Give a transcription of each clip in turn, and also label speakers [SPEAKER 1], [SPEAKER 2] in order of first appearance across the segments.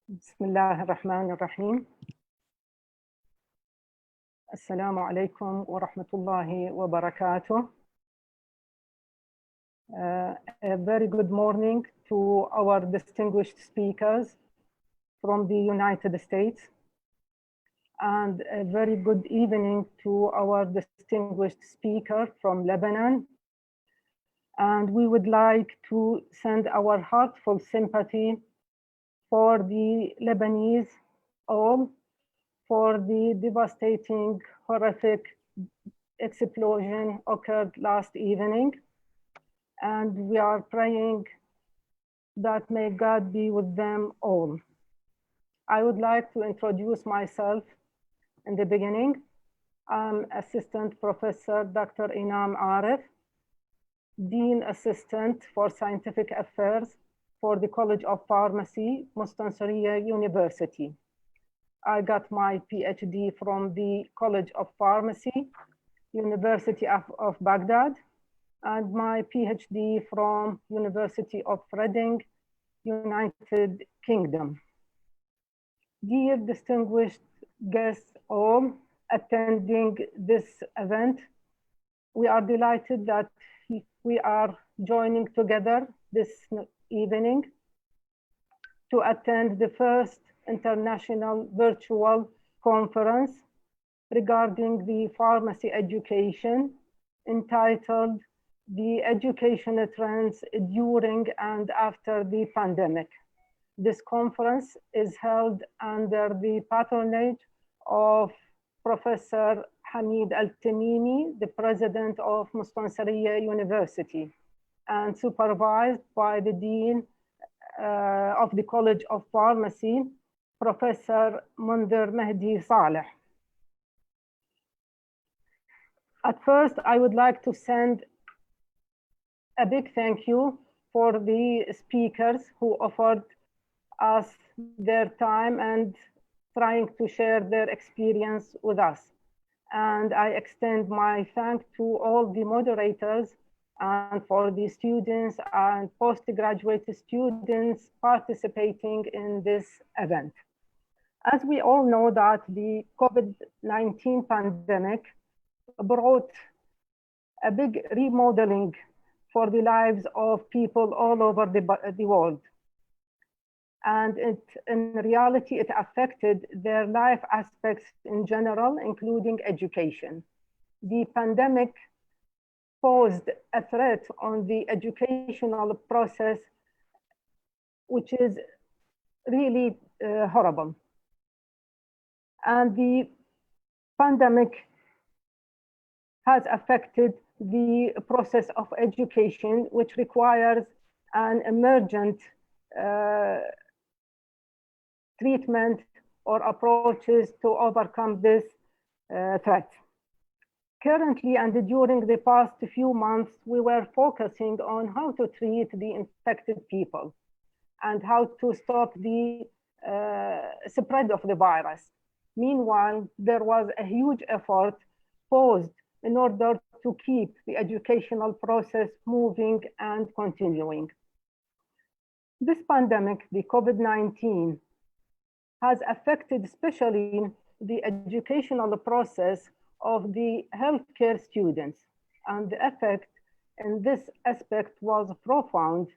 [SPEAKER 1] بسم الله الرحمن الرحيم. السلام عليكم ورحمة الله وبركاته. A very good morning to our distinguished speakers from the United States, and a very good evening to our distinguished speaker from Lebanon. And we would like to send our heartfelt sympathy for the Lebanese all for the devastating, horrific explosion occurred last evening. And we are praying that may God be with them all. I would like to introduce myself in the beginning. I'm Assistant Professor Dr. Inam Arif, Dean Assistant for Scientific Affairs for the College of Pharmacy, Mustansiriya University. I got my PhD from the College of Pharmacy, University of Baghdad, and my PhD from University of Reading, United Kingdom. Dear distinguished guests all attending this event, we are delighted that we are joining together this evening to attend the first international virtual conference regarding the pharmacy education entitled The Educational Trends During and After the Pandemic. This conference is held under the patronage of Professor Hamid Al-Tamimi, the president of Mustansiriya University, and supervised by the Dean of the College of Pharmacy, Professor Mundir Mahdi Saleh. At first, I would like to send a big thank you for the speakers who offered us their time and trying to share their experience with us. And I extend my thanks to all the moderators and for the students and postgraduate students participating in this event. As we all know that the COVID-19 pandemic brought a big remodeling for the lives of people all over the world. And in reality, it affected their life aspects in general, including education. The pandemic posed a threat on the educational process, which is really horrible. And the pandemic has affected the process of education, which requires an emergent treatment or approaches to overcome this threat. Currently, and during the past few months, we were focusing on how to treat the infected people and how to stop the spread of the virus. Meanwhile, there was a huge effort posed in order to keep the educational process moving and continuing. This pandemic, the COVID-19, has affected especially the educational process of the healthcare students. And the effect in this aspect was profound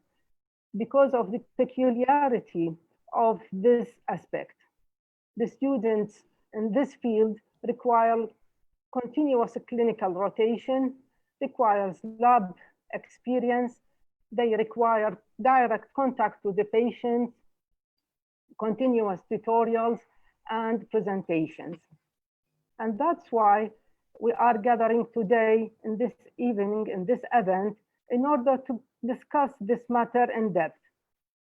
[SPEAKER 1] because of the peculiarity of this aspect. The students in this field require continuous clinical rotation, requires lab experience, they require direct contact with the patient, continuous tutorials and presentations. And that's why we are gathering today in this evening, in this event, in order to discuss this matter in depth.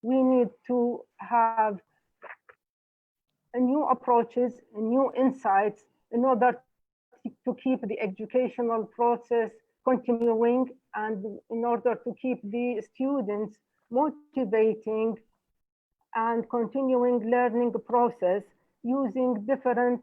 [SPEAKER 1] We need to have new approaches, new insights in order to keep the educational process continuing and in order to keep the students motivating and continuing learning process using different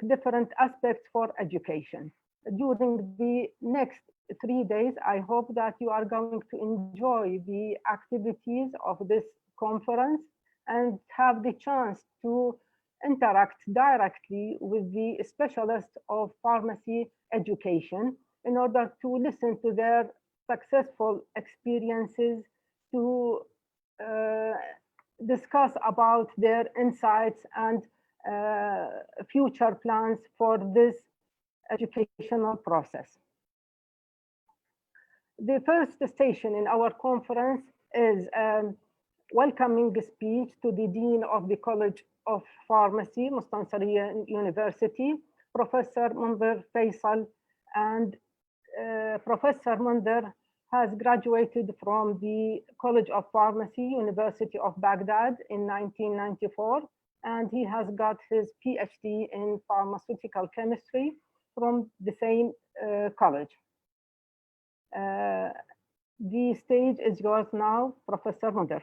[SPEAKER 1] different aspects for education. During the next 3 days, I hope that you are going to enjoy the activities of this conference and have the chance to interact directly with the specialists of pharmacy education in order to listen to their successful experiences, to discuss about their insights and future plans for this educational process. The first station in our conference is a welcoming speech to the Dean of the College of Pharmacy, Mustansariya University, Professor Mundir Faisal. And Professor Mundir has graduated from the College of Pharmacy, University of Baghdad in 1994, and he has got his PhD in pharmaceutical chemistry from the same college. The stage is yours now, Professor Mundir.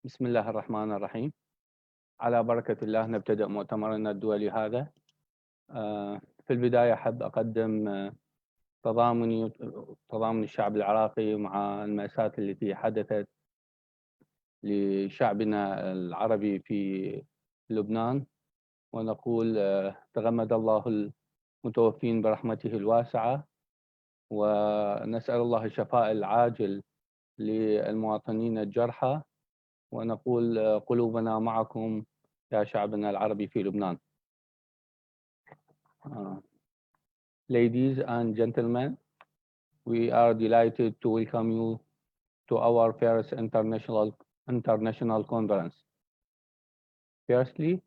[SPEAKER 2] بسم الله الرحمن الرحيم. على بركة الله نبتدأ مؤتمرنا الدولي هذا. في البداية أحب أقدم تضامن الشعب العراقي مع المأساة التي حدثت لشعبنا العربي في لبنان، ونقول تغمد الله المتوفين برحمته الواسعة، ونسأل الله الشفاء العاجل للمواطنين الجرحى، ونقول قلوبنا معكم يا شعبنا العربي في لبنان. Ladies and gentlemen, we are delighted to welcome you to our first international conference. Firstly,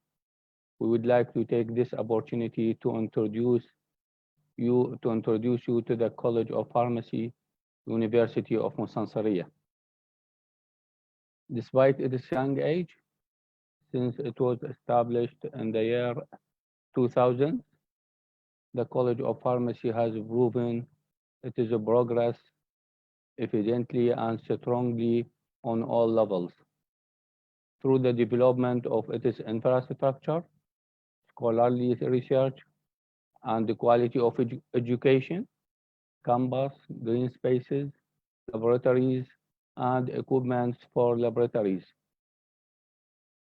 [SPEAKER 2] we would like to take this opportunity to introduce you to the College of Pharmacy, University of Mustansariya. Despite its young age, since it was established in the year 2000, the College of Pharmacy has proven its progress evidently and strongly on all levels through the development of its infrastructure, scholarly research, and the quality of education, campus, green spaces, laboratories, and equipment for laboratories.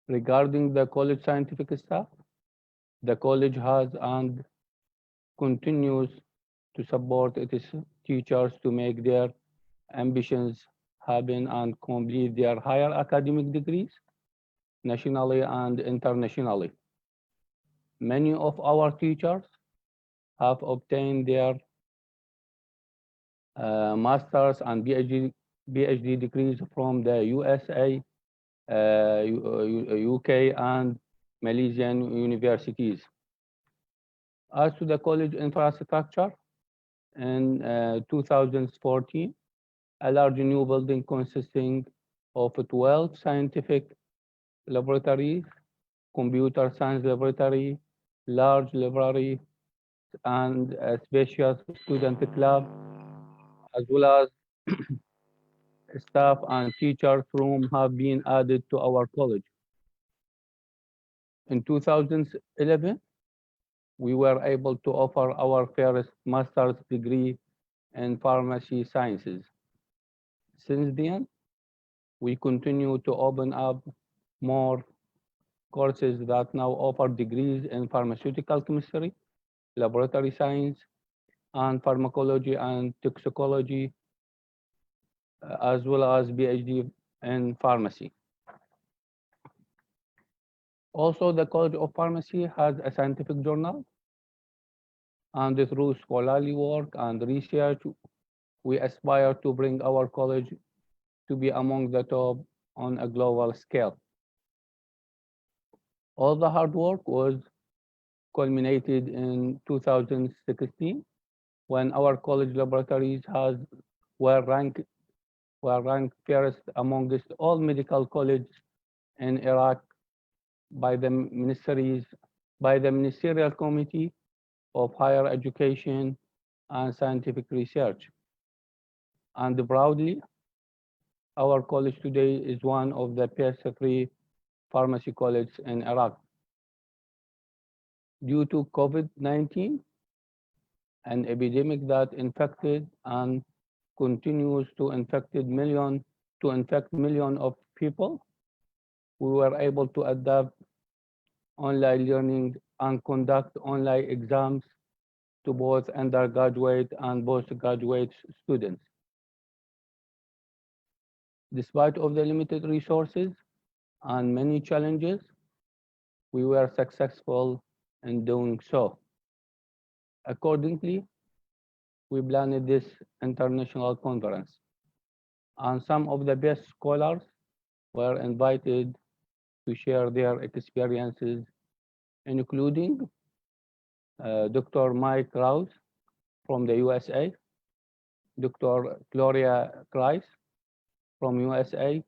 [SPEAKER 2] Regarding the college scientific staff, the college has and continues to support its teachers to make their ambitions happen and complete their higher academic degrees nationally and internationally. Many of our teachers have obtained their master's and PhD degrees from the USA, UK, and Malaysian universities. As to the college infrastructure, in 2014, a large new building consisting of 12 scientific laboratories, computer science laboratory, large library, and a spacious student club, as well as staff and teachers' room have been added to our college. In 2011, we were able to offer our first master's degree in pharmacy sciences. Since then, we continue to open up more courses that now offer degrees in pharmaceutical chemistry, laboratory science, and pharmacology and toxicology, as well as PhD in pharmacy. Also, the College of Pharmacy has a scientific journal, and through scholarly work and research, we aspire to bring our college to be among the top on a global scale. All the hard work was culminated in 2016 when our college laboratories were ranked first amongst all medical colleges in Iraq by the ministries by the Ministerial Committee of Higher Education and Scientific Research. And proudly, our college today is one of the best 3 pharmacy colleges in Iraq. Due to COVID-19, an epidemic that infected and continues to infect millions of people, we were able to adapt online learning and conduct online exams to both undergraduate and postgraduate students. Despite of the limited resources and many challenges, we were successful in doing so. Accordingly, we planned this international conference, and some of the best scholars were invited to share their experiences, including Dr. Mike Rouse from the USA, Dr. Gloria Kreis from USA,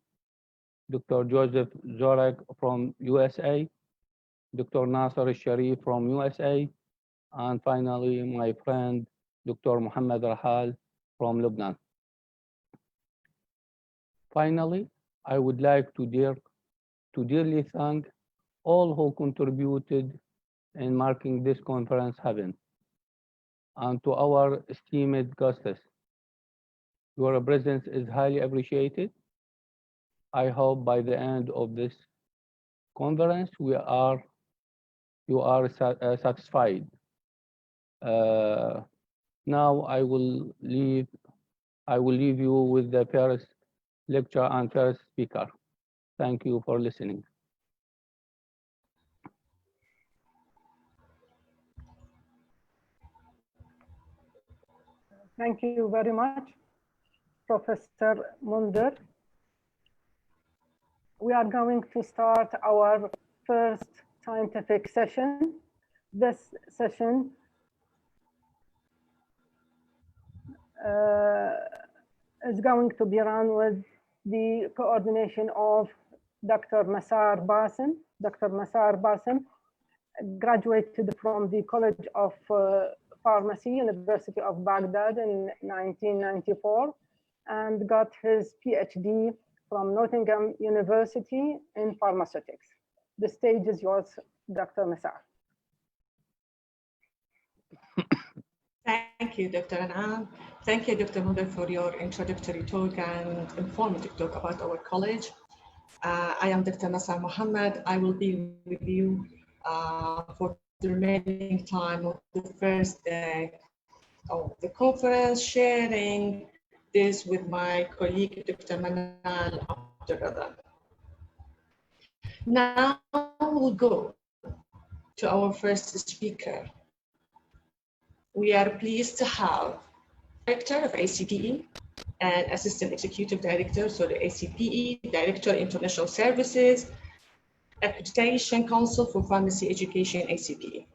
[SPEAKER 2] Dr. Joseph Zorek from USA, Dr. Nasser Sharif from USA, and finally, my friend, Dr. Muhammad Rahal from Lebanon. Finally, I would like to dearly thank all who contributed in making this conference happen, and to our esteemed guests. Your presence is highly appreciated. I hope by the end of this conference, you are satisfied. Now I will leave you with the first lecture and first speaker. Thank you for listening.
[SPEAKER 1] Thank you very much, Professor Munder. We are going to start our first scientific session. This session is going to be run with the coordination of Dr. Masar Basim. Dr. Masar Basim graduated from the College of Pharmacy, University of Baghdad in 1994, and got his PhD from Nottingham University in pharmaceutics. The stage is yours, Dr. Masar.
[SPEAKER 3] Thank you, Dr. Anam. Thank you, Dr. Munder, for your introductory talk and informative talk about our college. I am Dr. Masar Mohammed. I will be with you for the remaining time of the first day of the conference, sharing this with my colleague, Dr. Manal Abdurrahman. Now we'll go to our first speaker. We are pleased to have Director of ACPE and Assistant Executive Director, so the ACPE, Director of International Services, Accreditation Council for Pharmacy Education, ACPE.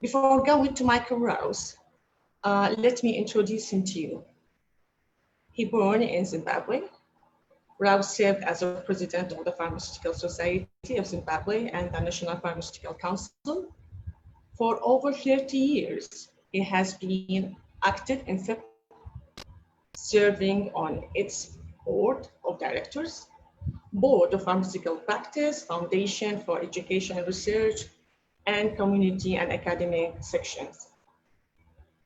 [SPEAKER 3] Before going to Michael Rouse, let me introduce him to you. He born in Zimbabwe. Rouse served as a president of the Pharmaceutical Society of Zimbabwe and the National Pharmaceutical Council. For over 30 years, he has been active in FIP, serving on its board of directors, board of pharmaceutical practice, foundation for education and research, and community and academic sections,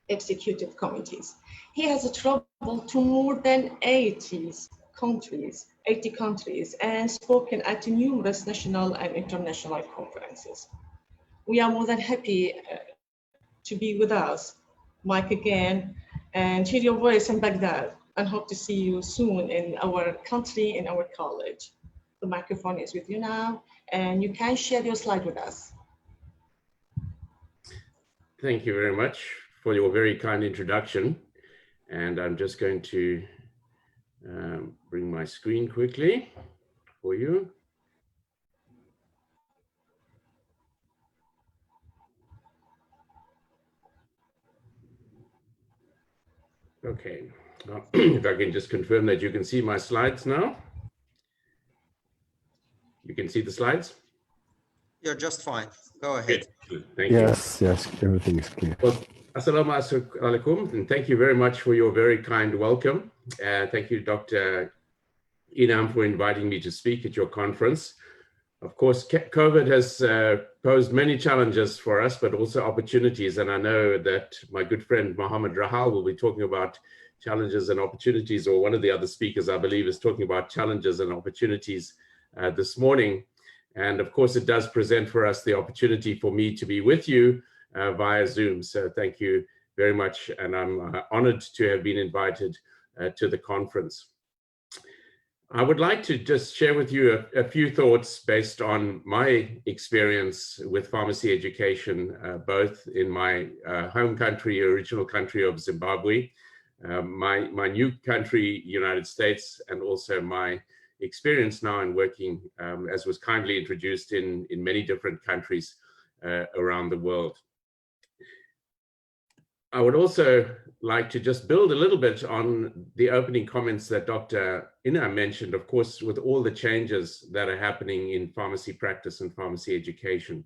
[SPEAKER 3] executive committees. He has traveled to more than 80 countries, and spoken at numerous national and international conferences. We are more than happy to be with us, Mike, again, and hear your voice in Baghdad, and hope to see you soon in our country, in our college. The microphone is with you now, and you can share your slide with us.
[SPEAKER 4] Thank you very much for your very kind introduction. And I'm just going to bring my screen quickly for you. Okay, if I can just confirm that you can see my slides now. You can see the slides?
[SPEAKER 5] You're just fine. Go ahead.
[SPEAKER 4] Thank you.
[SPEAKER 6] Yes, everything is clear.
[SPEAKER 4] Well, assalamu alaikum, and thank you very much for your very kind welcome. Thank you, Dr. Inam, for inviting me to speak at your conference. Of course, COVID has posed many challenges for us, but also opportunities. And I know that my good friend Mohammed Rahal will be talking about challenges and opportunities, or one of the other speakers, I believe, is talking about challenges and opportunities this morning. And of course, it does present for us the opportunity for me to be with you via Zoom. So thank you very much. And I'm honored to have been invited to the conference. I would like to just share with you a few thoughts based on my experience with pharmacy education, both in my home country, original country of Zimbabwe, my new country, United States, and also my experience now in working, as was kindly introduced, in many different countries around the world. I would also like to just build a little bit on the opening comments that Dr. Inam mentioned, of course, with all the changes that are happening in pharmacy practice and pharmacy education.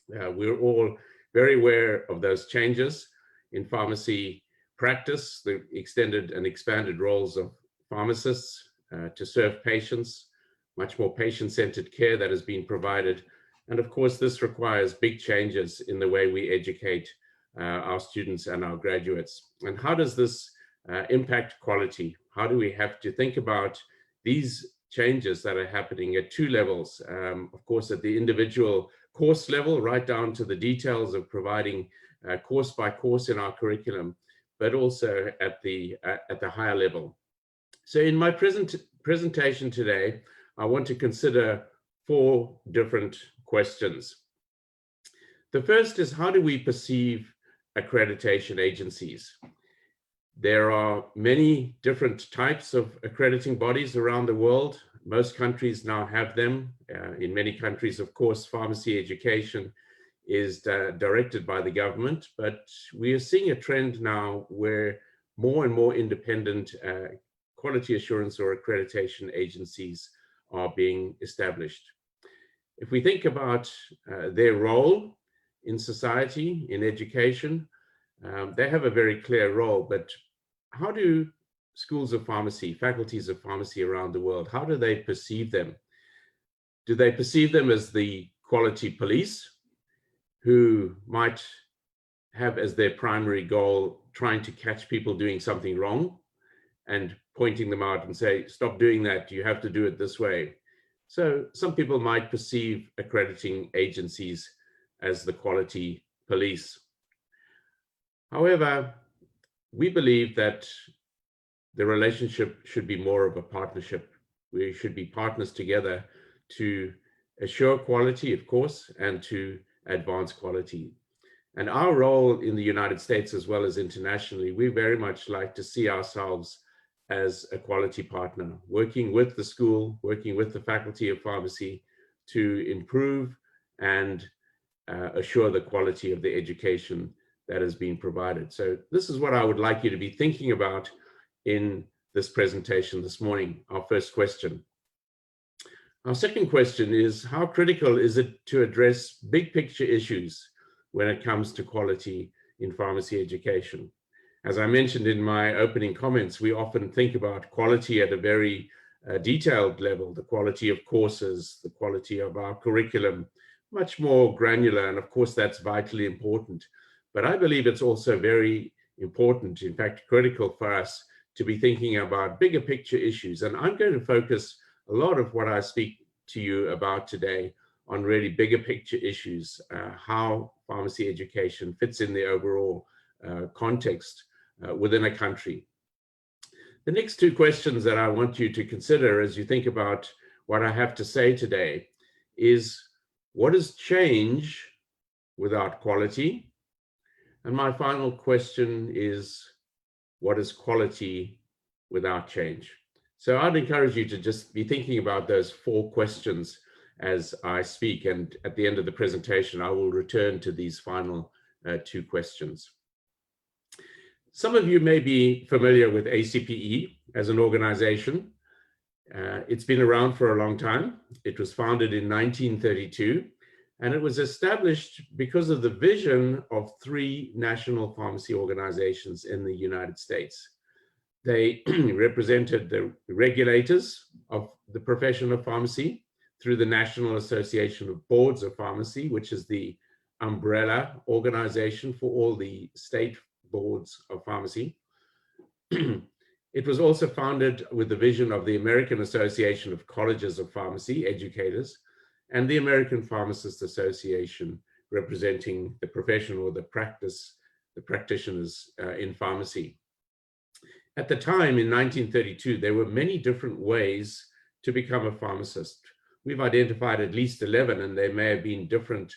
[SPEAKER 4] We're all very aware of those changes in pharmacy practice, the extended and expanded roles of pharmacists to serve patients, much more patient-centered care that has been provided. And of course, this requires big changes in the way we educate our students and our graduates. And how does this impact quality? How do we have to think about these changes that are happening at two levels? Of course, at the individual course level, right down to the details of providing course by course in our curriculum, but also at the higher level. So in my presentation today, I want to consider 4 different questions. The first is, how do we perceive accreditation agencies? There are many different types of accrediting bodies around the world. Most countries now have them. In many countries, of course, pharmacy education is directed by the government, but we are seeing a trend now where more and more independent quality assurance or accreditation agencies are being established. If we think about their role in society, in education, they have a very clear role, but how do schools of pharmacy, faculties of pharmacy around the world, how do they perceive them? Do they perceive them as the quality police who might have as their primary goal trying to catch people doing something wrong and pointing them out and say, stop doing that, you have to do it this way? So some people might perceive accrediting agencies as the quality police. However, we believe that the relationship should be more of a partnership. We should be partners together to assure quality, of course, and to advance quality. And our role in the United States as well as internationally, we very much like to see ourselves as a quality partner, working with the school, working with the faculty of pharmacy to improve and assure the quality of the education that has been provided. So this is what I would like you to be thinking about in this presentation this morning, our first question. Our second question is, how critical is it to address big picture issues when it comes to quality in pharmacy education? As I mentioned in my opening comments, we often think about quality at a very detailed level, the quality of courses, the quality of our curriculum, much more granular, and of course that's vitally important. But I believe it's also very important, in fact critical for us, to be thinking about bigger picture issues. And I'm going to focus a lot of what I speak to you about today on really bigger picture issues, how pharmacy education fits in the overall context within a country. The next 2 questions that I want you to consider as you think about what I have to say today is, what is change without quality? And my final question is, what is quality without change? So I'd encourage you to just be thinking about those 4 questions as I speak. And at the end of the presentation, I will return to these final 2 questions. Some of you may be familiar with ACPE as an organization. It's been around for a long time. It was founded in 1932. And it was established because of the vision of 3 national pharmacy organizations in the United States. They represented the regulators of the profession of pharmacy through the National Association of Boards of Pharmacy, which is the umbrella organization for all the state boards of pharmacy. It was also founded with the vision of the American Association of Colleges of Pharmacy Educators and the American Pharmacists Association, representing the profession or the practitioners in pharmacy. At the time, in 1932, there were many different ways to become a pharmacist. We've identified at least 11, and there may have been different,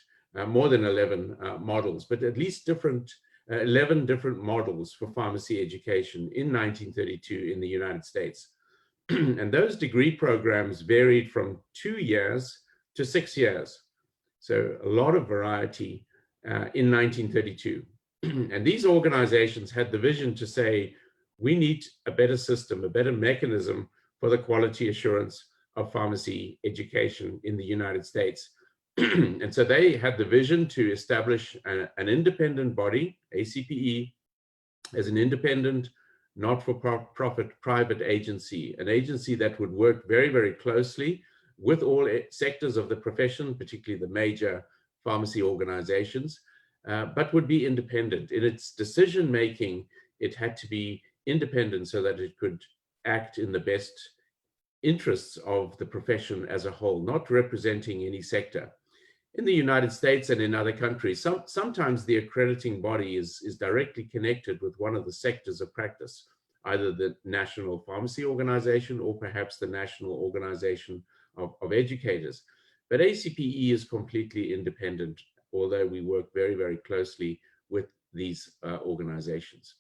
[SPEAKER 4] more than 11 models, but at least 11 different models for pharmacy education in 1932 in the United States. And those degree programs varied from 2 years to 6 years. So a lot of variety in 1932. And these organizations had the vision to say, we need a better system, a better mechanism for the quality assurance of pharmacy education in the United States. And so they had the vision to establish an independent body, ACPE, as an independent, not-for-profit private agency, an agency that would work very, very closely with all sectors of the profession, particularly the major pharmacy organizations, but would be independent. In its decision-making, it had to be independent so that it could act in the best interests of the profession as a whole, not representing any sector. In the United States and in other countries, sometimes the accrediting body is directly connected with one of the sectors of practice, either the National Pharmacy Organization or perhaps the National Organization of Educators. But ACPE is completely independent, although we work very, very closely with these organizations.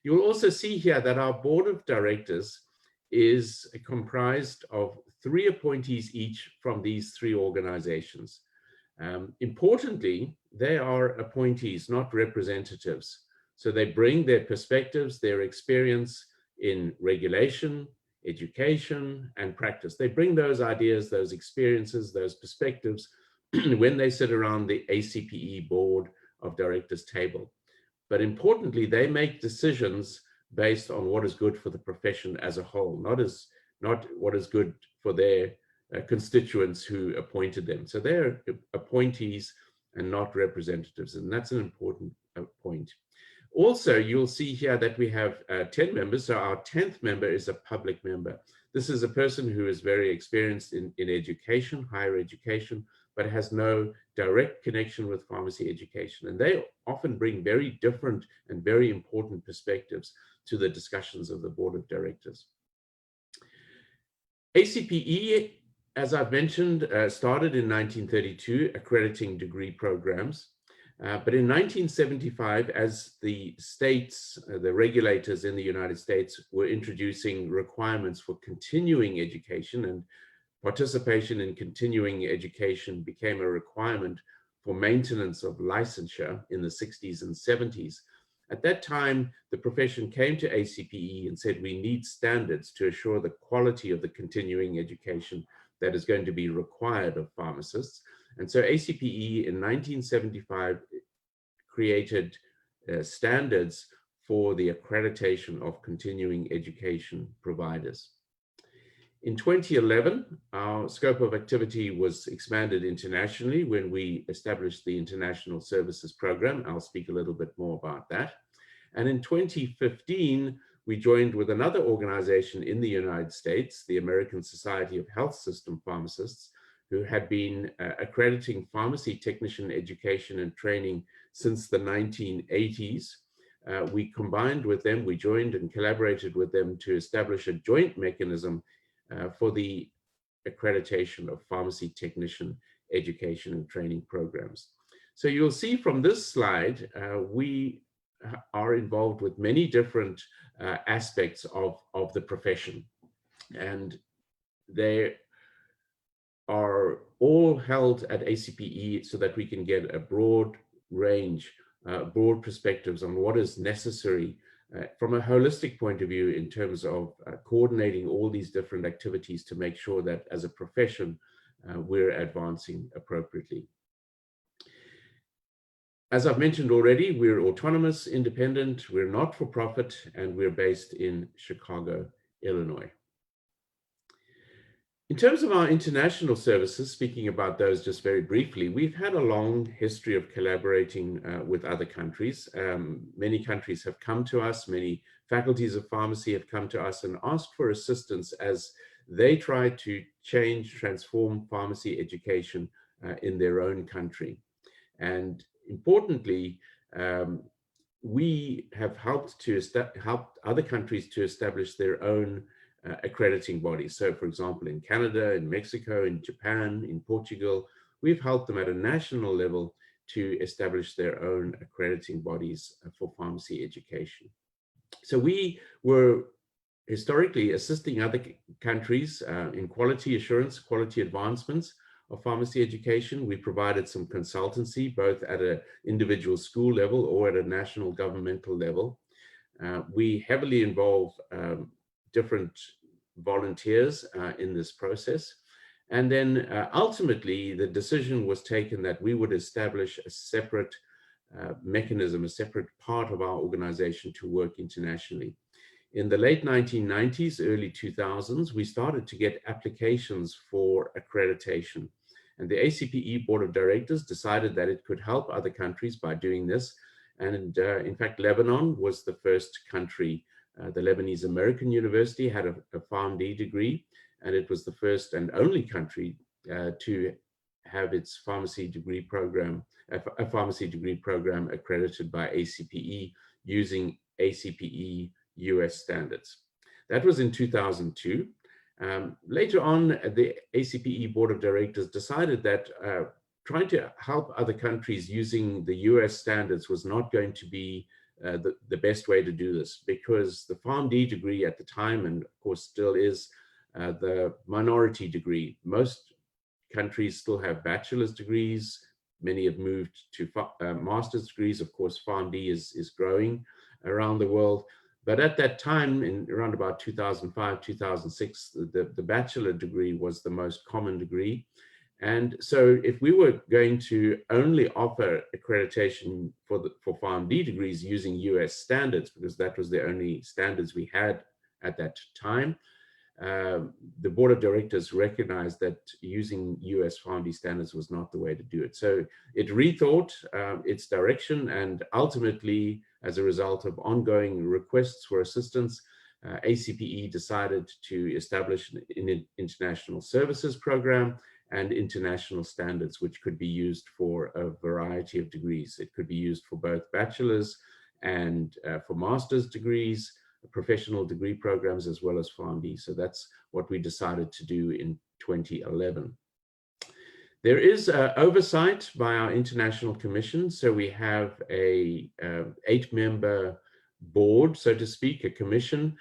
[SPEAKER 4] You'll also see here that our board of directors is comprised of 3 appointees each from these 3 organizations. Importantly, they are appointees, not representatives. So they bring their perspectives, their experience in regulation, education, and practice. They bring those ideas, those experiences, those perspectives when they sit around the ACPE board of directors table. But importantly, they make decisions based on what is good for the profession as a whole, not what is good for their constituents who appointed them. So they're appointees and not representatives, and that's an important point. Also, you'll see here that we have 10 members. So our 10th member is a public member. This is a person who is very experienced in education, higher education, but has no direct connection with pharmacy education. And they often bring very different and very important perspectives to the discussions of the board of directors. ACPE, as I've mentioned, started in 1932, accrediting degree programs. But in 1975, as the states, the regulators in the United States were introducing requirements for continuing education, and participation in continuing education became a requirement for maintenance of licensure in the 60s and 70s. At that time, the profession came to ACPE and said, we need standards to assure the quality of the continuing education that is going to be required of pharmacists. And so ACPE in 1975 created standards for the accreditation of continuing education providers. In 2011, our scope of activity was expanded internationally when we established the International Services Program. I'll speak a little bit more about that. And in 2015, we joined with another organization in the United States, the American Society of Health System Pharmacists, who had been accrediting pharmacy technician education and training since the 1980s. We combined with them, we joined and collaborated with them to establish a joint mechanism for the accreditation of pharmacy technician education and training programs. So you'll see from this slide, we are involved with many different aspects of the profession, and they are all held at ACPE so that we can get a broad range, broad perspectives on what is necessary from a holistic point of view in terms of coordinating all these different activities to make sure that as a profession, we're advancing appropriately. As I've mentioned already, we're autonomous, independent, we're not for profit, and we're based in Chicago, Illinois. In terms of our international services, speaking about those just very briefly, we've had a long history of collaborating with other countries. Many countries have come to us, many faculties of pharmacy have come to us and asked for assistance as they try to change, transform pharmacy education in their own country. And importantly, we have helped other countries to establish their own accrediting bodies. So for example, in Canada, in Mexico, in Japan, in Portugal, we've helped them at a national level to establish their own accrediting bodies for pharmacy education. So we were historically assisting other countries in quality assurance, quality advancements of pharmacy education. We provided some consultancy, both at an individual school level or at a national governmental level. We heavily involve different volunteers in this process. And then ultimately, the decision was taken that we would establish a separate mechanism, a separate part of our organization to work internationally. In the late 1990s, early 2000s, we started to get applications for accreditation. And the ACPE Board of Directors decided that it could help other countries by doing this. And in fact, Lebanon was the first country. The Lebanese American University had a PharmD degree, and it was the first and only country to have its pharmacy degree program, a pharmacy degree program accredited by ACPE using ACPE US standards. That was in 2002. Later on, the ACPE Board of Directors decided that trying to help other countries using the US standards was not going to be the best way to do this, because the PharmD degree at the time, and of course still is, the minority degree. Most countries still have bachelor's degrees. Many have moved to master's degrees. Of course, PharmD is growing around the world. But at that time, in around about 2005, 2006, the bachelor degree was the most common degree. And so if we were going to only offer accreditation for PharmD degrees using US standards, because that was the only standards we had at that time, the Board of Directors recognized that using US PharmD standards was not the way to do it. So it rethought its direction, and ultimately, as a result of ongoing requests for assistance, ACPE decided to establish an international services program and international standards, which could be used for a variety of degrees. It could be used for both bachelor's and for master's degrees, professional degree programs, as well as PharmD. So that's what we decided to do in 2011. There is oversight by our International Commission. So we have a 8-member board, so to speak, a commission,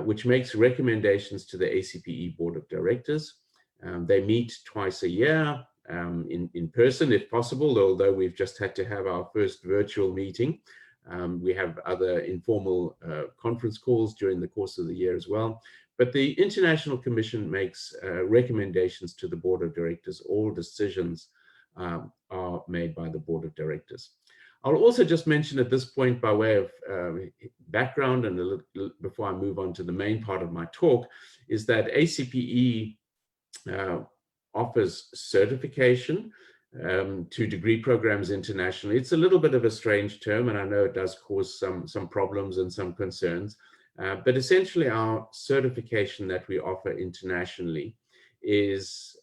[SPEAKER 4] which makes recommendations to the ACPE Board of Directors. They meet twice a year in person, if possible, although we've just had to have our first virtual meeting. We have other informal conference calls during the course of the year as well. But the International Commission makes recommendations to the Board of Directors. All decisions are made by the Board of Directors. I'll also just mention at this point, by way of background and a little, before I move on to the main part of my talk, is that ACPE offers certification to degree programs internationally. It's a little bit of a strange term, and I know it does cause some problems and some concerns. But essentially, our certification that we offer internationally is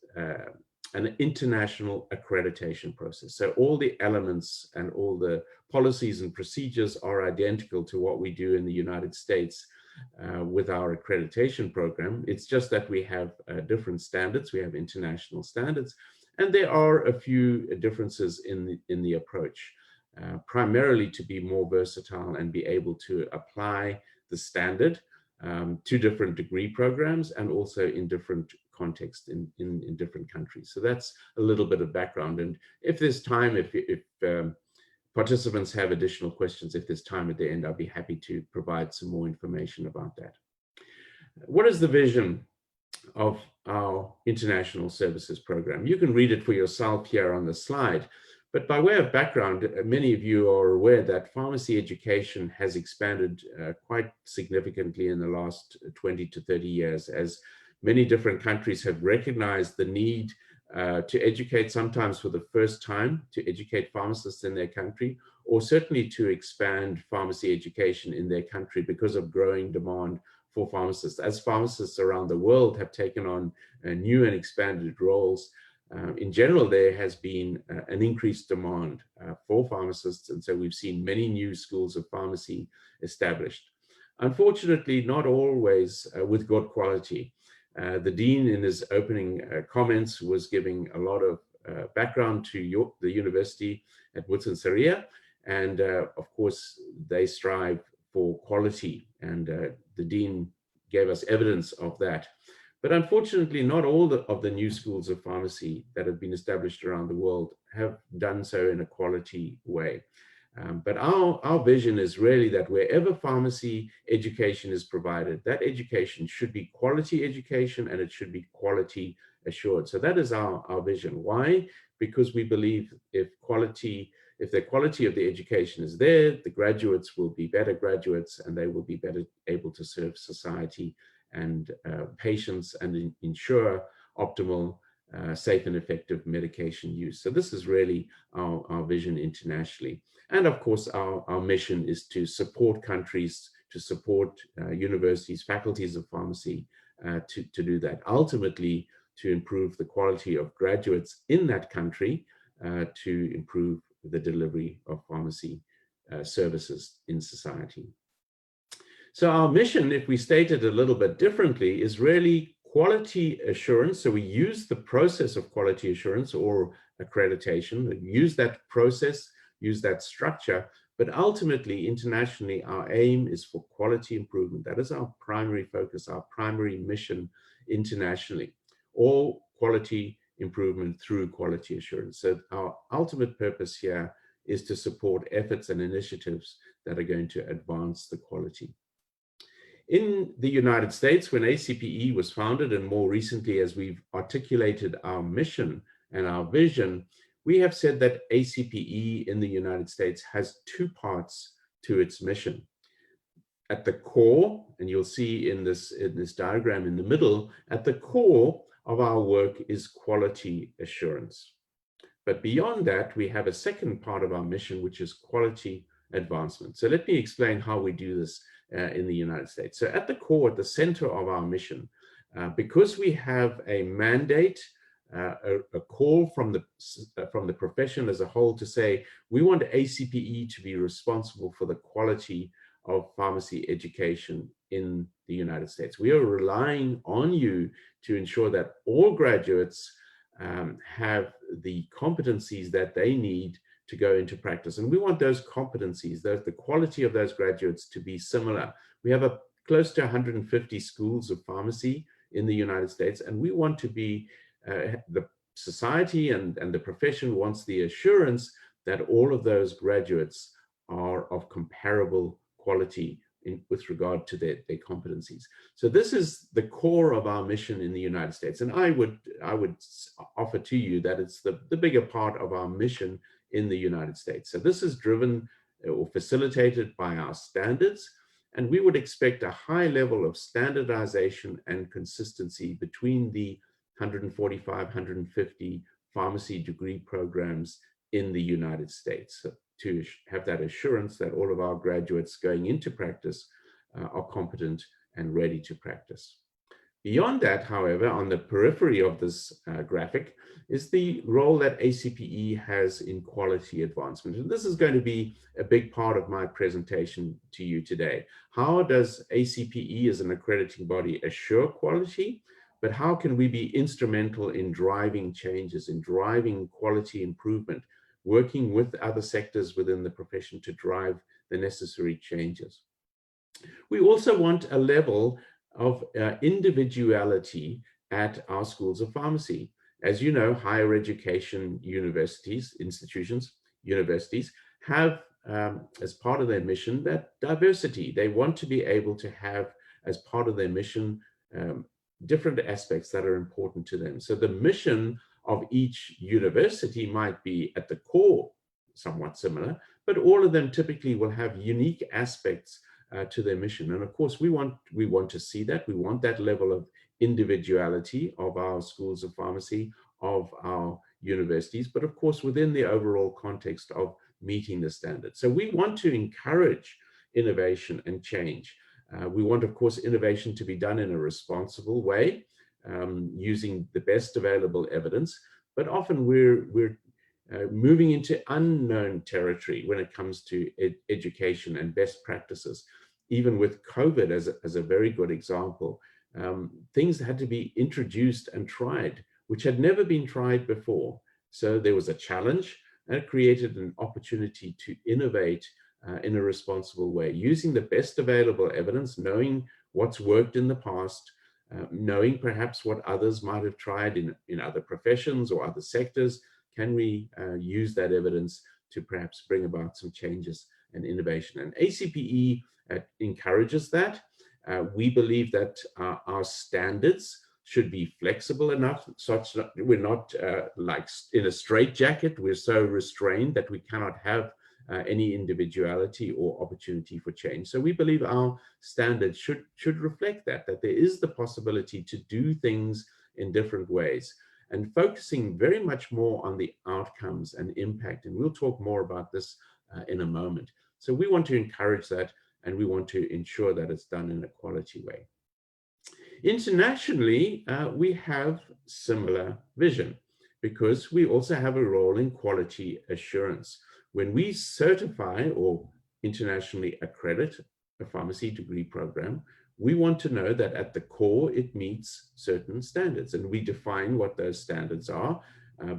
[SPEAKER 4] an international accreditation process. So all the elements and all the policies and procedures are identical to what we do in the United States with our accreditation program. It's just that we have different standards. We have international standards, and there are a few differences in the approach, primarily to be more versatile and be able to apply the standard to different degree programs and also in different contexts in different countries. So that's a little bit of background. And if there's time, if participants have additional questions, if there's time at the end, I'll be happy to provide some more information about that. What is the vision of our international services program? You can read it for yourself here on the slide, But by way of background, many of you are aware that pharmacy education has expanded quite significantly in the last 20 to 30 years, as many different countries have recognized the need to educate, sometimes for the first time, to educate pharmacists in their country, or certainly to expand pharmacy education in their country because of growing demand for pharmacists. As pharmacists around the world have taken on new and expanded roles, in general, there has been an increased demand for pharmacists, and so we've seen many new schools of pharmacy established. Unfortunately, not always with good quality. The Dean, in his opening comments, was giving a lot of background to the university at Witwatersrand, and of course, they strive for quality, and the Dean gave us evidence of that. But unfortunately, not all of the new schools of pharmacy that have been established around the world have done so in a quality way. But our vision is really that wherever pharmacy education is provided, that education should be quality education, and it should be quality assured. So that is our vision. Why? Because we believe if the quality of the education is there, the graduates will be better graduates, and they will be better able to serve society and patients, and ensure optimal, safe and effective medication use. So this is really our vision internationally. And of course, our mission is to support countries, to support universities, faculties of pharmacy to do that. Ultimately, to improve the quality of graduates in that country, to improve the delivery of pharmacy services in society. So our mission, if we state it a little bit differently, is really quality assurance. So we use the process of quality assurance or accreditation, use that process, use that structure, but ultimately, internationally, our aim is for quality improvement. That is our primary focus, our primary mission internationally, or quality improvement through quality assurance. So our ultimate purpose here is to support efforts and initiatives that are going to advance the quality. In the United States, when ACPE was founded, and more recently as we've articulated our mission and our vision, we have said that ACPE in the United States has two parts to its mission. At the core, and you'll see in this diagram in the middle, at the core of our work is quality assurance. But beyond that, we have a second part of our mission, which is quality advancement. So let me explain how we do this in the United States. So at the core, at the center of our mission, because we have a mandate, a call from the profession as a whole to say, we want ACPE to be responsible for the quality of pharmacy education in the United States. We are relying on you to ensure that all graduates have the competencies that they need to go into practice. And we want those competencies, the quality of those graduates to be similar. We have close to 150 schools of pharmacy in the United States, and we want to be, the society and the profession wants the assurance that all of those graduates are of comparable quality with regard to their competencies. So this is the core of our mission in the United States. And I would offer to you that it's the bigger part of our mission in the United States. So this is driven or facilitated by our standards, and we would expect a high level of standardization and consistency between the 145, 150 pharmacy degree programs in the United States, so to have that assurance that all of our graduates going into practice are competent and ready to practice. Beyond that, however, on the periphery of this graphic is the role that ACPE has in quality advancement. And this is going to be a big part of my presentation to you today. How does ACPE as an accrediting body assure quality? But how can we be instrumental in driving changes, in driving quality improvement, working with other sectors within the profession to drive the necessary changes? We also want a level of individuality at our schools of pharmacy. As you know, higher education universities have as part of their mission that diversity. They want to be able to have as part of their mission different aspects that are important to them. So the mission of each university might be at the core somewhat similar, but all of them typically will have unique aspects to their mission. And of course, we want to see that. We want that level of individuality of our schools of pharmacy, of our universities, but of course, within the overall context of meeting the standards. So we want to encourage innovation and change. We want, of course, innovation to be done in a responsible way, using the best available evidence, but often we're moving into unknown territory when it comes to education and best practices. Even with COVID as a very good example, things had to be introduced and tried, which had never been tried before. So there was a challenge, and it created an opportunity to innovate in a responsible way, using the best available evidence, knowing what's worked in the past, knowing perhaps what others might have tried in other professions or other sectors. Can we use that evidence to perhaps bring about some changes and innovation? And ACPE encourages that. We believe that our standards should be flexible enough such that we're not like in a straitjacket. We're so restrained that we cannot have any individuality or opportunity for change. So we believe our standards should reflect that there is the possibility to do things in different ways, and focusing very much more on the outcomes and impact. And we'll talk more about this in a moment. So we want to encourage that, and we want to ensure that it's done in a quality way. Internationally, we have similar vision, because we also have a role in quality assurance. When we certify or internationally accredit a pharmacy degree program, we want to know that at the core it meets certain standards, and we define what those standards are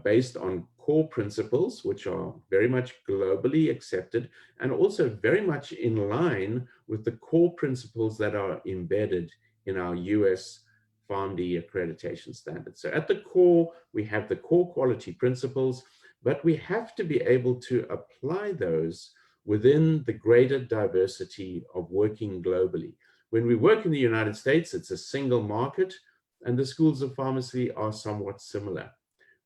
[SPEAKER 4] based on core principles, which are very much globally accepted and also very much in line with the core principles that are embedded in our US PharmD accreditation standards. So at the core, we have the core quality principles, but we have to be able to apply those within the greater diversity of working globally. When we work in the United States, it's a single market, and the schools of pharmacy are somewhat similar.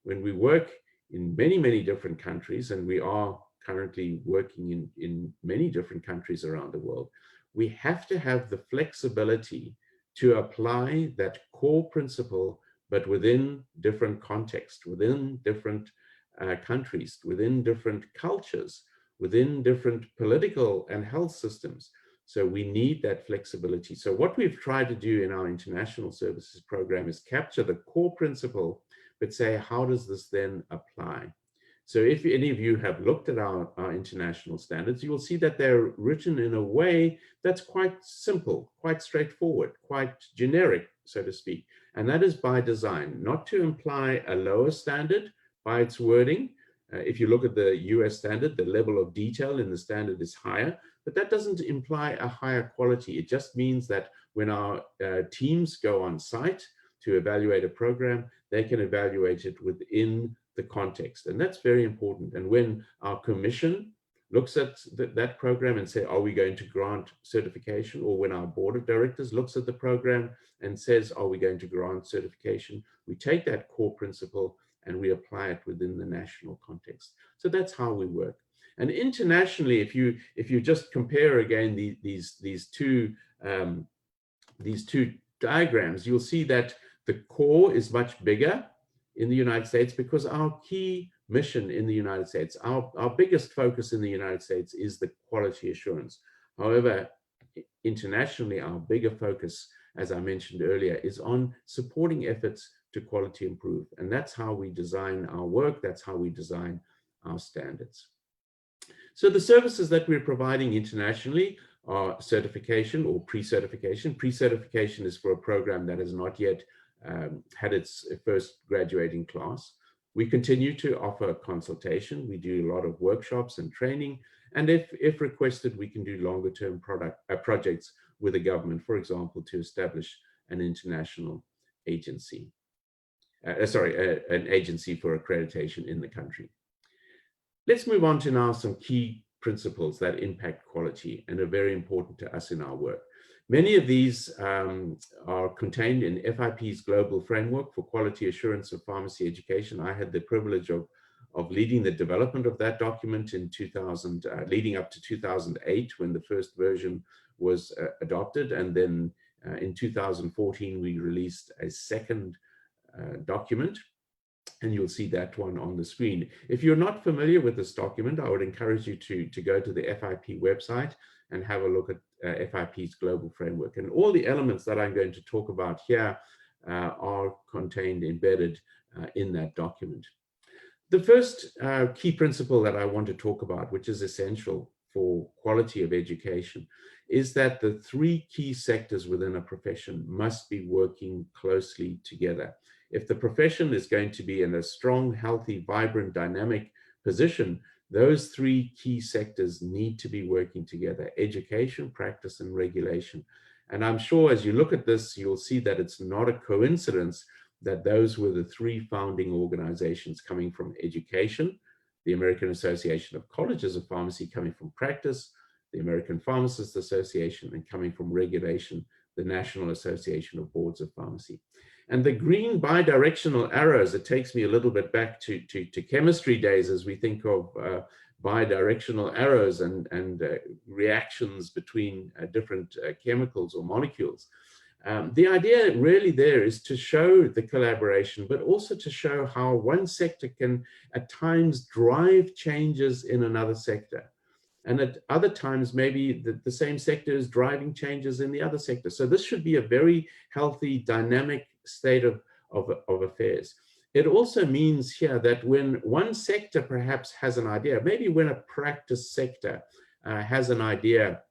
[SPEAKER 4] When we work in many, many different countries, and we are currently working in many different countries around the world, we have to have the flexibility to apply that core principle, but within different contexts, within different countries, within different cultures, within different political and health systems. So we need that flexibility. So what we've tried to do in our international services program is capture the core principle, but say, how does this then apply? So if any of you have looked at our international standards, you will see that they're written in a way that's quite simple, quite straightforward, quite generic, so to speak. And that is by design, not to imply a lower standard by its wording. If you look at the US standard, the level of detail in the standard is higher, but that doesn't imply a higher quality. It just means that when our teams go on site to evaluate a program, they can evaluate it within the context. And that's very important. And when our commission looks at that program and say, are we going to grant certification? Or when our board of directors looks at the program and says, are we going to grant certification? We take that core principle and we apply it within the national context. So that's how we work. And internationally, if you just compare again these two diagrams, you'll see that the core is much bigger in the United States, because our key mission in the United States, our biggest focus in the United States is the quality assurance. However, internationally, our bigger focus, as I mentioned earlier, is on supporting efforts to quality improve. And that's how we design our work. That's how we design our standards. So the services that we're providing internationally are certification or pre-certification. Pre-certification is for a program that has not yet had its first graduating class. We continue to offer consultation. We do a lot of workshops and training. And if requested, we can do longer term projects with the government, for example, to establish an international agency. An agency for accreditation in the country. Let's move on to now some key principles that impact quality and are very important to us in our work. Many of these are contained in FIP's Global Framework for Quality Assurance of Pharmacy Education. I had the privilege of of leading the development of that document in leading up to 2008, when the first version was adopted. And then in 2014, we released a second document. And you'll see that one on the screen. If you're not familiar with this document, I would encourage you to go to the FIP website and have a look at FIP's global framework. And all the elements that I'm going to talk about here are contained, embedded in that document. The first key principle that I want to talk about, which is essential for quality of education, is that the three key sectors within a profession must be working closely together. If the profession is going to be in a strong, healthy, vibrant, dynamic position, those three key sectors need to be working together: education, practice, and regulation. And I'm sure as you look at this, you'll see that it's not a coincidence that those were the three founding organizations coming from education: the American Association of Colleges of Pharmacy coming from practice, the American Pharmacists Association, and coming from regulation, the National Association of Boards of Pharmacy. And the green bidirectional arrows, it takes me a little bit back to chemistry days as we think of bidirectional arrows and reactions between different chemicals or molecules. The idea really there is to show the collaboration, but also to show how one sector can at times drive changes in another sector. And at other times, maybe the same sector is driving changes in the other sector. So this should be a very healthy, dynamic state of affairs. It also means here that when one sector perhaps has an idea, maybe when a practice sector has an idea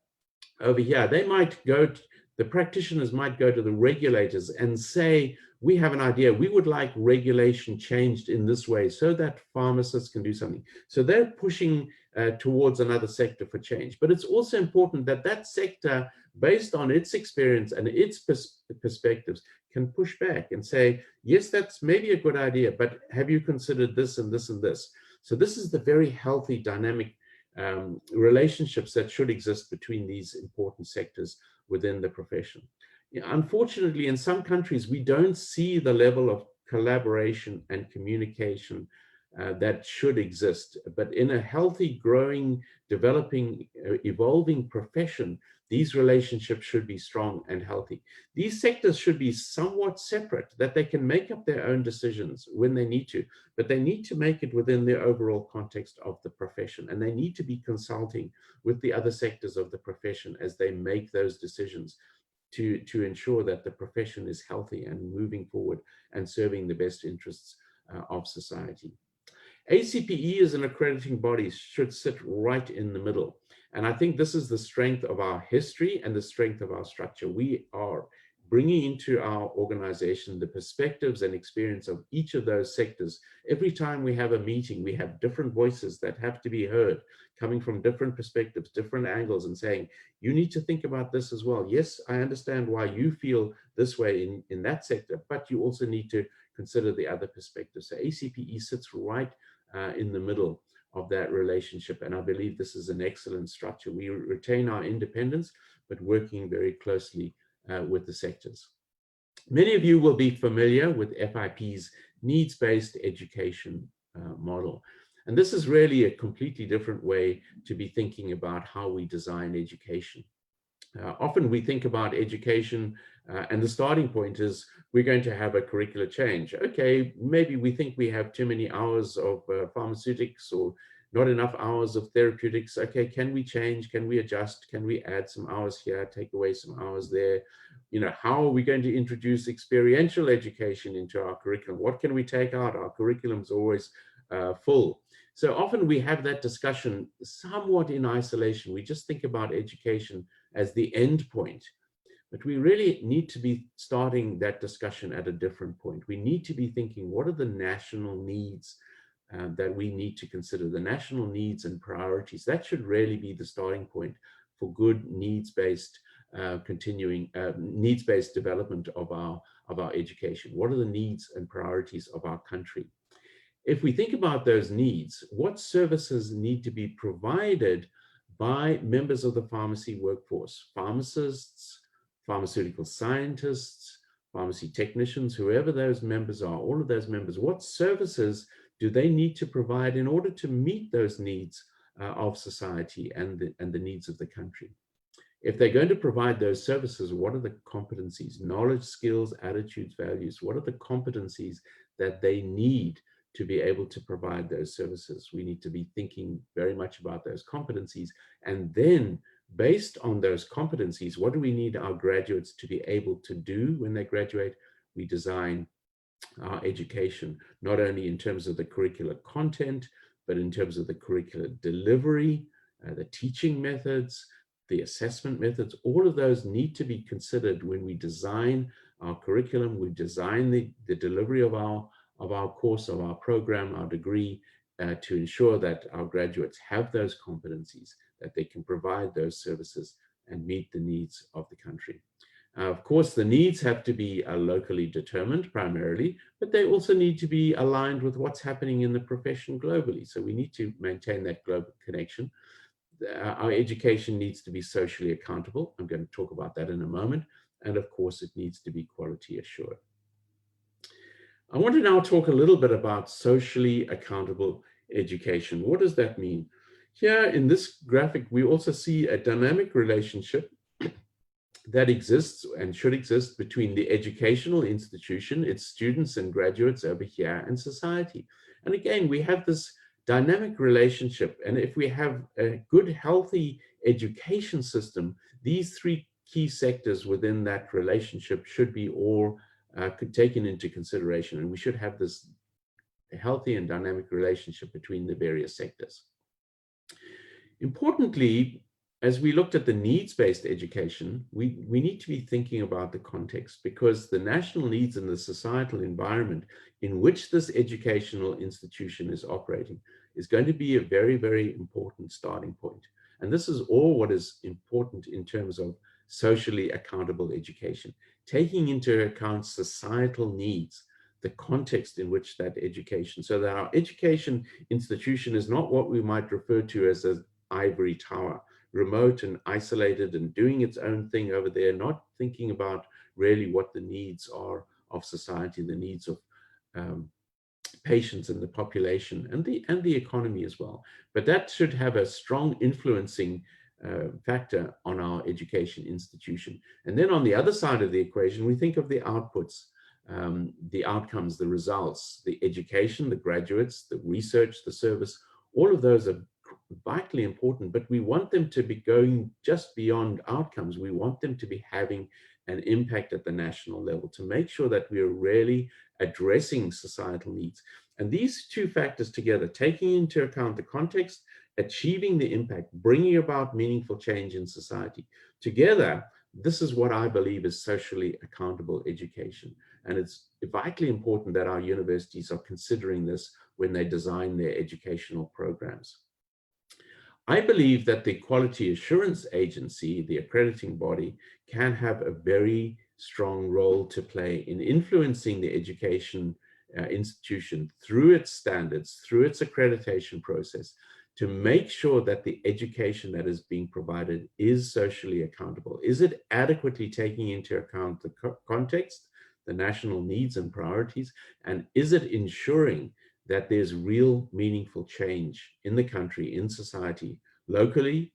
[SPEAKER 4] over here, they might go to, the practitioners might go to the regulators and say, we have an idea, we would like regulation changed in this way so that pharmacists can do something. So they're pushing towards another sector for change. But it's also important that that sector, based on its experience and its perspectives, can push back and say, yes, that's maybe a good idea, but have you considered this and this and this? So this is the very healthy, dynamic relationships that should exist between these important sectors within the profession. Unfortunately, in some countries, we don't see the level of collaboration and communication that should exist. But in a healthy, growing, developing, evolving profession, these relationships should be strong and healthy. These sectors should be somewhat separate, that they can make up their own decisions when they need to, but they need to make it within the overall context of the profession. And they need to be consulting with the other sectors of the profession as they make those decisions to ensure that the profession is healthy and moving forward and serving the best interests of society. ACPE as an accrediting body should sit right in the middle. And I think this is the strength of our history and the strength of our structure. We are bringing into our organization the perspectives and experience of each of those sectors. Every time we have a meeting, we have different voices that have to be heard, coming from different perspectives, different angles, and saying, you need to think about this as well. Yes, I understand why you feel this way in that sector, but you also need to consider the other perspectives. So ACPE sits right in the middle of that relationship. And I believe this is an excellent structure. We retain our independence, but working very closely with the sectors. Many of you will be familiar with FIP's needs-based education model. And this is really a completely different way to be thinking about how we design education. Often we think about education and the starting point is we're going to have a curricular change. Okay, maybe we think we have too many hours of pharmaceutics or not enough hours of therapeutics. Okay, can we change? Can we adjust? Can we add some hours here, take away some hours there? You know, how are we going to introduce experiential education into our curriculum? What can we take out? Our curriculum's always full. So often we have that discussion somewhat in isolation. We just think about education as the end point. But we really need to be starting that discussion at a different point. We need to be thinking, what are the national needs that we need to consider, the national needs and priorities? That should really be the starting point for good needs-based needs-based development of our education. What are the needs and priorities of our country? If we think about those needs, what services need to be provided by members of the pharmacy workforce, pharmacists, pharmaceutical scientists, pharmacy technicians, whoever those members are, all of those members, what services do they need to provide in order to meet those needs of society and the needs of the country? If they're going to provide those services, what are the competencies, knowledge, skills, attitudes, values? What are the competencies that they need to be able to provide those services? We need to be thinking very much about those competencies. And then based on those competencies, what do we need our graduates to be able to do when they graduate? We design our education, not only in terms of the curricular content, but in terms of the curricular delivery, the teaching methods, the assessment methods. All of those need to be considered when we design our curriculum, we design the delivery of our course, of our program, our degree, to ensure that our graduates have those competencies, that they can provide those services and meet the needs of the country. Of course, the needs have to be locally determined primarily, but they also need to be aligned with what's happening in the profession globally. So we need to maintain that global connection. Our education needs to be socially accountable. I'm going to talk about that in a moment. And of course, it needs to be quality assured. I want to now talk a little bit about socially accountable education. What does that mean? Here in this graphic, we also see a dynamic relationship that exists and should exist between the educational institution, its students and graduates over here, and society. And again, we have this dynamic relationship. And if we have a good, healthy education system, these three key sectors within that relationship should be all taken into consideration. And we should have this healthy and dynamic relationship between the various sectors. Importantly, as we looked at the needs-based education, we need to be thinking about the context, because the national needs and the societal environment in which this educational institution is operating is going to be a very, very important starting point. And this is all what is important in terms of socially accountable education, taking into account societal needs, the context in which that education, so that our education institution is not what we might refer to as an ivory tower, remote and isolated and doing its own thing over there, not thinking about really what the needs are of society, the needs of patients and the population and the economy as well. But that should have a strong influencing factor on our education institution. And then on the other side of the equation, we think of the outputs, the outcomes, the results, the education, the graduates, the research, the service. All of those are vitally important, but we want them to be going just beyond outcomes. We want them to be having an impact at the national level to make sure that we are really addressing societal needs. And these two factors together, taking into account the context, achieving the impact, bringing about meaningful change in society, together, this is what I believe is socially accountable education. And it's vitally important that our universities are considering this when they design their educational programs. I believe that the Quality Assurance Agency, the accrediting body, can have a very strong role to play in influencing the education institution through its standards, through its accreditation process, to make sure that the education that is being provided is socially accountable. Is it adequately taking into account the context, the national needs and priorities, and is it ensuring that there's real meaningful change in the country, in society, locally,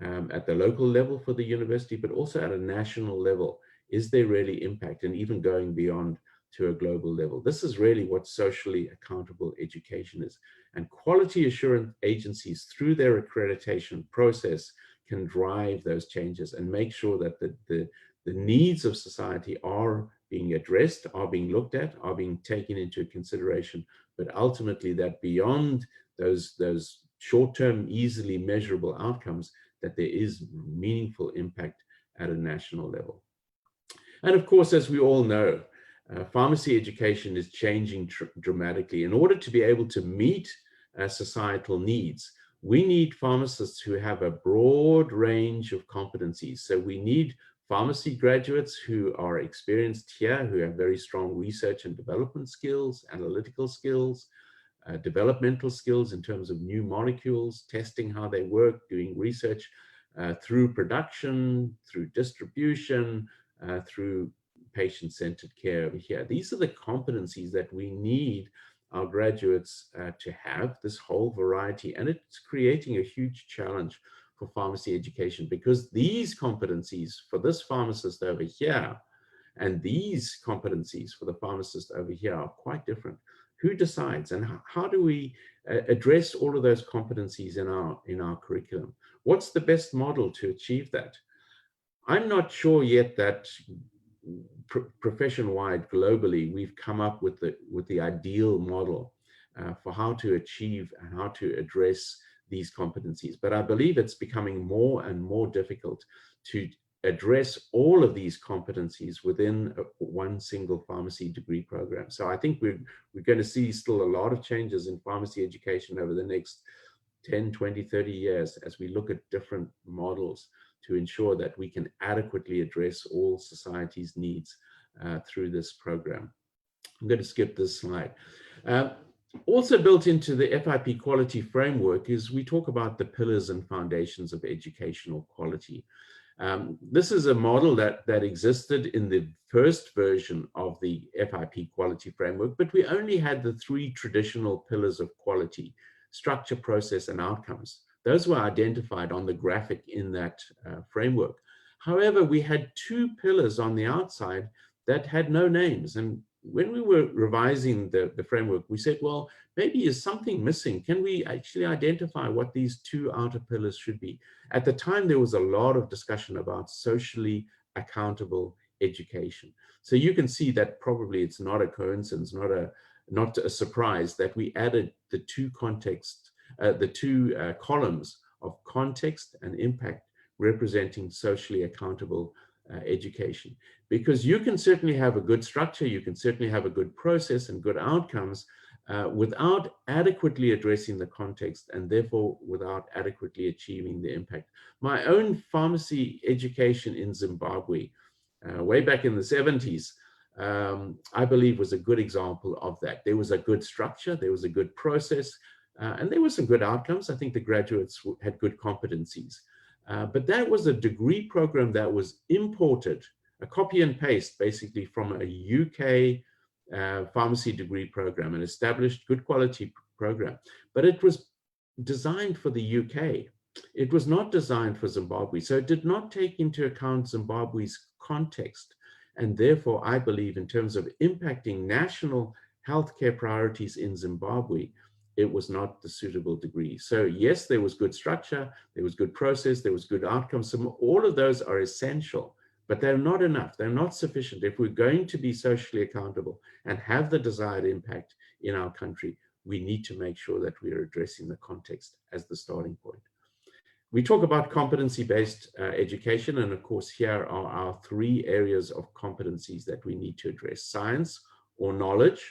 [SPEAKER 4] at the local level for the university, but also at a national level? Is there really impact, and even going beyond to a global level? This is really what socially accountable education is. And quality assurance agencies, through their accreditation process, can drive those changes and make sure that the needs of society are being addressed, are being looked at, are being taken into consideration, but ultimately that beyond those short-term, easily measurable outcomes, that there is meaningful impact at a national level. And of course, as we all know, pharmacy education is changing dramatically. In order to be able to meet societal needs, we need pharmacists who have a broad range of competencies. So we need pharmacy graduates who are experienced here, who have very strong research and development skills, analytical skills, developmental skills in terms of new molecules, testing how they work, doing research through production, through distribution, through patient-centered care over here. These are the competencies that we need our graduates to have this whole variety, and it's creating a huge challenge for pharmacy education, because these competencies for this pharmacist over here and these competencies for the pharmacist over here are quite different. Who decides, and how do we address all of those competencies in our curriculum? What's the best model to achieve that? I'm not sure yet that profession-wide globally we've come up with the ideal model for how to achieve and how to address these competencies. But I believe it's becoming more and more difficult to address all of these competencies within one single pharmacy degree program. So I think we're going to see still a lot of changes in pharmacy education over the next 10, 20, 30 years as we look at different models to ensure that we can adequately address all society's needs through this program. I'm going to skip this slide. Also built into the FIP quality framework is we talk about the pillars and foundations of educational quality. This is a model that existed in the first version of the FIP quality framework, but we only had the 3 traditional pillars of quality: structure, process, and outcomes. Those were identified on the graphic in that framework. However, we had 2 pillars on the outside that had no names. And when we were revising the framework, we said, well, maybe is something missing? Can we actually identify what these 2 outer pillars should be? At the time, there was a lot of discussion about socially accountable education. So you can see that probably it's not a coincidence, not a surprise that we added the 2 columns of context and impact representing socially accountable education. Because you can certainly have a good structure, you can certainly have a good process and good outcomes without adequately addressing the context and therefore without adequately achieving the impact. My own pharmacy education in Zimbabwe, way back in the 70s, I believe was a good example of that. There was a good structure, there was a good process, and there were some good outcomes. I think the graduates had good competencies. But that was a degree program that was imported, a copy and paste basically from a UK pharmacy degree program, an established good quality program. But it was designed for the UK. It was not designed for Zimbabwe. So it did not take into account Zimbabwe's context. And therefore, I believe in terms of impacting national healthcare priorities in Zimbabwe, it was not the suitable degree. So yes, there was good structure, there was good process, there was good outcomes. So all of those are essential, but they're not enough. They're not sufficient. If we're going to be socially accountable and have the desired impact in our country, we need to make sure that we are addressing the context as the starting point. We talk about competency-based education, and of course, here are our 3 areas of competencies that we need to address: science or knowledge,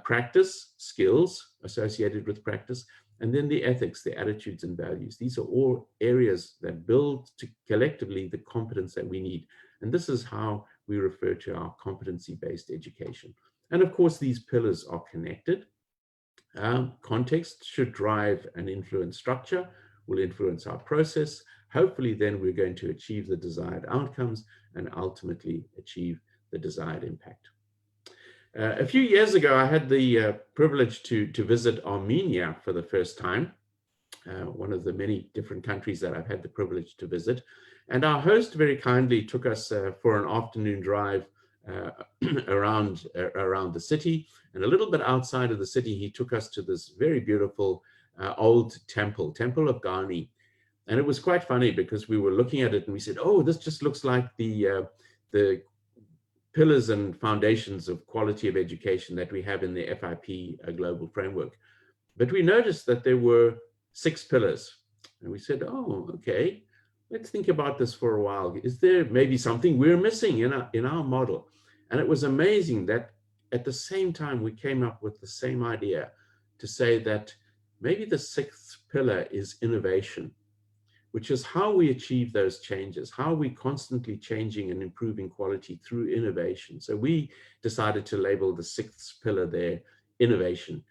[SPEAKER 4] practice, skills associated with practice, and then the ethics, the attitudes and values. These are all areas that build collectively the competence that we need. And this is how we refer to our competency-based education. And of course, these pillars are connected. Context should drive and influence structure, will influence our process. Hopefully, then we're going to achieve the desired outcomes and ultimately achieve the desired impact. A few years ago, I had the privilege to visit Armenia for the first time, one of the many different countries that I've had the privilege to visit. And our host very kindly took us for an afternoon drive around the city. And a little bit outside of the city, he took us to this very beautiful old temple of Ghani. And it was quite funny because we were looking at it and we said, oh, this just looks like the pillars and foundations of quality of education that we have in the FIP global framework. But we noticed that there were 6 pillars. And we said, oh, okay, let's think about this for a while. Is there maybe something we're missing in our model? And it was amazing that at the same time, we came up with the same idea to say that maybe the 6th pillar is innovation, which is how we achieve those changes, how are we constantly changing and improving quality through innovation. So we decided to label the 6th pillar there, innovation,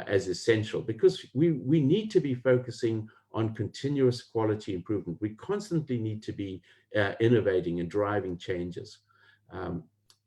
[SPEAKER 4] as essential, because we need to be focusing on continuous quality improvement. We constantly need to be innovating and driving changes.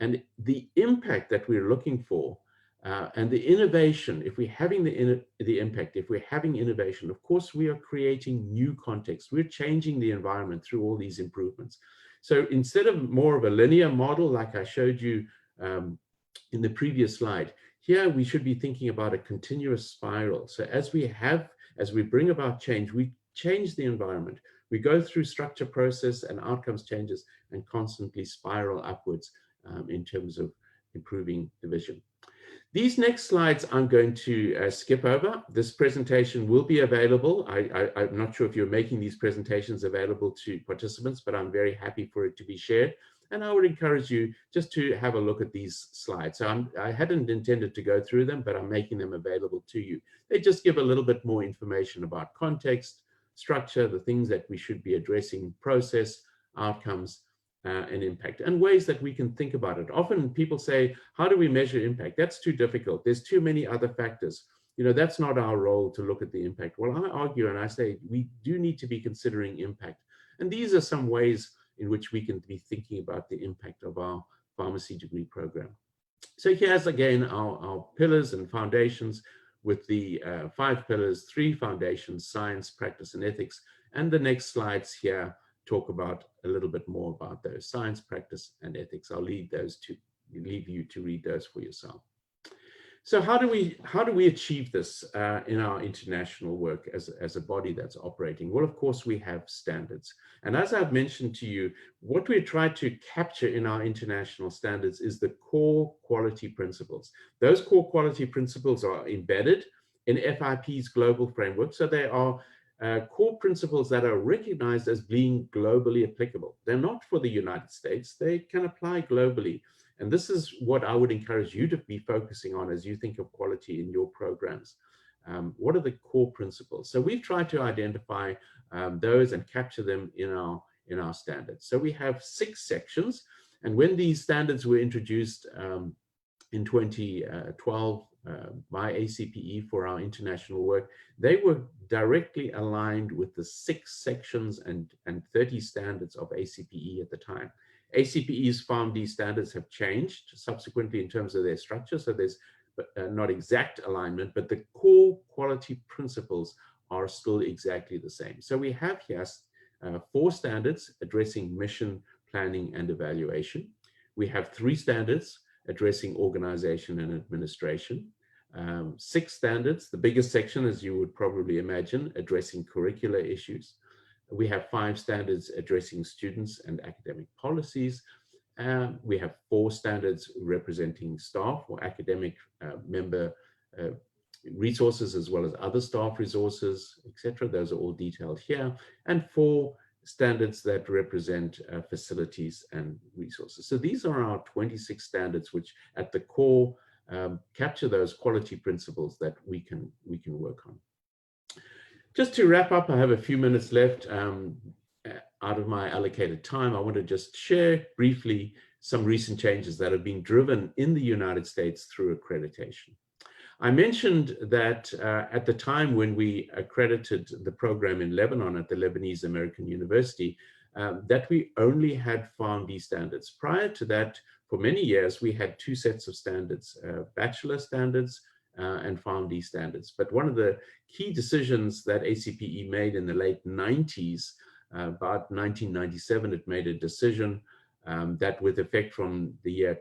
[SPEAKER 4] And the impact that we're looking for And the innovation, if we're having the impact, if we're having innovation, of course, we are creating new contexts. We're changing the environment through all these improvements. So instead of more of a linear model, like I showed you in the previous slide, here we should be thinking about a continuous spiral. So as we bring about change, we change the environment. We go through structure, process, and outcomes changes and constantly spiral upwards in terms of improving the vision. These next slides I'm going to skip over. This presentation will be available. I'm not sure if you're making these presentations available to participants, but I'm very happy for it to be shared. And I would encourage you just to have a look at these slides. So I hadn't intended to go through them, but I'm making them available to you. They just give a little bit more information about context, structure, the things that we should be addressing, process, outcomes, and impact, and ways that we can think about it. Often people say, how do we measure impact? That's too difficult. There's too many other factors. You know, that's not our role to look at the impact. Well, I argue and I say we do need to be considering impact. And these are some ways in which we can be thinking about the impact of our pharmacy degree program. So here's again our pillars and foundations with the 5 pillars, 3 foundations: science, practice, and ethics. And the next slides here talk about a little bit more about those: science, practice, and ethics. I'll leave you to read those for yourself. So how do we achieve this in our international work as a body that's operating? Well, of course, we have standards. And as I've mentioned to you, what we try to capture in our international standards is the core quality principles. Those core quality principles are embedded in FIP's global framework. So they are core principles that are recognized as being globally applicable. They're not for the United States. They can apply globally. And this is what I would encourage you to be focusing on as you think of quality in your programs. What are the core principles? So we've tried to identify those and capture them in our standards. So we have 6 sections. And when these standards were introduced in 2012 by ACPE for our international work, they were directly aligned with the 6 sections and 30 standards of ACPE at the time. ACPE's PharmD standards have changed subsequently in terms of their structure, so there's not exact alignment, but the core quality principles are still exactly the same. So we have here 4 standards addressing mission, planning, and evaluation. We have 3 standards addressing organization and administration. 6 standards, the biggest section, as you would probably imagine, addressing curricular issues. We have 5 standards addressing students and academic policies. We have 4 standards representing staff or academic member resources, as well as other staff resources, etc. Those are all detailed here. And 4 standards that represent facilities and resources. So these are our 26 standards, which at the core capture those quality principles that we can work on. Just to wrap up, I have a few minutes left out of my allocated time. I want to just share briefly some recent changes that have been driven in the United States through accreditation. I mentioned that at the time when we accredited the program in Lebanon at the Lebanese American University, that we only had PharmD standards. Prior to that, for many years, we had 2 sets of standards, bachelor standards and PharmD standards. But one of the key decisions that ACPE made in the late 90s, about 1997, it made a decision that with effect from the year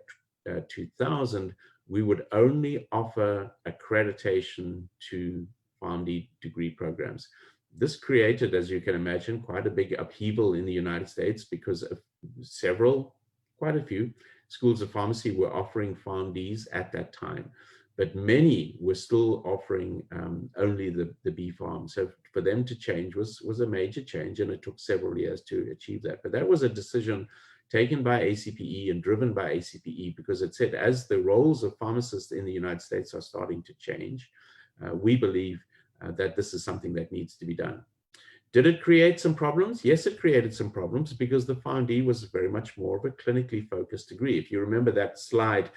[SPEAKER 4] 2000, we would only offer accreditation to PharmD degree programs. This created, as you can imagine, quite a big upheaval in the United States because of quite a few schools of pharmacy were offering PharmDs at that time, but many were still offering only the B.Pharm. So for them to change was a major change, and it took several years to achieve that. But that was a decision taken by ACPE and driven by ACPE because it said as the roles of pharmacists in the United States are starting to change, we believe that this is something that needs to be done. Did it create some problems? Yes, it created some problems because the PharmD was very much more of a clinically focused degree. If you remember that slide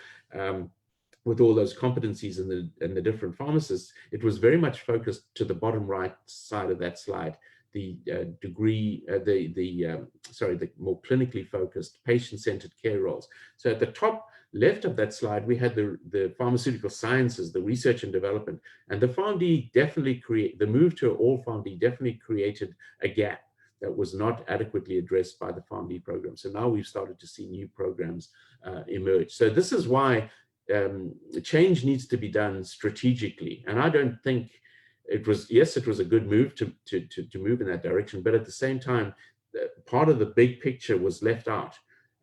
[SPEAKER 4] with all those competencies and the different pharmacists, it was very much focused to the bottom right side of that slide. the more clinically focused, patient-centered care roles. So at the top left of that slide, we had the pharmaceutical sciences, the research and development, and the PharmD definitely the move to all PharmD definitely created a gap that was not adequately addressed by the PharmD program. So now we've started to see new programs emerge. So this is why change needs to be done strategically. And I don't think it was a good move to move in that direction, but at the same time, part of the big picture was left out,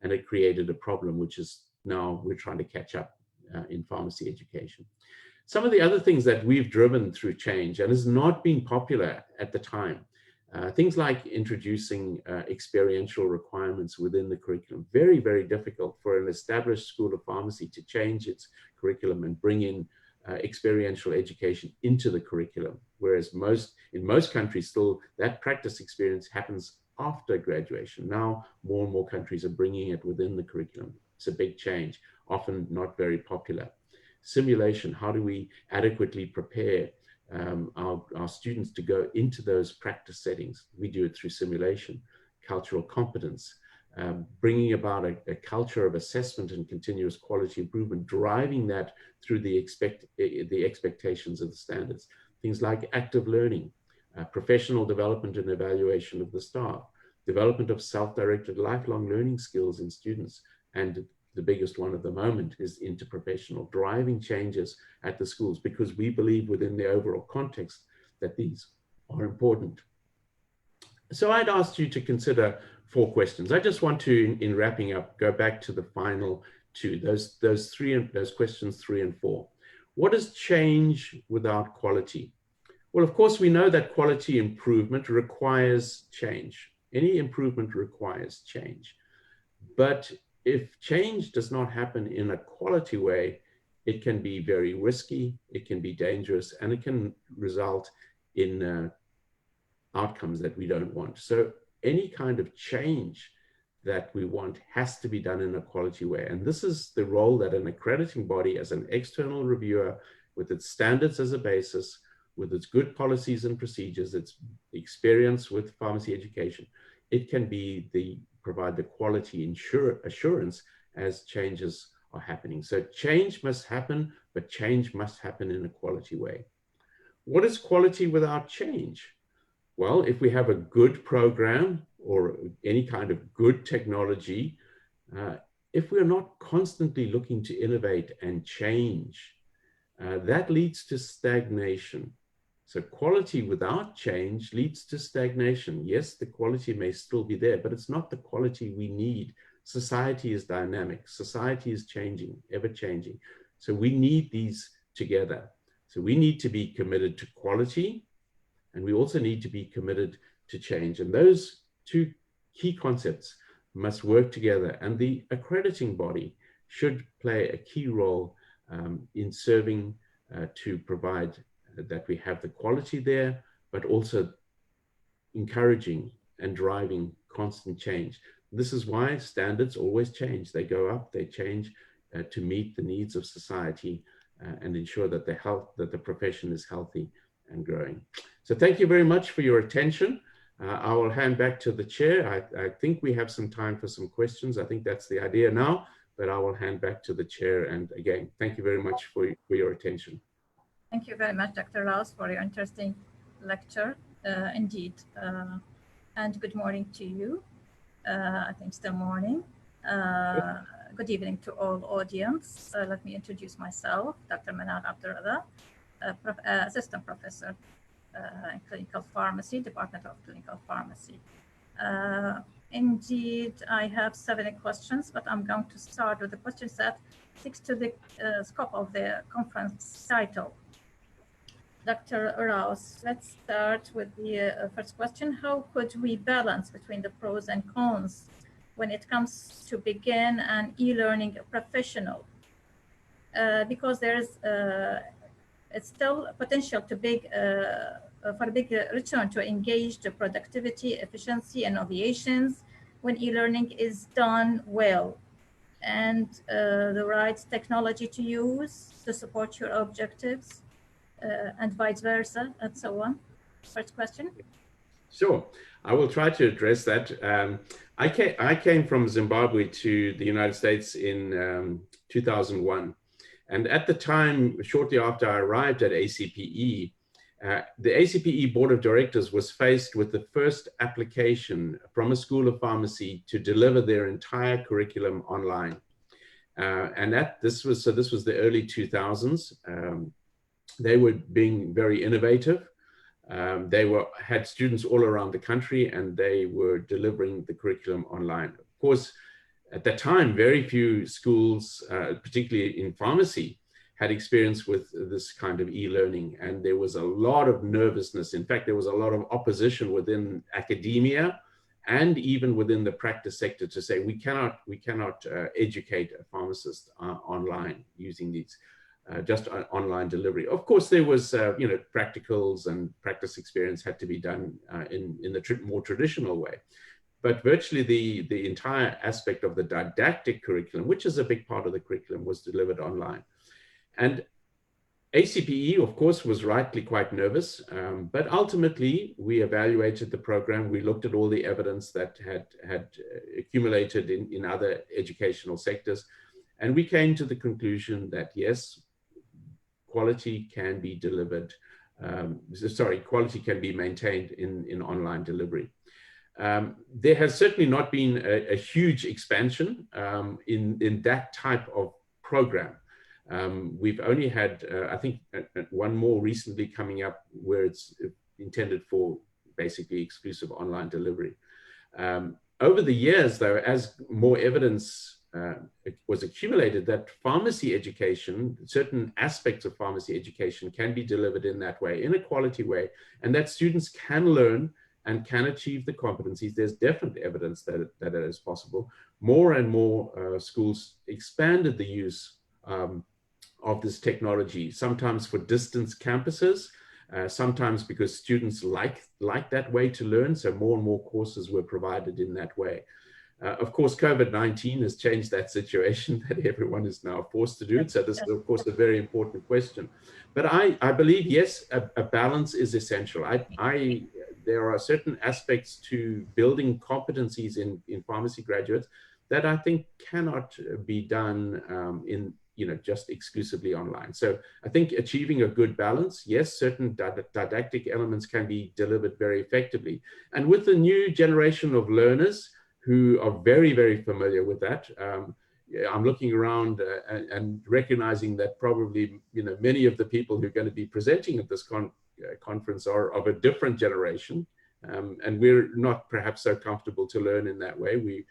[SPEAKER 4] and it created a problem, which is now we're trying to catch up in pharmacy education. Some of the other things that we've driven through change and has not been popular at the time, things like introducing experiential requirements within the curriculum. Very, very difficult for an established school of pharmacy to change its curriculum and bring in experiential education into the curriculum, whereas in most countries still that practice experience happens after graduation. Now more and more countries are bringing it within the curriculum. It's a big change, often not very popular. Simulation, how do we adequately prepare our students to go into those practice settings? We do it through simulation. Cultural competence, bringing about a culture of assessment and continuous quality improvement, driving that through the expectations of the standards. Things like active learning, professional development and evaluation of the staff, development of self-directed lifelong learning skills in students, and the biggest one at the moment is interprofessional, driving changes at the schools, because we believe within the overall context that these are important. So I'd asked you to consider 4 questions. I just want to, in wrapping up, go back to the final 2, those questions 3 and 4. What is change without quality? Well, of course, we know that quality improvement requires change. Any improvement requires change. But if change does not happen in a quality way, it can be very risky, it can be dangerous, and it can result in outcomes that we don't want. So any kind of change that we want has to be done in a quality way. And this is the role that an accrediting body, as an external reviewer, with its standards as a basis, with its good policies and procedures, its experience with pharmacy education, it can be provide the quality assurance as changes are happening. So change must happen, but change must happen in a quality way. What is quality without change? Well, if we have a good program or any kind of good technology, if we're not constantly looking to innovate and change, that leads to stagnation. So quality without change leads to stagnation. Yes, the quality may still be there, but it's not the quality we need. Society is dynamic. Society is changing, ever changing. So we need these together. So we need to be committed to quality, and we also need to be committed to change. And those 2 key concepts must work together. And the accrediting body should play a key role in serving to provide that we have the quality there, but also encouraging and driving constant change. This is why standards always change. They go up, they change to meet the needs of society and ensure that the profession is healthy and growing. So thank you very much for your attention. I will hand back to the chair. I think we have some time for some questions. I think that's the idea now, but I will hand back to the chair. And again, thank you very much for your attention.
[SPEAKER 7] Thank you very much, Dr. Rouse, for your interesting lecture, indeed. And good morning to you. I think still morning. Good evening to all audience. Let me introduce myself, Dr. Manal Abdurrada, Assistant Professor in Clinical Pharmacy, Department of Clinical Pharmacy. Indeed, I have 7 questions, but I'm going to start with the questions that sticks to the scope of the conference title. Dr. Rouse, let's start with the first question. How could we balance between the pros and cons when it comes to begin an e-learning professional? Because there is it's still potential to for a big return to engaged productivity, efficiency, and innovations when e-learning is done well, and the right technology to use to support your objectives. And vice versa, and so on. First question.
[SPEAKER 4] Sure, I will try to address that. I came from Zimbabwe to the United States in 2001. And at the time, shortly after I arrived at ACPE, the ACPE Board of Directors was faced with the first application from a school of pharmacy to deliver their entire curriculum online. And this was the early 2000s. They were being very innovative. They had students all around the country, and they were delivering the curriculum online. Of course, at that time, very few schools, particularly in pharmacy, had experience with this kind of e-learning, and there was a lot of nervousness. In fact, there was a lot of opposition within academia and even within the practice sector to say we cannot educate a pharmacist online using these just online delivery. Of course, there was practicals and practice experience had to be done in the more traditional way. But virtually the entire aspect of the didactic curriculum, which is a big part of the curriculum, was delivered online. And ACPE, of course, was rightly quite nervous, but ultimately we evaluated the program. We looked at all the evidence that had accumulated in other educational sectors, and we came to the conclusion that yes, quality can be delivered, quality can be maintained in online delivery. There has certainly not been a huge expansion in that type of program. We've only had, I think, one more recently coming up where it's intended for basically exclusive online delivery. Over the years, though, as more evidence was accumulated that pharmacy education, certain aspects of pharmacy education can be delivered in that way, in a quality way, and that students can learn and can achieve the competencies. There's definite evidence that it is possible. More and more schools expanded the use of this technology, sometimes for distance campuses, sometimes because students like that way to learn, so more and more courses were provided in that way. Of course, COVID-19 has changed that situation, that everyone is now forced to do it. So this is, of course, a very important question. But I believe, yes, a balance is essential. There are certain aspects to building competencies in pharmacy graduates that I think cannot be done just exclusively online. So I think achieving a good balance, yes, certain didactic elements can be delivered very effectively. And with the new generation of learners who are very, very familiar with that, I'm looking around and recognizing that probably many of the people who are going to be presenting at this conference are of a different generation, and we're not perhaps so comfortable to learn in that way. We're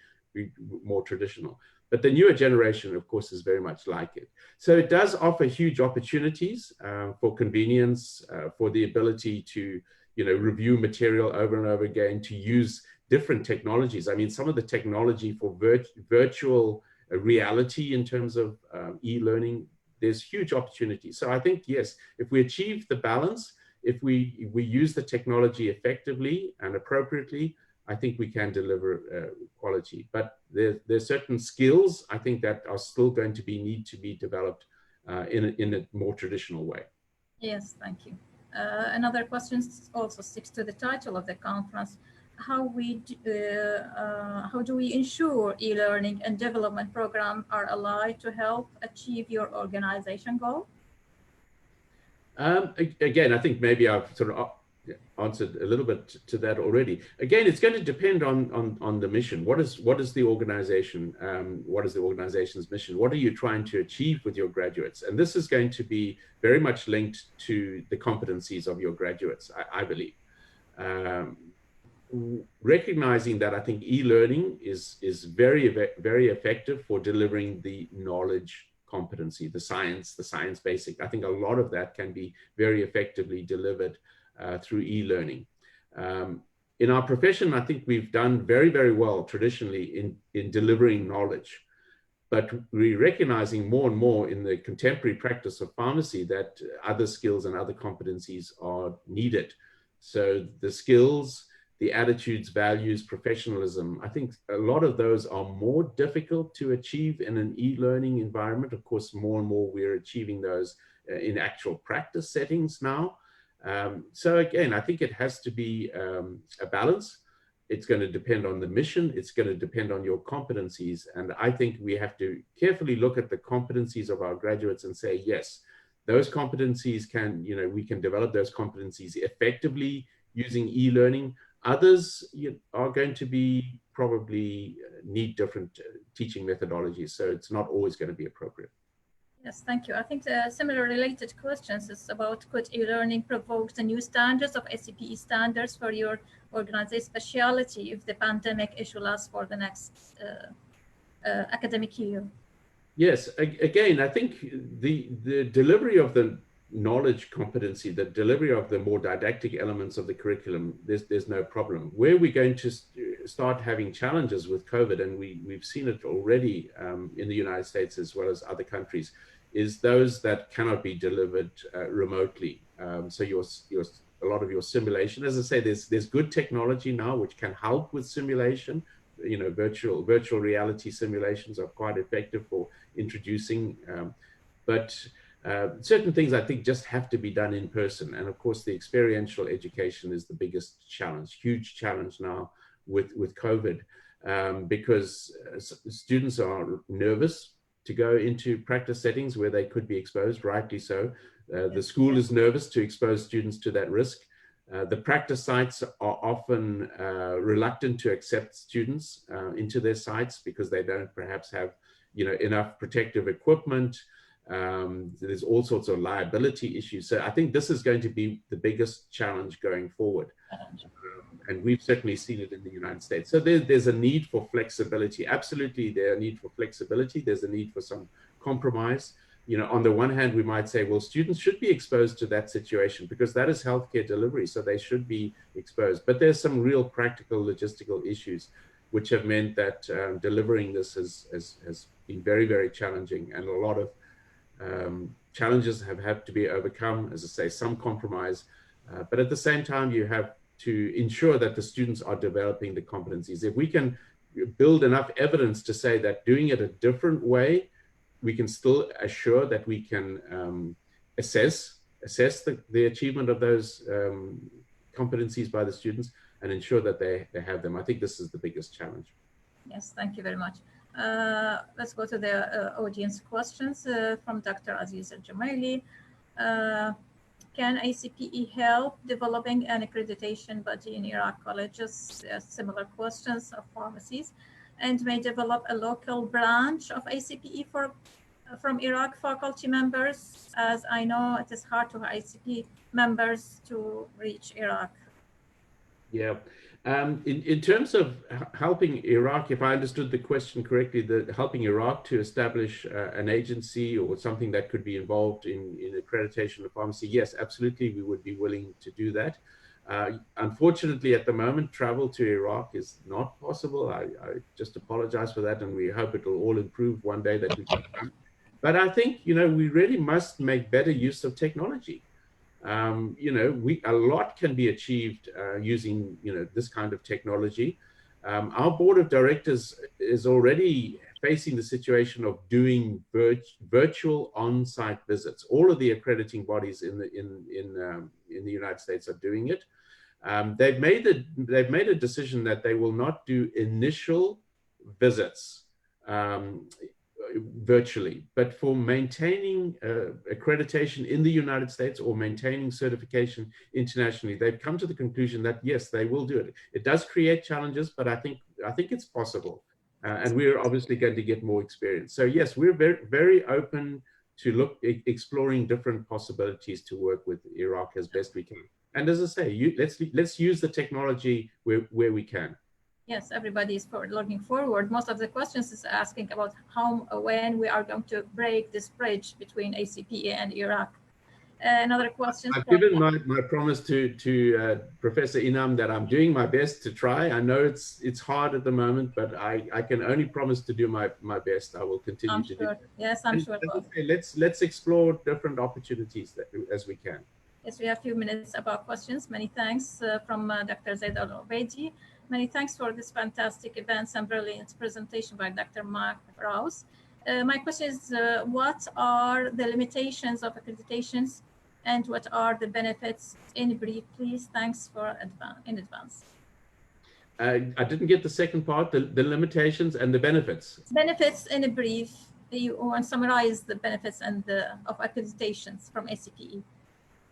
[SPEAKER 4] more traditional. But the newer generation, of course, is very much like it. So it does offer huge opportunities for convenience, for the ability to review material over and over again, to use different technologies. I mean, some of the technology for virtual reality in terms of e-learning, there's huge opportunity. So I think, yes, if we achieve the balance, if we use the technology effectively and appropriately, I think we can deliver quality. But there's certain skills, I think, that are still going to need to be developed in a more traditional way.
[SPEAKER 7] Yes, thank you. Another question also sticks to the title of the conference. How do we ensure e-learning and development programs are aligned to help achieve your organization goal?
[SPEAKER 4] Again, I think maybe I've sort of answered a little bit to that already. Again, it's going to depend on the mission. What is the organization? What is the organization's mission? What are you trying to achieve with your graduates? And this is going to be very much linked to the competencies of your graduates, I believe. Recognizing that, I think e-learning is very, very effective for delivering the knowledge competency, the science basic. I think a lot of that can be very effectively delivered through e-learning. In our profession, I think we've done very, very well traditionally in delivering knowledge, but we're recognizing more and more in the contemporary practice of pharmacy that other skills and other competencies are needed. So the skills, the attitudes, values, professionalism, I think a lot of those are more difficult to achieve in an e-learning environment. Of course, more and more we're achieving those in actual practice settings now. So again, I think it has to be a balance. It's going to depend on the mission. It's going to depend on your competencies. And I think we have to carefully look at the competencies of our graduates and say, yes, those competencies can, we can develop those competencies effectively using e-learning. Others are going to be probably need different teaching methodologies. So it's not always going to be appropriate.
[SPEAKER 7] Yes, thank you. I think the similar related questions is about could e-learning provoke the new standards of ACPE standards for your organization specialty if the pandemic issue lasts for the next academic year?
[SPEAKER 4] Yes, again, I think the delivery of the knowledge competency, the delivery of the more didactic elements of the curriculum, there's no problem. Where we're going to start having challenges with COVID, and we've seen it already in the United States as well as other countries, is those that cannot be delivered remotely. So a lot of your simulation, as I say, there's good technology now which can help with simulation. Virtual reality simulations are quite effective for introducing, but certain things I think just have to be done in person. And of course, the experiential education is the biggest challenge, huge challenge now with COVID, because students are nervous to go into practice settings where they could be exposed, rightly so. The school is nervous to expose students to that risk. The practice sites are often reluctant to accept students into their sites because they don't perhaps have enough protective equipment. There's all sorts of liability issues. So I think this is going to be the biggest challenge going forward. And we've certainly seen it in the United States. So there's a need for flexibility. Absolutely, there's a need for flexibility. There's a need for some compromise. On the one hand, we might say, well, students should be exposed to that situation because that is healthcare delivery. So they should be exposed. But there's some real practical logistical issues which have meant that delivering this has been very, very challenging. And a lot of challenges have had to be overcome, as I say, some compromise. But at the same time, you have to ensure that the students are developing the competencies. If we can build enough evidence to say that doing it a different way, we can still assure that we can assess the achievement of those competencies by the students and ensure that they have them. I think this is the biggest challenge.
[SPEAKER 7] Yes, thank you very much. Let's go to the audience questions from Dr. Aziz Al-Jumaili. Can ACPE help developing an accreditation body in Iraq colleges? Similar questions of pharmacies, and may develop a local branch of ACPE from Iraq faculty members, as I know it is hard for ACPE members to reach Iraq.
[SPEAKER 4] Yeah. In terms of helping Iraq, if I understood the question correctly, helping Iraq to establish an agency or something that could be involved in accreditation of pharmacy, yes, absolutely, we would be willing to do that. Unfortunately, at the moment, travel to Iraq is not possible. I just apologize for that, and we hope it will all improve one day that we can come. But I think, we really must make better use of technology. A lot can be achieved using, this kind of technology. Our board of directors is already facing the situation of doing virtual on-site visits. All of the accrediting bodies in the United States are doing it. They've made a decision that they will not do initial visits virtually, but for maintaining accreditation in the United States or maintaining certification internationally, they've come to the conclusion that yes, they will do it. It does create challenges, but I think it's possible, and we're obviously going to get more experience. So yes, we're very, very open to exploring different possibilities to work with Iraq as best we can. And as I say, let's use the technology where we can.
[SPEAKER 7] Yes, everybody is looking forward. Most of the questions is asking about when we are going to break this bridge between ACPE and Iraq. Another question.
[SPEAKER 4] I've given my promise to Professor Inam that I'm doing my best to try. I know it's hard at the moment, but I can only promise to do my best. I will continue to do.
[SPEAKER 7] Yes, I'm sure.
[SPEAKER 4] Okay, let's explore different opportunities as we can.
[SPEAKER 7] Yes, we have a few minutes about questions. Many thanks from Dr. Zaid Al-Obaidi. Many thanks for this fantastic events and brilliant presentation by Dr. Mark Rouse. My question is, what are the limitations of accreditations and what are the benefits? In brief, please. Thanks in advance.
[SPEAKER 4] I didn't get the second part, the limitations and the benefits.
[SPEAKER 7] Benefits in a brief. You want to summarize the benefits and of accreditations from ACPE.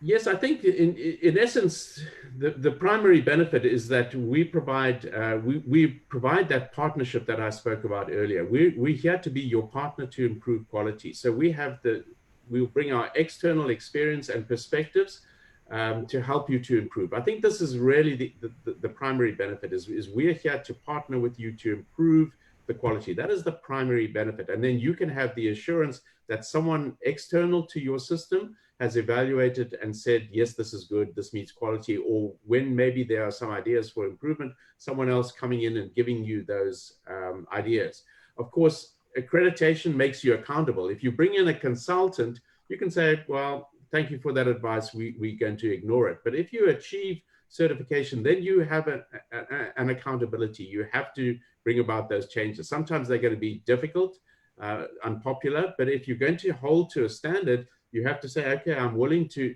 [SPEAKER 4] Yes, I think in essence, the primary benefit is that we provide that partnership that I spoke about earlier. We're here to be your partner to improve quality. So we'll bring our external experience and perspectives to help you to improve. I think this is really the primary benefit is we're here to partner with you to improve the quality. That is the primary benefit. And then you can have the assurance that someone external to your system has evaluated and said, yes, this is good, this meets quality, or when maybe there are some ideas for improvement, someone else coming in and giving you those ideas. Of course, accreditation makes you accountable. If you bring in a consultant, you can say, well, thank you for that advice, we're going to ignore it. But if you achieve certification, then you have an accountability. You have to bring about those changes. Sometimes they're going to be difficult, unpopular, but if you're going to hold to a standard, you have to say, okay, I'm willing to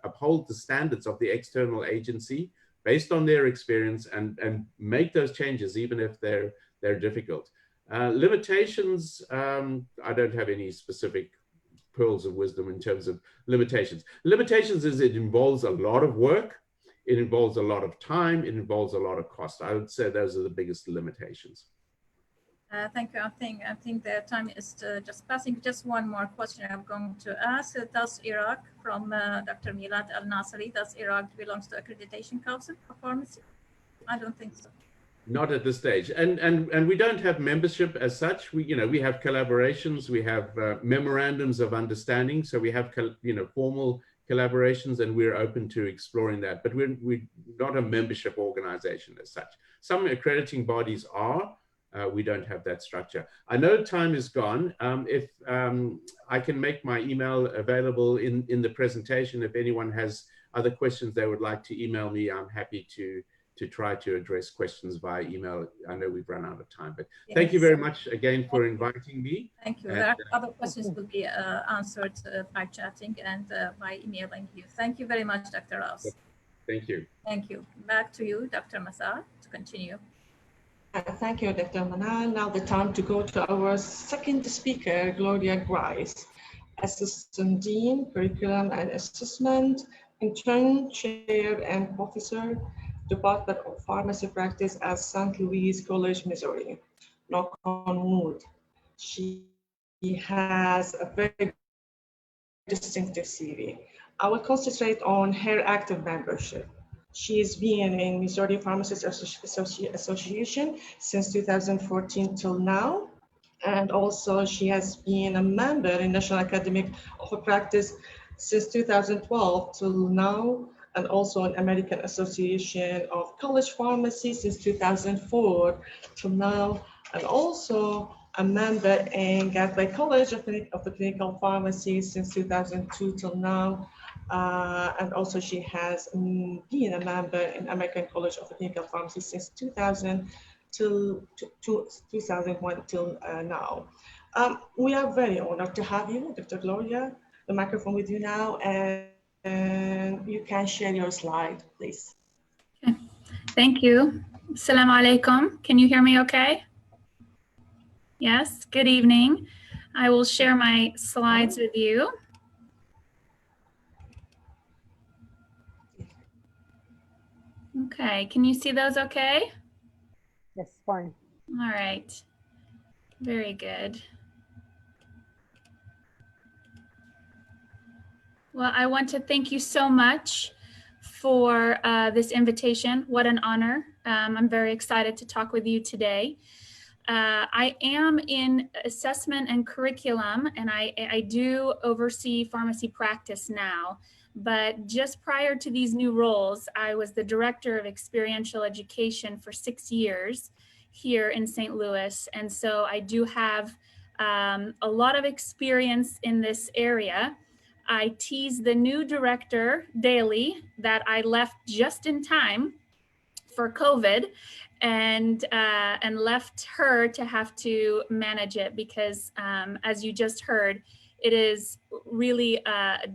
[SPEAKER 4] uphold the standards of the external agency based on their experience and make those changes, even if they're difficult. Limitations, I don't have any specific pearls of wisdom in terms of limitations. Limitations is it involves a lot of work, it involves a lot of time, it involves a lot of cost. I would say those are the biggest limitations.
[SPEAKER 7] Thank you. I think the time is just passing. Just one more question I'm going to ask. Does Iraq, from Dr. Milad Al-Nasri, does Iraq belongs to Accreditation Council for Pharmacy? I don't think so.
[SPEAKER 4] Not at this stage, and we don't have membership as such. We have collaborations, we have memorandums of understanding, so we have formal collaborations, and we're open to exploring that. But we're not a membership organization as such. Some accrediting bodies are. We don't have that structure. I know time is gone. If I can make my email available in the presentation, if anyone has other questions they would like to email me, I'm happy to try to address questions via email. I know we've run out of time, but yes. Thank you very much again for inviting me.
[SPEAKER 7] Thank you. There other questions will be answered by chatting and by emailing you. Thank you very much, Dr. Rouse.
[SPEAKER 4] Thank you.
[SPEAKER 7] Thank you. Back to you, Dr. Masar, to continue.
[SPEAKER 3] Thank you, Dr. Manal. Now the time to go to our second speaker, Gloria Grice, Assistant Dean, Curriculum and Assessment, Intern, Chair, and Professor, Department of Pharmacy Practice at St. Louis College, Missouri. Knock on wood. She has a very distinctive CV. I will concentrate on her active membership. She has been in Missouri Pharmacists Association since 2014 till now. And also she has been a member in National Academic of Practice since 2012 till now, and also an American Association of College Pharmacy since 2004 till now, and also a member in Gateway College of the Clinical Pharmacy since 2002 till now. And also she has been a member in American College of Clinical Pharmacy since 2000 till 2001 till now. We are very honored to have you, Dr. Gloria. The microphone with you now, and you can share your slide, please.
[SPEAKER 8] Okay. Thank you. Assalamu alaikum. Can you hear me okay? Yes, good evening. I will share my slides with you. Okay, can you see those okay?
[SPEAKER 1] Yes, fine.
[SPEAKER 8] All right, very good. Well, I want to thank you so much for this invitation. What an honor. I'm very excited to talk with you today. I am in assessment and curriculum, and I do oversee pharmacy practice now. But just prior to these new roles, I was the director of experiential education for 6 years here in St. Louis. And so I do have a lot of experience in this area. I tease the new director daily that I left just in time for COVID and left her to have to manage it because as you just heard, It is really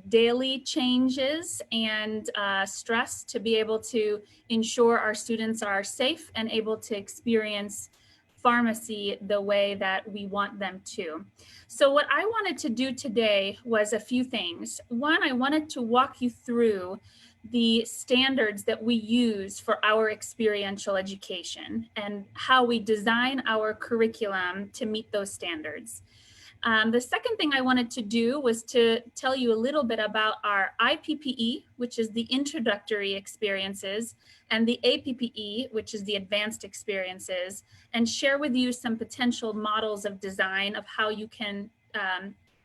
[SPEAKER 8] daily changes and stress to be able to ensure our students are safe and able to experience pharmacy the way that we want them to. So what I wanted to do today was a few things. One, I wanted to walk you through the standards that we use for our experiential education and how we design our curriculum to meet those standards. The second thing I wanted to do was to tell you a little bit about our IPPE, which is the introductory experiences, and the APPE, which is the advanced experiences, and share with you some potential models of design of how you can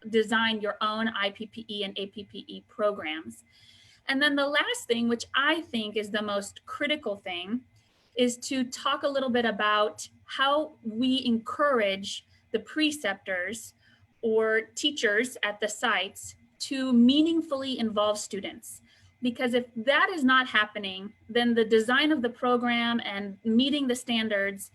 [SPEAKER 8] design your own IPPE and APPE programs. And then the last thing, which I think is the most critical thing, is to talk a little bit about how we encourage the preceptors or teachers at the sites to meaningfully involve students. Because if that is not happening, then the design of the program and meeting the standards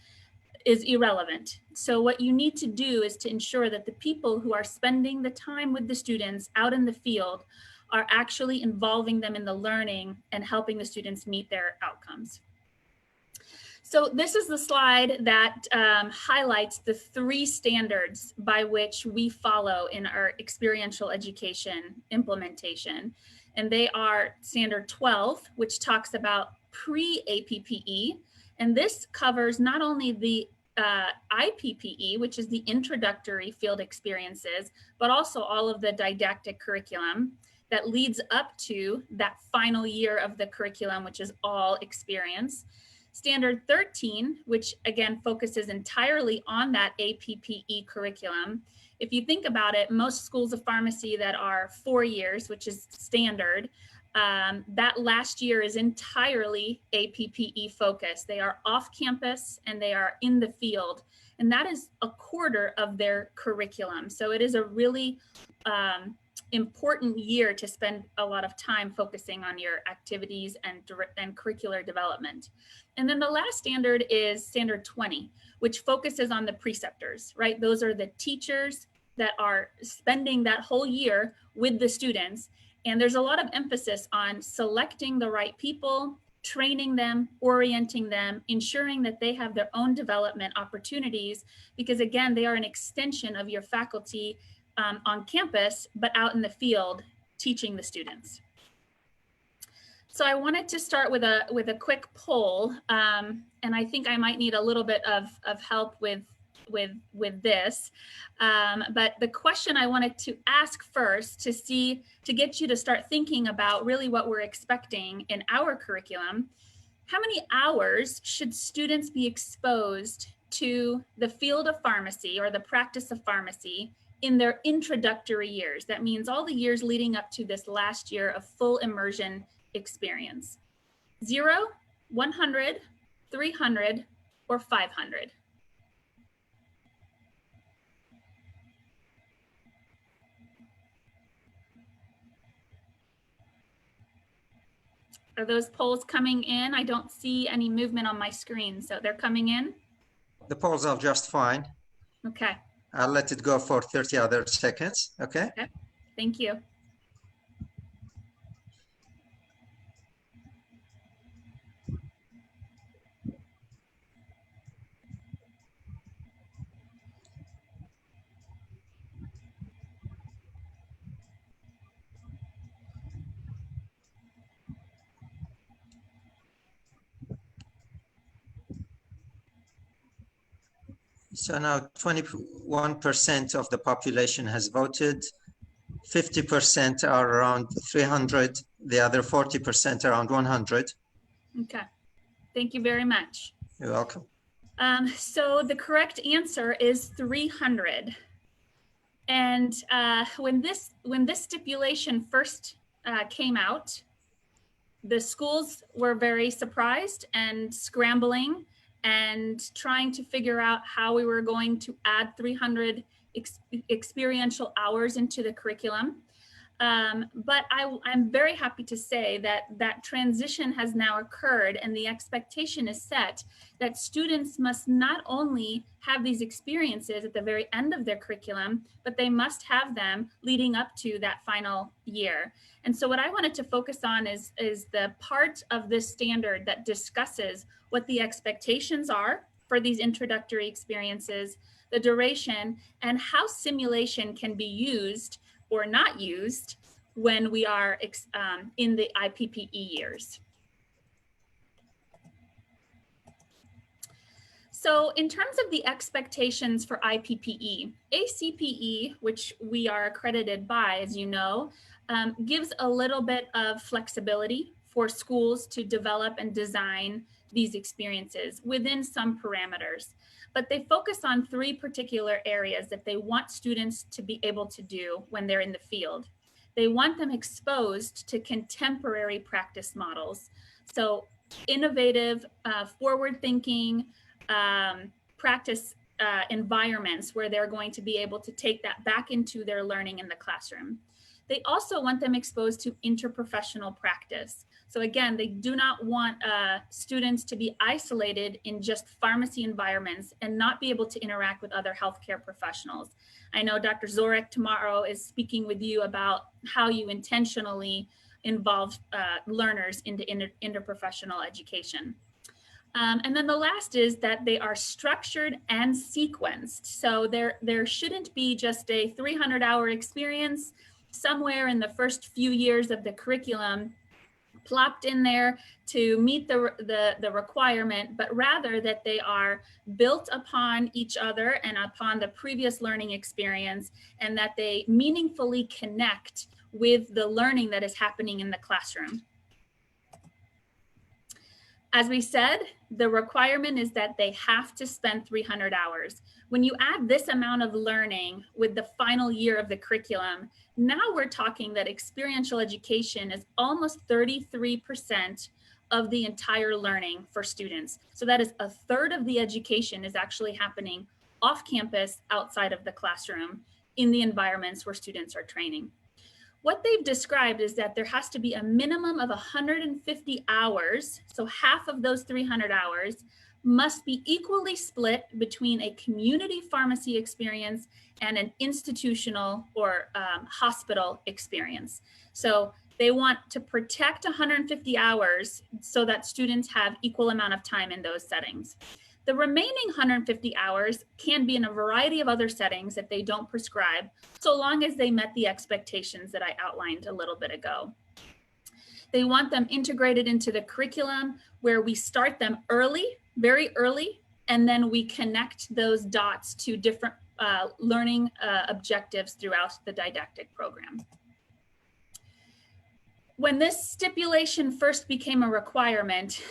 [SPEAKER 8] is irrelevant. So what you need to do is to ensure that the people who are spending the time with the students out in the field are actually involving them in the learning and helping the students meet their outcomes. So this is the slide that highlights the 3 standards by which we follow in our experiential education implementation. And they are standard 12, which talks about pre-APPE. And this covers not only the IPPE, which is the introductory field experiences, but also all of the didactic curriculum that leads up to that final year of the curriculum, which is all experience. Standard 13, which again focuses entirely on that APPE curriculum. If you think about it, most schools of pharmacy that are 4 years, which is standard, that last year is entirely APPE focused. They are off campus and they are in the field, and that is a quarter of their curriculum. So it is a really important year to spend a lot of time focusing on your activities and curricular development. And then the last standard is standard 20, which focuses on the preceptors, right? Those are the teachers that are spending that whole year with the students. And there's a lot of emphasis on selecting the right people, training them, orienting them, ensuring that they have their own development opportunities, because again, they are an extension of your faculty on campus, but out in the field teaching the students. So I wanted to start with a quick poll, and I think I might need a little bit of help with this. But the question I wanted to ask first to get you to start thinking about really what we're expecting in our curriculum: how many hours should students be exposed to the field of pharmacy or the practice of pharmacy in their introductory years? That means all the years leading up to this last year of full immersion experience. 0, 100, 300, or 500? Are those polls coming in? I don't see any movement on my screen, so they're coming in?
[SPEAKER 5] The polls are just fine.
[SPEAKER 8] Okay.
[SPEAKER 5] I'll let it go for 30 other seconds, okay?
[SPEAKER 8] Okay, thank you.
[SPEAKER 5] So now 21% of the population has voted. 50% are around 300. The other 40% around 100.
[SPEAKER 8] Okay, thank you very much.
[SPEAKER 5] You're welcome.
[SPEAKER 8] So the correct answer is 300. And when this stipulation first came out, the schools were very surprised and scrambling and trying to figure out how we were going to add 300 experiential hours into the curriculum. But I'm very happy to say that that transition has now occurred, and the expectation is set that students must not only have these experiences at the very end of their curriculum, but they must have them leading up to that final year. And so what I wanted to focus on is the part of this standard that discusses what the expectations are for these introductory experiences, the duration, and how simulation can be used or not used when we are in the IPPE years. So in terms of the expectations for IPPE, ACPE, which we are accredited by, as you know, gives a little bit of flexibility for schools to develop and design these experiences within some parameters. But they focus on 3 particular areas that they want students to be able to do when they're in the field. They want them exposed to contemporary practice models. So innovative, forward-thinking practice environments where they're going to be able to take that back into their learning in the classroom. They also want them exposed to interprofessional practice. So again, they do not want students to be isolated in just pharmacy environments and not be able to interact with other healthcare professionals. I know Dr. Zorek tomorrow is speaking with you about how you intentionally involve learners into interprofessional education. And then the last is that they are structured and sequenced. So there shouldn't be just a 300-hour experience somewhere in the first few years of the curriculum plopped in there to meet the requirement, but rather that they are built upon each other and upon the previous learning experience, and that they meaningfully connect with the learning that is happening in the classroom. As we said, the requirement is that they have to spend 300 hours. When you add this amount of learning with the final year of the curriculum, now we're talking that experiential education is almost 33% of the entire learning for students. So that is 1/3 of the education is actually happening off campus, outside of the classroom, in the environments where students are training. What they've described is that there has to be a minimum of 150 hours, so half of those 300 hours must be equally split between a community pharmacy experience and an institutional or hospital experience. So they want to protect 150 hours so that students have equal amount of time in those settings. The remaining 150 hours can be in a variety of other settings that they don't prescribe, so long as they met the expectations that I outlined a little bit ago. They want them integrated into the curriculum where we start them early, very early, and then we connect those dots to different learning objectives throughout the didactic program. When this stipulation first became a requirement,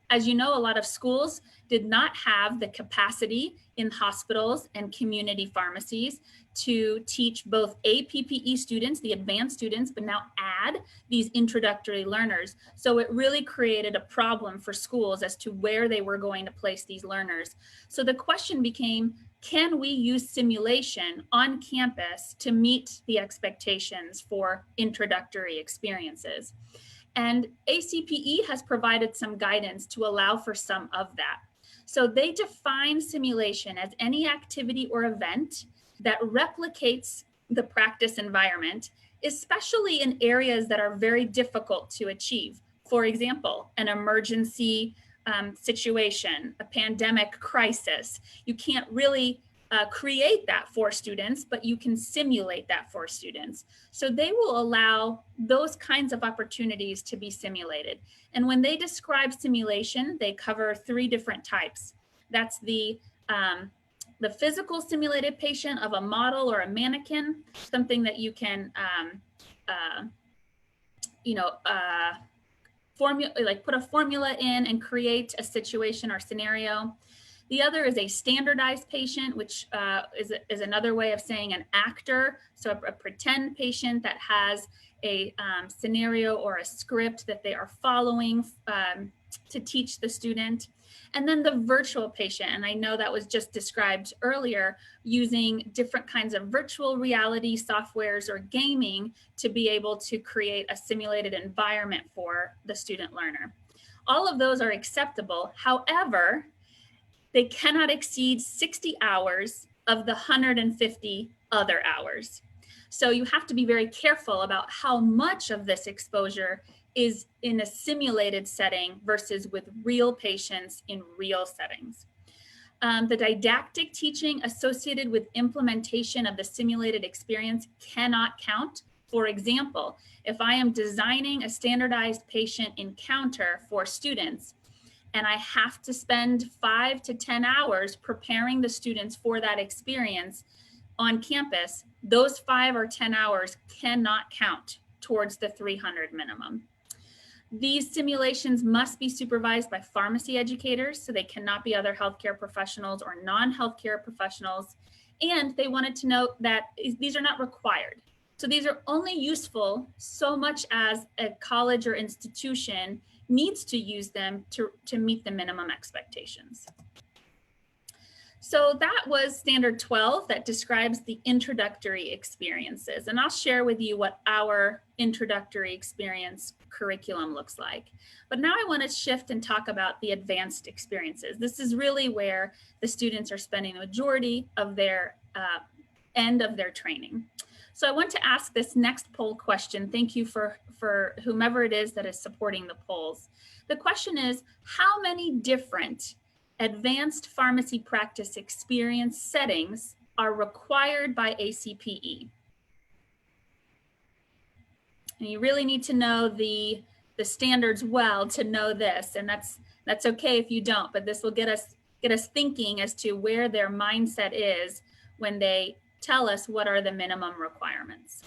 [SPEAKER 8] as you know, a lot of schools did not have the capacity in hospitals and community pharmacies to teach both APPE students, the advanced students, but now add these introductory learners. So it really created a problem for schools as to where they were going to place these learners. So the question became, can we use simulation on campus to meet the expectations for introductory experiences? And ACPE has provided some guidance to allow for some of that. So they define simulation as any activity or event that replicates the practice environment, especially in areas that are very difficult to achieve. For example, an emergency situation, a pandemic crisis. You can't really create that for students, but you can simulate that for students. So they will allow those kinds of opportunities to be simulated. And when they describe simulation, they cover 3 different types. That's the physical simulated patient of a model or a mannequin, something that you can, put a formula in and create a situation or scenario. The other is a standardized patient, which is another way of saying an actor. So a pretend patient that has a scenario or a script that they are following to teach the student. And then the virtual patient, and I know that was just described earlier, using different kinds of virtual reality softwares or gaming to be able to create a simulated environment for the student learner. All of those are acceptable. However, they cannot exceed 60 hours of the 150 other hours. So you have to be very careful about how much of this exposure is in a simulated setting versus with real patients in real settings. The didactic teaching associated with implementation of the simulated experience cannot count. For example, if I am designing a standardized patient encounter for students, and I have to spend 5 to 10 hours preparing the students for that experience on campus, those 5 or 10 hours cannot count towards the 300 minimum. These simulations must be supervised by pharmacy educators, so they cannot be other healthcare professionals or non-healthcare professionals. And they wanted to note that these are not required. So these are only useful so much as a college or institution needs to use them to meet the minimum expectations. So that was standard 12 that describes the introductory experiences. And I'll share with you what our introductory experience curriculum looks like. But now I want to shift and talk about the advanced experiences. This is really where the students are spending the majority of their end of their training. So I want to ask this next poll question. Thank you for whomever it is that is supporting the polls. The question is, how many different advanced pharmacy practice experience settings are required by ACPE? And you really need to know the standards well to know this, and that's okay if you don't, but this will get us thinking as to where their mindset is when they tell us what are the minimum requirements.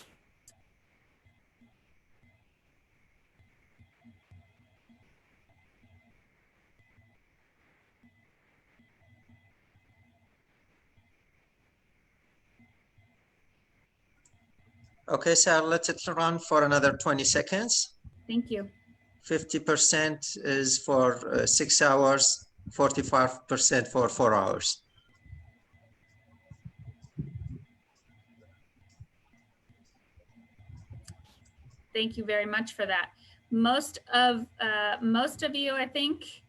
[SPEAKER 5] Okay, so I'll let it run for another 20 seconds.
[SPEAKER 8] Thank you.
[SPEAKER 5] 50% is for 6 hours, 45% for 4 hours.
[SPEAKER 8] Thank you very much for that. Most of you, I think,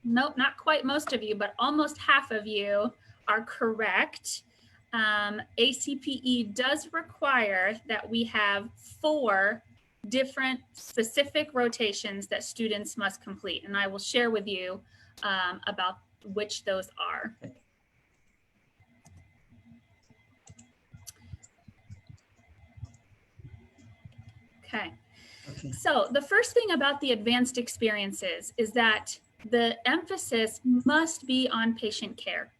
[SPEAKER 8] nope, not quite most of you, but almost half of you are correct. ACPE does require that we have 4 different specific rotations that students must complete, and I will share with you about which those are. Okay. So the first thing about the advanced experiences is that the emphasis must be on patient care.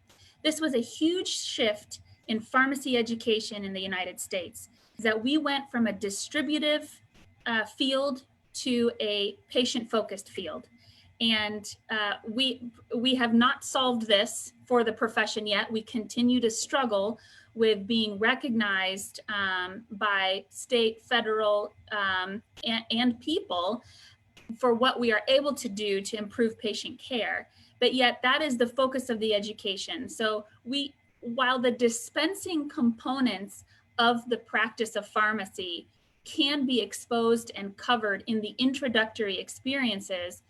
[SPEAKER 8] This was a huge shift in pharmacy education in the United States, is that we went from a distributive field to a patient-focused field. And we have not solved this for the profession yet. We continue to struggle with being recognized by state, federal, and people for what we are able to do to improve patient care. But yet that is the focus of the education. So while the dispensing components of the practice of pharmacy can be exposed and covered in the introductory experiences,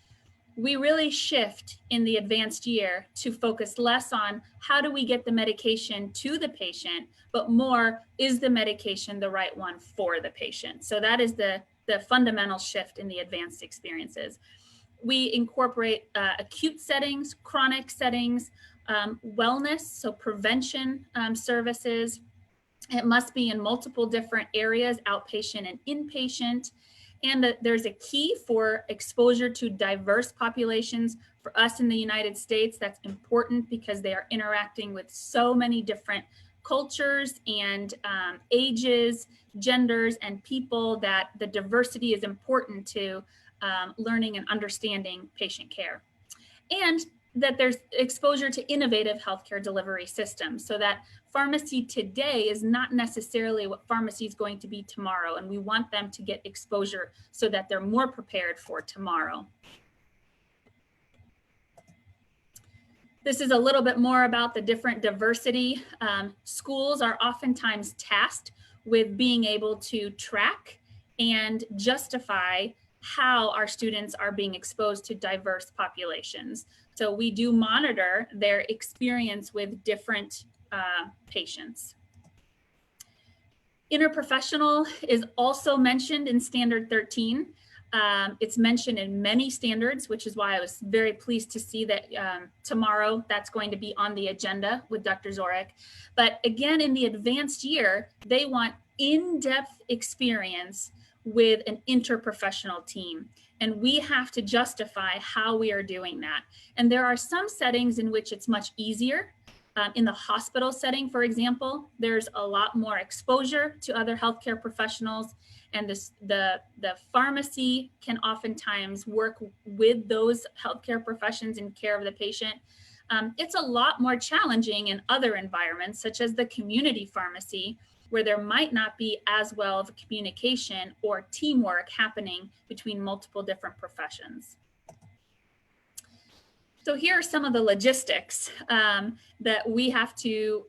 [SPEAKER 8] we really shift in the advanced year to focus less on how do we get the medication to the patient, but more, is the medication the right one for the patient? So that is the fundamental shift in the advanced experiences. We incorporate acute settings, chronic settings, wellness, so prevention services. It must be in multiple different areas, outpatient and inpatient. And there's a key for exposure to diverse populations. For us in the United States, that's important because they are interacting with so many different cultures and ages, genders, and people that the diversity is important to learning and understanding patient care. And that there's exposure to innovative healthcare delivery systems, so that pharmacy today is not necessarily what pharmacy is going to be tomorrow, and we want them to get exposure so that they're more prepared for tomorrow. This is a little bit more about the different diversity. Schools are oftentimes tasked with being able to track and justify how our students are being exposed to diverse populations. So we do monitor their experience with different patients. Interprofessional is also mentioned in Standard 13. It's mentioned in many standards, which is why I was very pleased to see that tomorrow that's going to be on the agenda with Dr. Zorek. But again, in the advanced year, they want in-depth experience with an interprofessional team. And we have to justify how we are doing that. And there are some settings in which it's much easier. In the hospital setting, for example, there's a lot more exposure to other healthcare professionals, and the pharmacy can oftentimes work with those healthcare professions in care of the patient. It's a lot more challenging in other environments, such as the community pharmacy, where there might not be as well of communication or teamwork happening between multiple different professions. So here are some of the logistics that we have to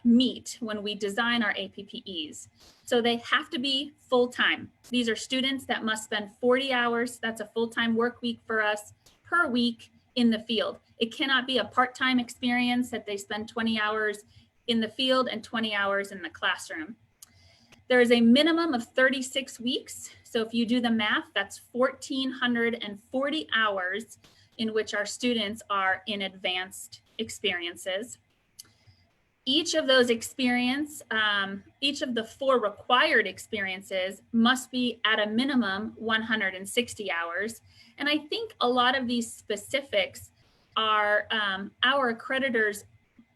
[SPEAKER 8] meet when we design our APPEs. So they have to be full-time. These are students that must spend 40 hours, that's a full-time work week for us, per week in the field. It cannot be a part-time experience that they spend 20 hours in the field and 20 hours in the classroom. There is a minimum of 36 weeks. So if you do the math, that's 1,440 hours in which our students are in advanced experiences. Each of those each of the 4 required experiences must be at a minimum 160 hours. And I think a lot of these specifics are our accreditors'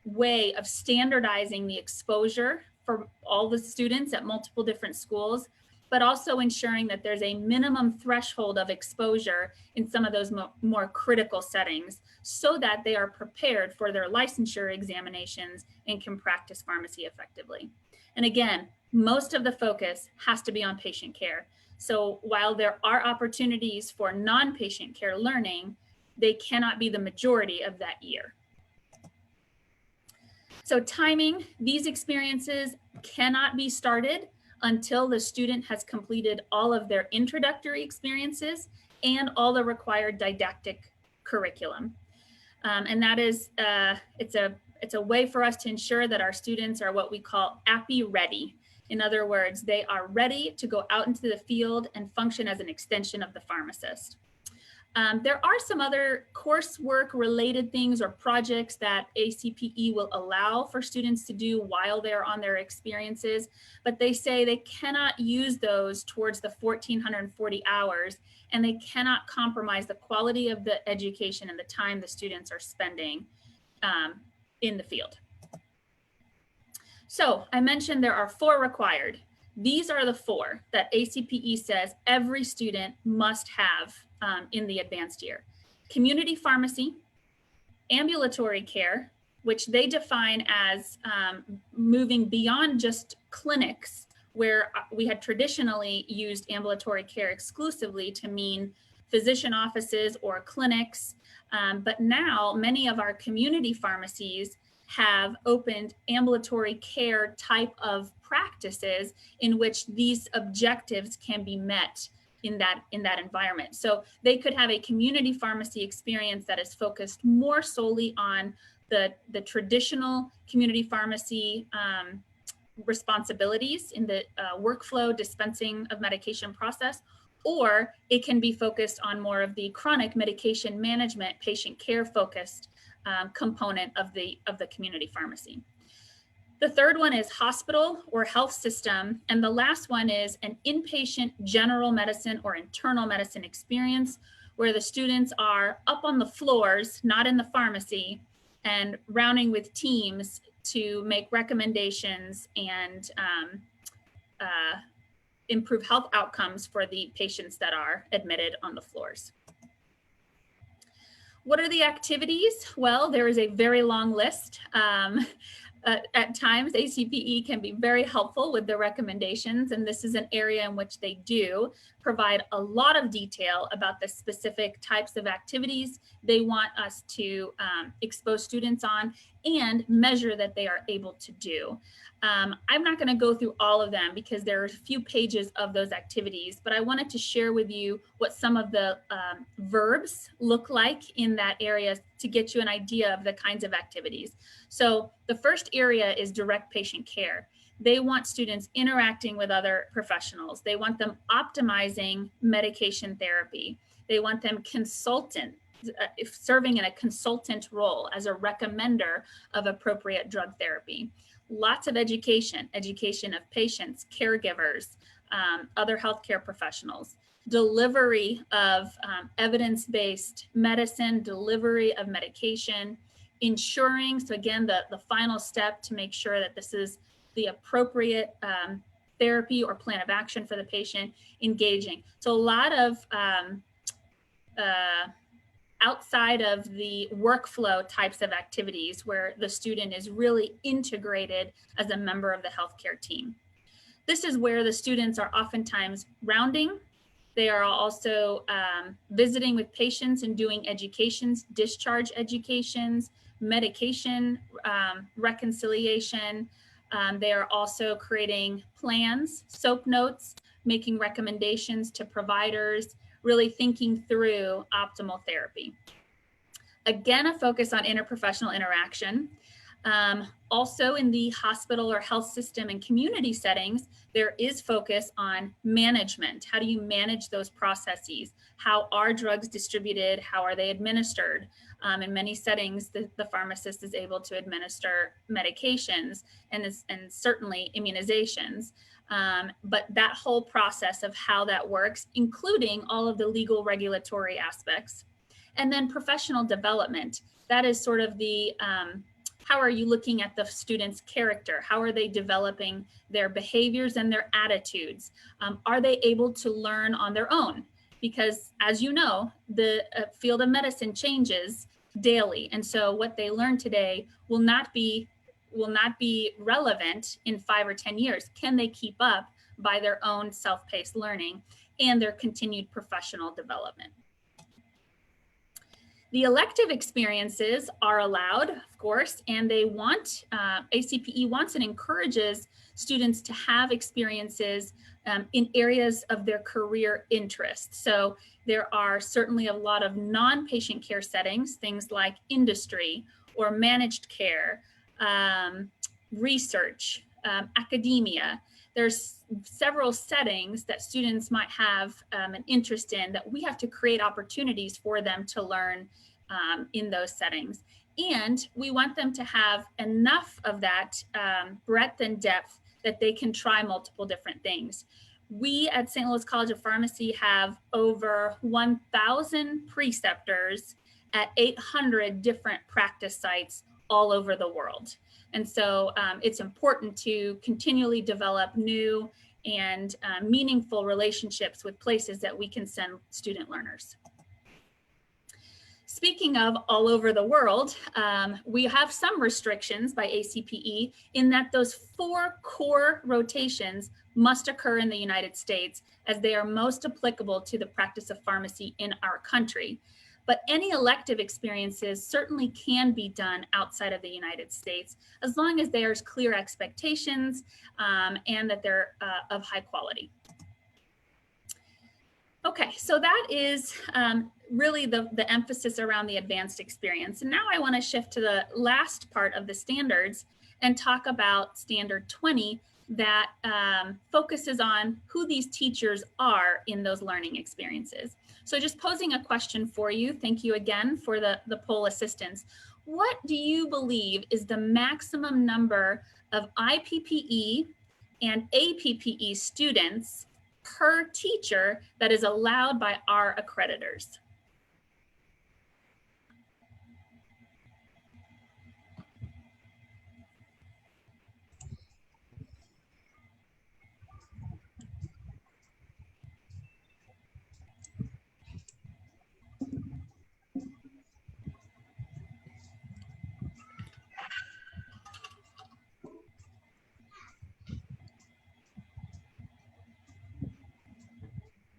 [SPEAKER 8] way of standardizing the exposure for all the students at multiple different schools, but also ensuring that there's a minimum threshold of exposure in some of those more critical settings so that they are prepared for their licensure examinations and can practice pharmacy effectively. And again, most of the focus has to be on patient care. So while there are opportunities for non-patient care learning, they cannot be the majority of that year. So timing, these experiences cannot be started until the student has completed all of their introductory experiences and all the required didactic curriculum. And that is, it's a way for us to ensure that our students are what we call APPE ready. In other words, they are ready to go out into the field and function as an extension of the pharmacist. There are some other coursework related things or projects that ACPE will allow for students to do while they're on their experiences, but they say they cannot use those towards the 1,440 hours, and they cannot compromise the quality of the education and the time the students are spending in the field. So I mentioned there are 4 required. These are the 4 that ACPE says every student must have in the advanced year. Community pharmacy, ambulatory care, which they define as moving beyond just clinics, where we had traditionally used ambulatory care exclusively to mean physician offices or clinics. But now many of our community pharmacies have opened ambulatory care type of practices in which these objectives can be met in that environment. So they could have a community pharmacy experience that is focused more solely on the traditional community pharmacy responsibilities in the workflow dispensing of medication process, or it can be focused on more of the chronic medication management, patient care focused component of the community pharmacy. The third one is hospital or health system. And the last one is an inpatient general medicine or internal medicine experience, where the students are up on the floors, not in the pharmacy, and rounding with teams to make recommendations and improve health outcomes for the patients that are admitted on the floors. What are the activities? Well, there is a very long list. at times ACPE can be very helpful with the recommendations, and this is an area in which they do provide a lot of detail about the specific types of activities they want us to expose students on and measure that they are able to do. I'm not going to go through all of them because there are a few pages of those activities, but I wanted to share with you what some of the verbs look like in that area to get you an idea of the kinds of activities. So the first area is direct patient care. They want students interacting with other professionals. They want them optimizing medication therapy. They want them serving in a consultant role as a recommender of appropriate drug therapy. Lots of education of patients, caregivers, other healthcare professionals, delivery of evidence-based medicine, delivery of medication, ensuring, so again, the final step to make sure that this is the appropriate therapy or plan of action for the patient, engaging. So a lot of outside of the workflow types of activities where the student is really integrated as a member of the healthcare team. This is where the students are oftentimes rounding. They are also visiting with patients and doing educations, discharge educations, medication reconciliation. They are also creating plans, SOAP notes, making recommendations to providers, really thinking through optimal therapy. Again, a focus on interprofessional interaction. Also in the hospital or health system and community settings, there is focus on management. How do you manage those processes? How are drugs distributed? How are they administered? In many settings, the pharmacist is able to administer medications and certainly immunizations. But that whole process of how that works, including all of the legal regulatory aspects. And then professional development, that is sort of the, how are you looking at the student's character? How are they developing their behaviors and their attitudes? Are they able to learn on their own? Because as you know, the field of medicine changes daily. And so what they learn today will not be relevant in 5 or 10 years. Can they keep up by their own self-paced learning and their continued professional development? The elective experiences are allowed, of course, and they want, ACPE wants and encourages students to have experiences in areas of their career interest. So there are certainly a lot of non-patient care settings, things like industry or managed care, research, academia. There's several settings that students might have an interest in that we have to create opportunities for them to learn in those settings. And we want them to have enough of that breadth and depth that they can try multiple different things. We at St. Louis College of Pharmacy have over 1,000 preceptors at 800 different practice sites all over the world. And so it's important to continually develop new and meaningful relationships with places that we can send student learners. Speaking of all over the world, we have some restrictions by ACPE in that those 4 core rotations must occur in the United States as they are most applicable to the practice of pharmacy in our country. But any elective experiences certainly can be done outside of the United States as long as there's clear expectations and that they're of high quality. Okay, so that is really the emphasis around the advanced experience. And now I want to shift to the last part of the standards and talk about Standard 20 that focuses on who these teachers are in those learning experiences. So just posing a question for you, thank you again for the poll assistance. What do you believe is the maximum number of IPPE and APPE students per teacher that is allowed by our accreditors?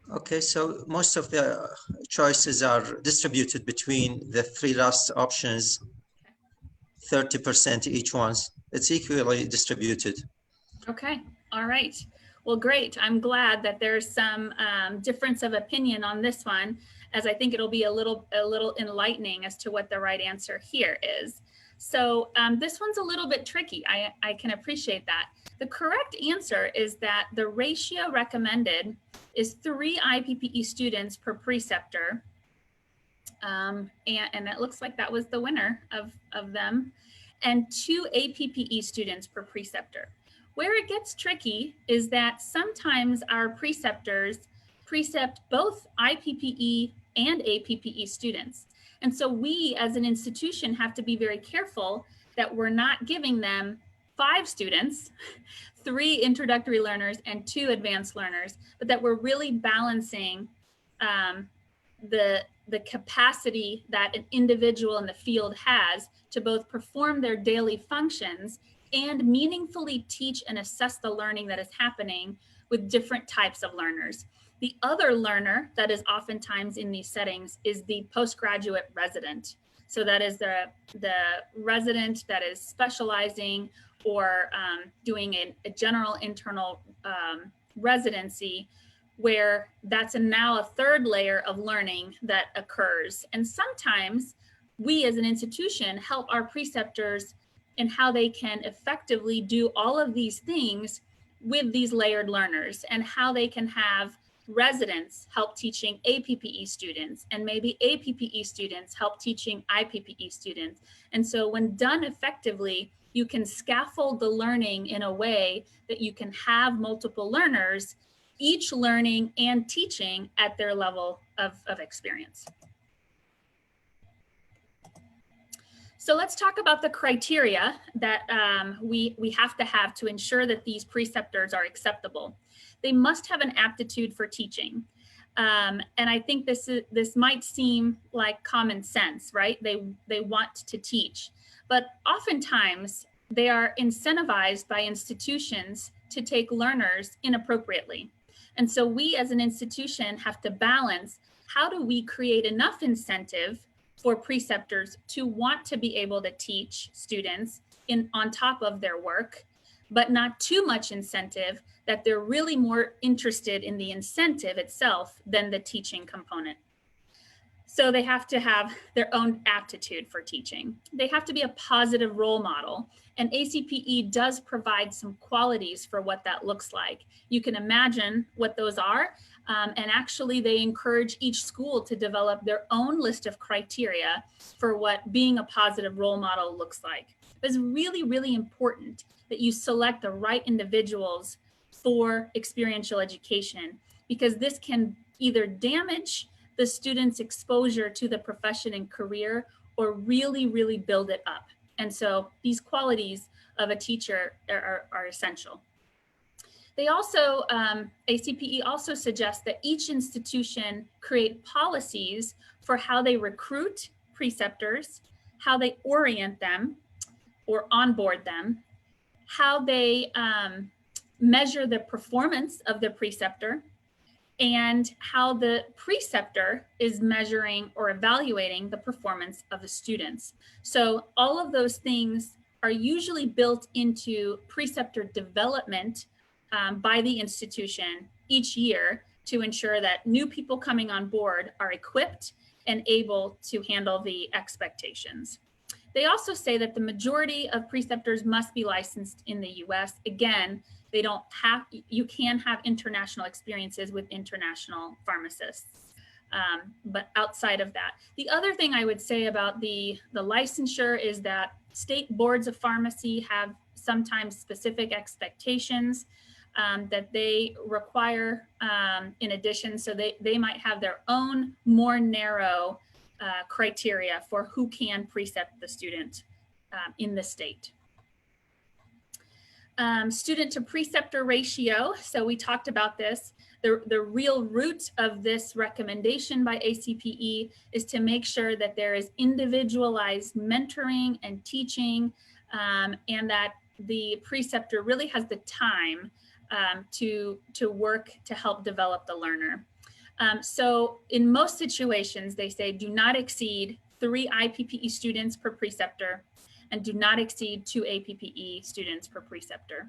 [SPEAKER 5] Okay, so most of the choices are distributed between the three last options, 30% each ones. It's equally distributed.
[SPEAKER 8] Okay, all right. Well, great. I'm glad that there's some difference of opinion on this one, as I think it'll be a little enlightening as to what the right answer here is. So this one's a little bit tricky. I can appreciate that. The correct answer is that the ratio recommended is 3 IPPE students per preceptor. And it looks like that was the winner of them, and 2 APPE students per preceptor. Where it gets tricky is that sometimes our preceptors precept both IPPE and APPE students. And so we as an institution have to be very careful that we're not giving them 5 students, 3 introductory learners and 2 advanced learners, but that we're really balancing the capacity that an individual in the field has to both perform their daily functions and meaningfully teach and assess the learning that is happening with different types of learners. The other learner that is oftentimes in these settings is the postgraduate resident. So that is the resident that is specializing or doing a general internal residency, where that's now a third layer of learning that occurs. And sometimes we as an institution help our preceptors in how they can effectively do all of these things with these layered learners, and how they can have residents help teaching APPE students, and maybe APPE students help teaching IPPE students. And so when done effectively, you can scaffold the learning in a way that you can have multiple learners, each learning and teaching at their level of experience. So let's talk about the criteria that we have to ensure that these preceptors are acceptable. They must have an aptitude for teaching. And I think this might seem like common sense, right? They want to teach, but oftentimes they are incentivized by institutions to take learners inappropriately. And so we as an institution have to balance, how do we create enough incentive for preceptors to want to be able to teach students on top of their work, but not too much incentive that they're really more interested in the incentive itself than the teaching component. So they have to have their own aptitude for teaching. They have to be a positive role model. And ACPE does provide some qualities for what that looks like. You can imagine what those are. And actually they encourage each school to develop their own list of criteria for what being a positive role model looks like. It's really, really important that you select the right individuals for experiential education, because this can either damage the student's exposure to the profession and career, or really, really build it up. And so these qualities of a teacher are essential. They also, ACPE also suggests that each institution create policies for how they recruit preceptors, how they orient them or onboard them, how they measure the performance of the preceptor, and how the preceptor is measuring or evaluating the performance of the students. So all of those things are usually built into preceptor development by the institution each year to ensure that new people coming on board are equipped and able to handle the expectations. They also say that the majority of preceptors must be licensed in the US. Again, they don't have, you can have international experiences with international pharmacists, but outside of that. The other thing I would say about the licensure is that state boards of pharmacy have sometimes specific expectations that they require in addition. So they might have their own more narrow criteria for who can precept the student in the state. Student to preceptor ratio. So we talked about this. The real root of this recommendation by ACPE is to make sure that there is individualized mentoring and teaching, and that the preceptor really has the time to work to help develop the learner. So in most situations, they say do not exceed 3 IPPE students per preceptor and do not exceed 2 APPE students per preceptor.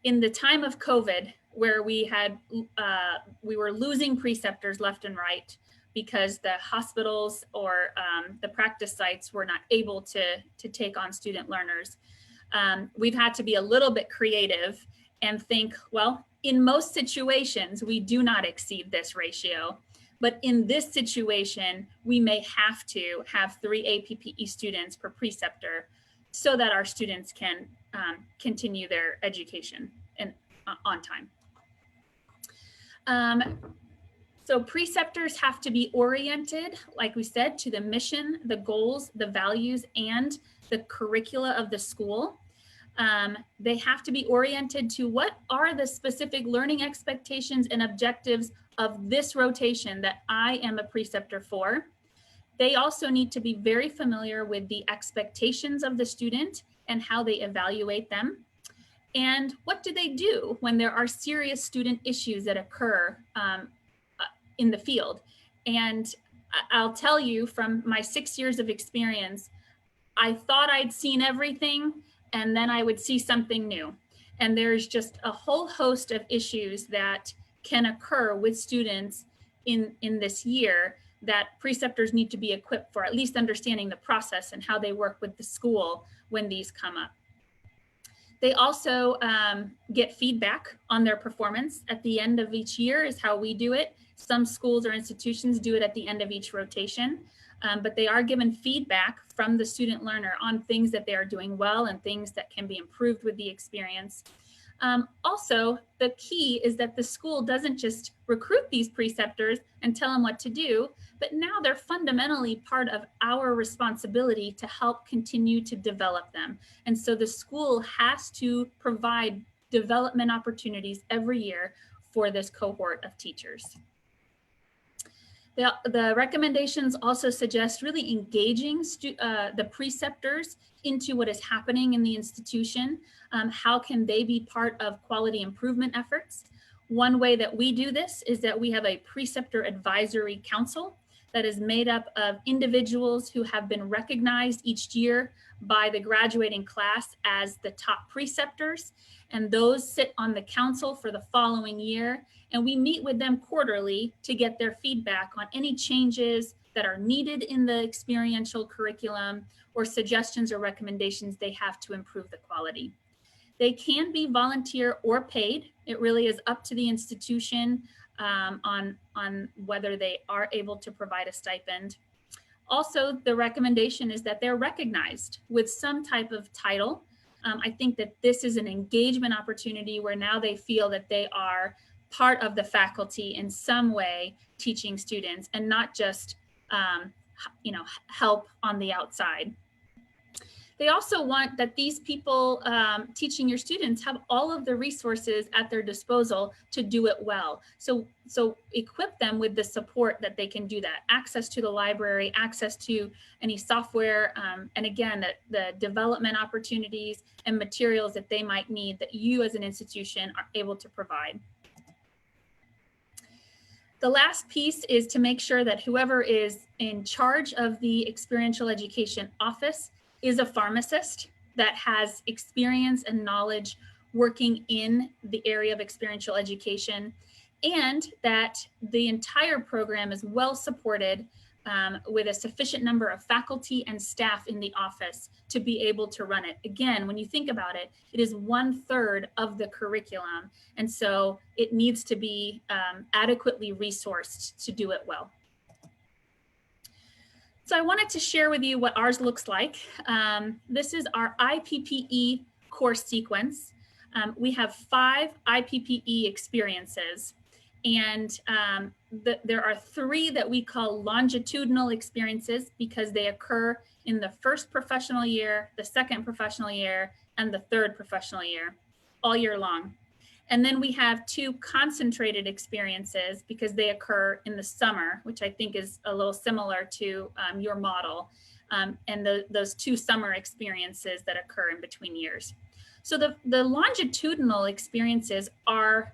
[SPEAKER 8] In the time of COVID, where we were losing preceptors left and right because the hospitals or the practice sites were not able to take on student learners, we've had to be a little bit creative and think, well, in most situations, we do not exceed this ratio. But in this situation, we may have to have 3 APPE students per preceptor so that our students can continue their education and on time. So preceptors have to be oriented, like we said, to the mission, the goals, the values, and the curricula of the school. They have to be oriented to what are the specific learning expectations and objectives of this rotation that I am a preceptor for. They also need to be very familiar with the expectations of the student and how they evaluate them. And what do they do when there are serious student issues that occur in the field? And I'll tell you from my 6 years of experience, I thought I'd seen everything, and then I would see something new. And there's just a whole host of issues that can occur with students in this year that preceptors need to be equipped for, at least understanding the process and how they work with the school when these come up. They also get feedback on their performance at the end of each year is how we do it. Some schools or institutions do it at the end of each rotation, but they are given feedback from the student learner on things that they are doing well and things that can be improved with the experience. Also, the key is that the school doesn't just recruit these preceptors and tell them what to do, but now they're fundamentally part of our responsibility to help continue to develop them. And so the school has to provide development opportunities every year for this cohort of teachers. The recommendations also suggest really engaging the preceptors into what is happening in the institution. How can they be part of quality improvement efforts? One way that we do this is that we have a preceptor advisory council that is made up of individuals who have been recognized each year by the graduating class as the top preceptors. And those sit on the council for the following year. And we meet with them quarterly to get their feedback on any changes that are needed in the experiential curriculum or suggestions or recommendations they have to improve the quality. They can be volunteer or paid. It really is up to the institution on whether they are able to provide a stipend. Also, the recommendation is that they're recognized with some type of title. I think that this is an engagement opportunity where now they feel that they are part of the faculty in some way teaching students and not just help on the outside. They also want that these people teaching your students have all of the resources at their disposal to do it well. So equip them with the support that they can do that. Access to the library, access to any software, and again, the development opportunities and materials that they might need that you as an institution are able to provide. The last piece is to make sure that whoever is in charge of the experiential education office is a pharmacist that has experience and knowledge working in the area of experiential education, and that the entire program is well supported with a sufficient number of faculty and staff in the office to be able to run it. Again, when you think about it, it is 1/3 of the curriculum. And so it needs to be adequately resourced to do it well. So I wanted to share with you what ours looks like. This is our IPPE course sequence. We have 5 IPPE experiences, and there are 3 that we call longitudinal experiences because they occur in the first professional year, the second professional year, and the third professional year, all year long. And then we have 2 concentrated experiences because they occur in the summer, which I think is a little similar to your model, and those 2 summer experiences that occur in between years. So the longitudinal experiences are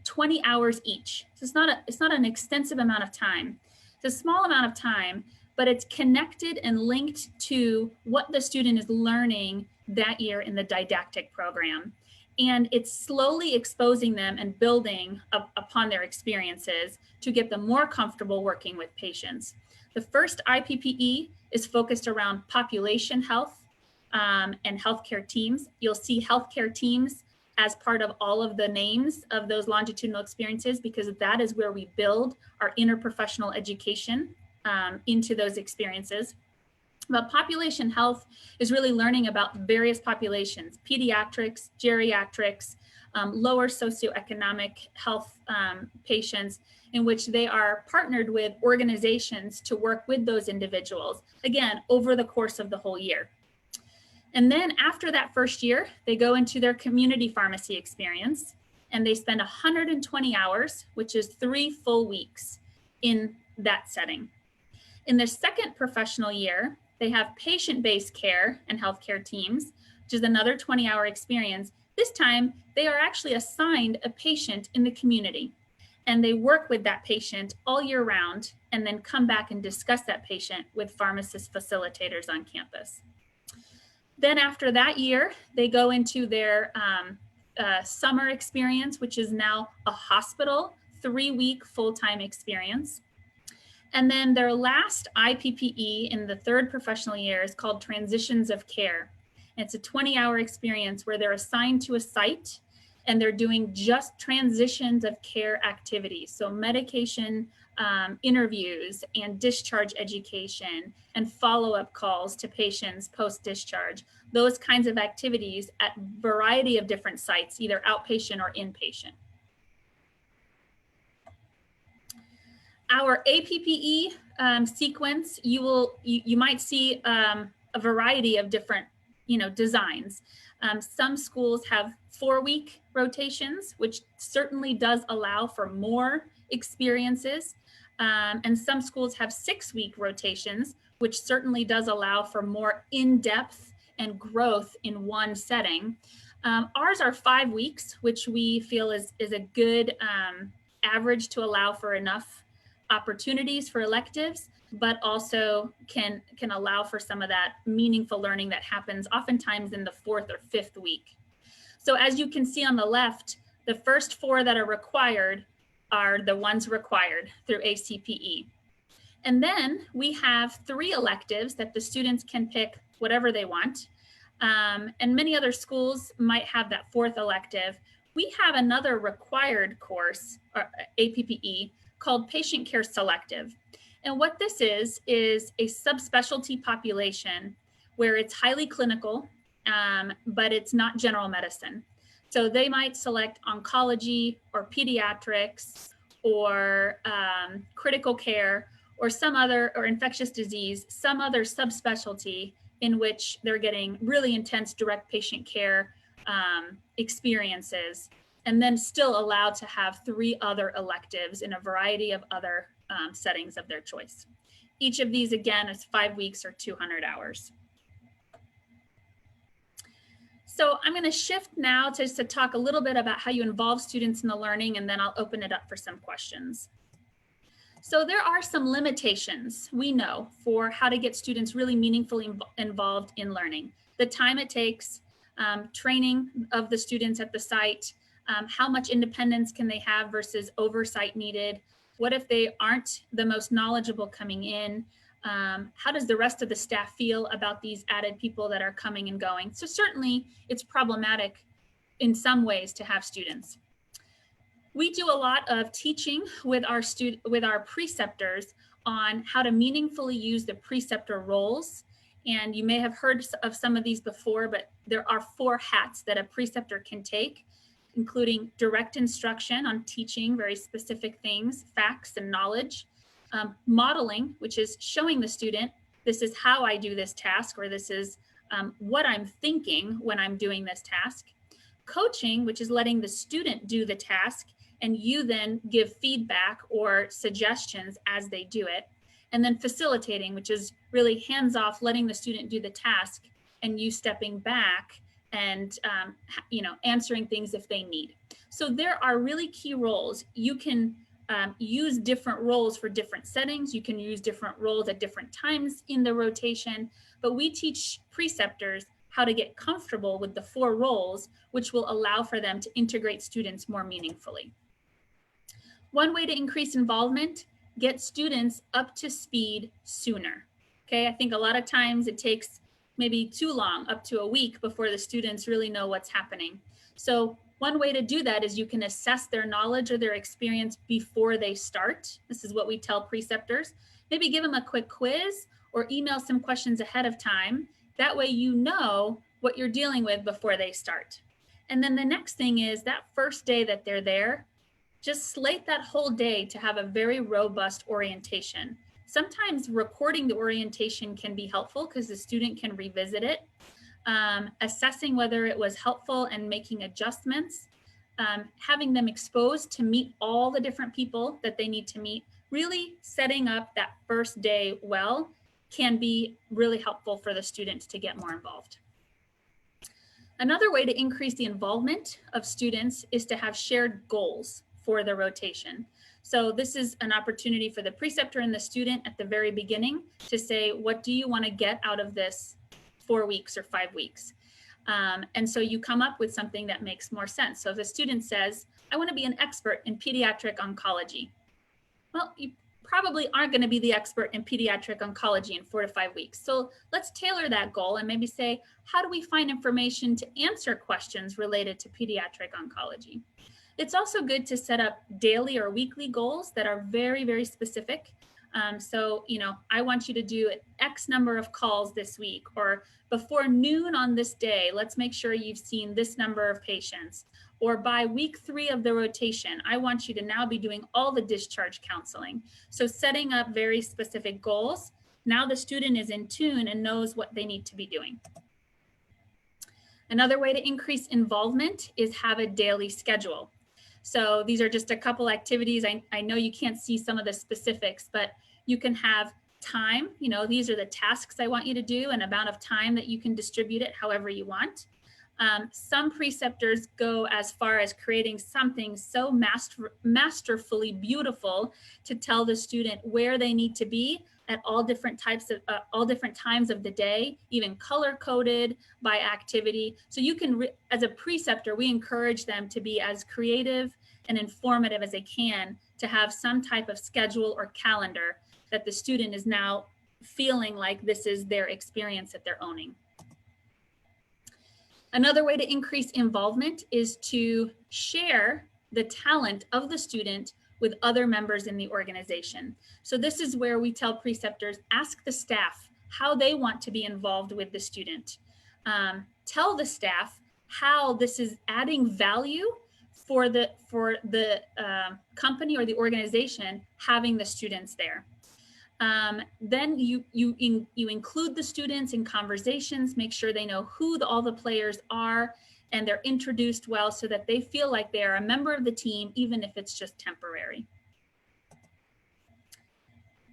[SPEAKER 8] 20 hours each. So it's not an extensive amount of time. It's a small amount of time, but it's connected and linked to what the student is learning that year in the didactic program. And it's slowly exposing them and building upon their experiences to get them more comfortable working with patients. The first IPPE is focused around population health and healthcare teams. You'll see healthcare teams as part of all of the names of those longitudinal experiences, because that is where we build our interprofessional education into those experiences. But population health is really learning about various populations, pediatrics, geriatrics, lower socioeconomic health patients, in which they are partnered with organizations to work with those individuals, again, over the course of the whole year. And then after that first year, they go into their community pharmacy experience, and they spend 120 hours, which is 3 full weeks in that setting. In their second professional year, they have patient-based care and healthcare teams, which is another 20-hour experience. This time, they are actually assigned a patient in the community, and they work with that patient all year round, and then come back and discuss that patient with pharmacist facilitators on campus. Then after that year, they go into their summer experience, which is now a hospital 3-week full-time experience. And then their last IPPE in the third professional year is called Transitions of Care. And it's a 20-hour experience where they're assigned to a site and they're doing just transitions of care activities. So medication interviews and discharge education and follow-up calls to patients post-discharge, those kinds of activities at a variety of different sites, either outpatient or inpatient. Our APPE sequence, you might see a variety of different designs. Some schools have 4-week rotations, which certainly does allow for more experiences. And some schools have 6-week rotations, which certainly does allow for more in-depth and growth in one setting. Ours are 5 weeks, which we feel is a good average to allow for enough opportunities for electives, but also can allow for some of that meaningful learning that happens oftentimes in the 4th or 5th week. So as you can see on the left, the first 4 that are required are the ones required through ACPE. And then we have 3 electives that the students can pick whatever they want. And many other schools might have that 4th elective. We have another required course, or APPE, called Patient Care Selective. And what this is a subspecialty population where it's highly clinical, but it's not general medicine. So they might select oncology or pediatrics or critical care or some other, or infectious disease, some other subspecialty in which they're getting really intense direct patient care experiences, and then still allowed to have 3 other electives in a variety of other settings of their choice. Each of these, again, is 5 weeks or 200 hours. So I'm going to shift now to talk a little bit about how you involve students in the learning, and then I'll open it up for some questions. So there are some limitations, we know, for how to get students really meaningfully involved in learning. The time it takes, training of the students at the site, how much independence can they have versus oversight needed? What if they aren't the most knowledgeable coming in? How does the rest of the staff feel about these added people that are coming and going? So certainly it's problematic in some ways to have students. We do a lot of teaching with our preceptors on how to meaningfully use the preceptor roles. And you may have heard of some of these before, but there are 4 hats that a preceptor can take, including direct instruction on teaching very specific things, facts and knowledge, modeling, which is showing the student, this is how I do this task, or this is what I'm thinking when I'm doing this task. Coaching, which is letting the student do the task, and you then give feedback or suggestions as they do it. And then facilitating, which is really hands-off, letting the student do the task and you stepping back and answering things if they need. So there are really key roles. You can use different roles for different settings. You can use different roles at different times in the rotation, but we teach preceptors how to get comfortable with the 4 roles, which will allow for them to integrate students more meaningfully. One way to increase involvement, get students up to speed sooner. Okay, I think a lot of times it takes maybe too long, up to a week, before the students really know what's happening. So one way to do that is you can assess their knowledge or their experience before they start. This is what we tell preceptors. Maybe give them a quick quiz or email some questions ahead of time. That way you know what you're dealing with before they start. And then the next thing is that first day that they're there, just slate that whole day to have a very robust orientation. Sometimes recording the orientation can be helpful because the student can revisit it. Assessing whether it was helpful and making adjustments, having them exposed to meet all the different people that they need to meet, really setting up that first day well can be really helpful for the students to get more involved. Another way to increase the involvement of students is to have shared goals for the rotation. So this is an opportunity for the preceptor and the student at the very beginning to say, what do you want to get out of this 4 weeks or 5 weeks? And so you come up with something that makes more sense. So if a student says, I want to be an expert in pediatric oncology. Well, you probably aren't going to be the expert in pediatric oncology in 4 to 5 weeks. So let's tailor that goal and maybe say, how do we find information to answer questions related to pediatric oncology? It's also good to set up daily or weekly goals that are very, very specific. So, you know, I want you to do X number of calls this week, or before noon on this day, let's make sure you've seen this number of patients. Or by week 3 of the rotation, I want you to now be doing all the discharge counseling. So setting up very specific goals. Now the student is in tune and knows what they need to be doing. Another way to increase involvement is have a daily schedule. So these are just a couple activities. I know you can't see some of the specifics, but you can have time. You know, these are the tasks I want you to do and amount of time that you can distribute it however you want. Some preceptors go as far as creating something so masterfully beautiful to tell the student where they need to be at all different times of the day, even color coded by activity. So you can, as a preceptor, we encourage them to be as creative and informative as they can, to have some type of schedule or calendar that the student is now feeling like this is their experience that they're owning. Another way to increase involvement is to share the talent of the student with other members in the organization. So this is where we tell preceptors, ask the staff how they want to be involved with the student. Tell the staff how this is adding value for the company or the organization having the students there. Then you include the students in conversations, make sure they know who all the players are, and they're introduced well so that they feel like they are a member of the team, even if it's just temporary.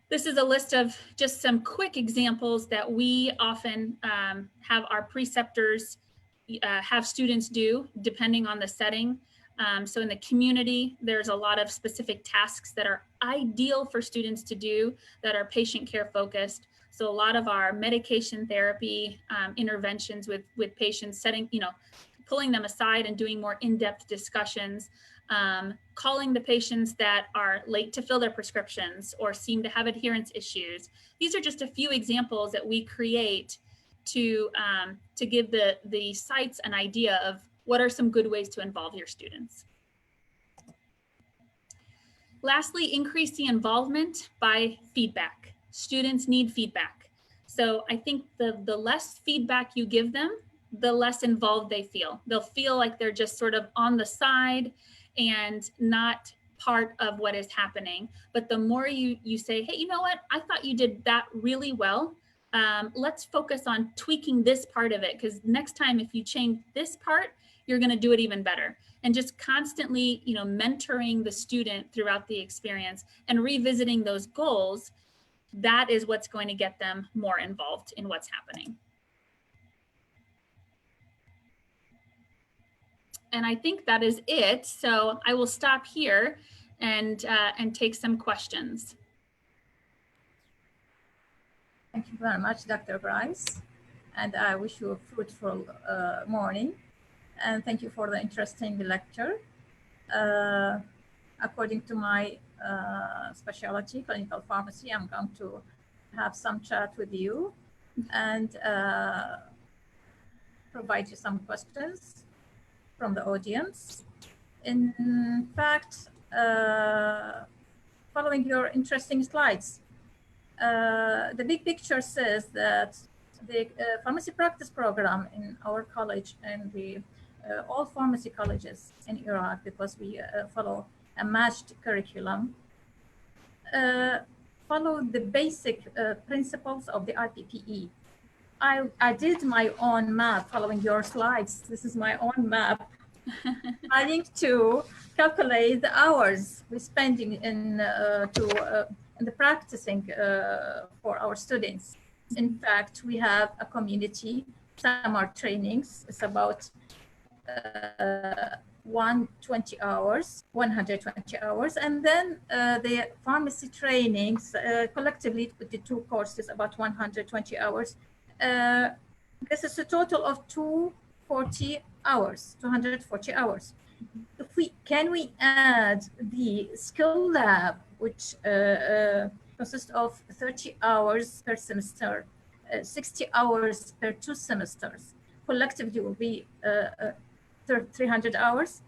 [SPEAKER 8] This is a list of just some quick examples that we often have our preceptors have students do, depending on the setting. So in the community, there's a lot of specific tasks that are ideal for students to do that are patient care focused. So a lot of our medication therapy interventions with patients, pulling them aside and doing more in-depth discussions, calling the patients that are late to fill their prescriptions or seem to have adherence issues. These are just a few examples that we create to give the sites an idea of what are some good ways to involve your students. Lastly, increase the involvement by feedback. Students need feedback. So I think the less feedback you give them, the less involved they feel. They'll feel like they're just sort of on the side and not part of what is happening. But the more you say, hey, you know what? I thought you did that really well. Let's focus on tweaking this part of it, because next time if you change this part, you're going to do it even better. And just constantly, mentoring the student throughout the experience and revisiting those goals, that is what's going to get them more involved in what's happening. And I think that is it. So I will stop here and take some questions.
[SPEAKER 7] Thank you very much, Dr. Bryce. And I wish you a fruitful morning. And thank you for the interesting lecture. According to my specialty, clinical pharmacy, I'm going to have some chat with you and provide you some questions from the audience. In fact, following your interesting slides, the big picture says that the pharmacy practice program in our college and the all pharmacy colleges in Iraq, because we follow a matched curriculum, follow the basic principles of the IPPE. I did my own map following your slides. This is my own map. Trying to calculate the hours we're spending in the practicing for our students. In fact, we have a community summer trainings. It's about 120 hours, 120 hours, and then the pharmacy trainings collectively with the two courses about 120 hours. This is a total of 240 hours, 240 hours. If can we add the skill lab, which consists of 30 hours per semester, 60 hours per 2 semesters, collectively will be 300 hours.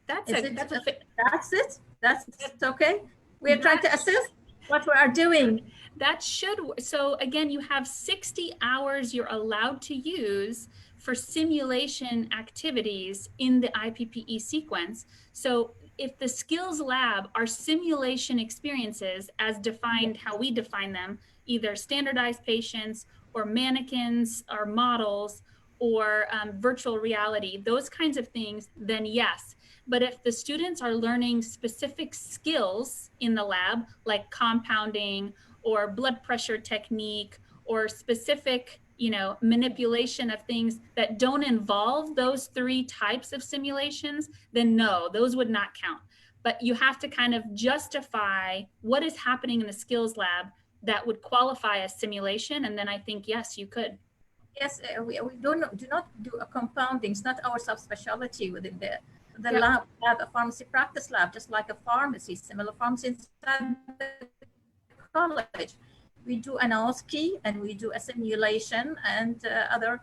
[SPEAKER 8] That's
[SPEAKER 7] it. That's okay. We are trying to assess what we are doing.
[SPEAKER 8] That should, so again, you have 60 hours you're allowed to use for simulation activities in the IPPE sequence. So if the skills lab are simulation experiences as defined, how we define them, either standardized patients or mannequins or models or virtual reality, those kinds of things, then yes. But if the students are learning specific skills in the lab, like compounding or blood pressure technique or specific, manipulation of things that don't involve those 3 types of simulations, then no, those would not count. But you have to kind of justify what is happening in the skills lab that would qualify as simulation. And then I think, yes, you could.
[SPEAKER 7] Yes, we do not do a compounding. It's not our subspecialty within the
[SPEAKER 8] Yeah.
[SPEAKER 7] lab. We have a pharmacy practice lab, just like a pharmacy, similar pharmacy inside the college. We do an OSCE and we do a simulation and other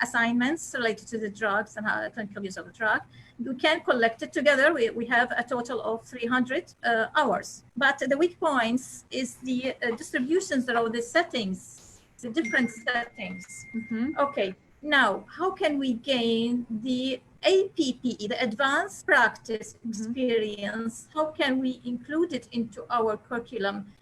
[SPEAKER 7] assignments related to the drugs and how clinical use of the drug. We can collect it together. We have a total of 300 hours. But the weak points is the distributions of the settings, the different settings.
[SPEAKER 8] Mm-hmm.
[SPEAKER 7] Okay, now how can we gain the APPE, the advanced practice experience? How can we include it into our curriculum?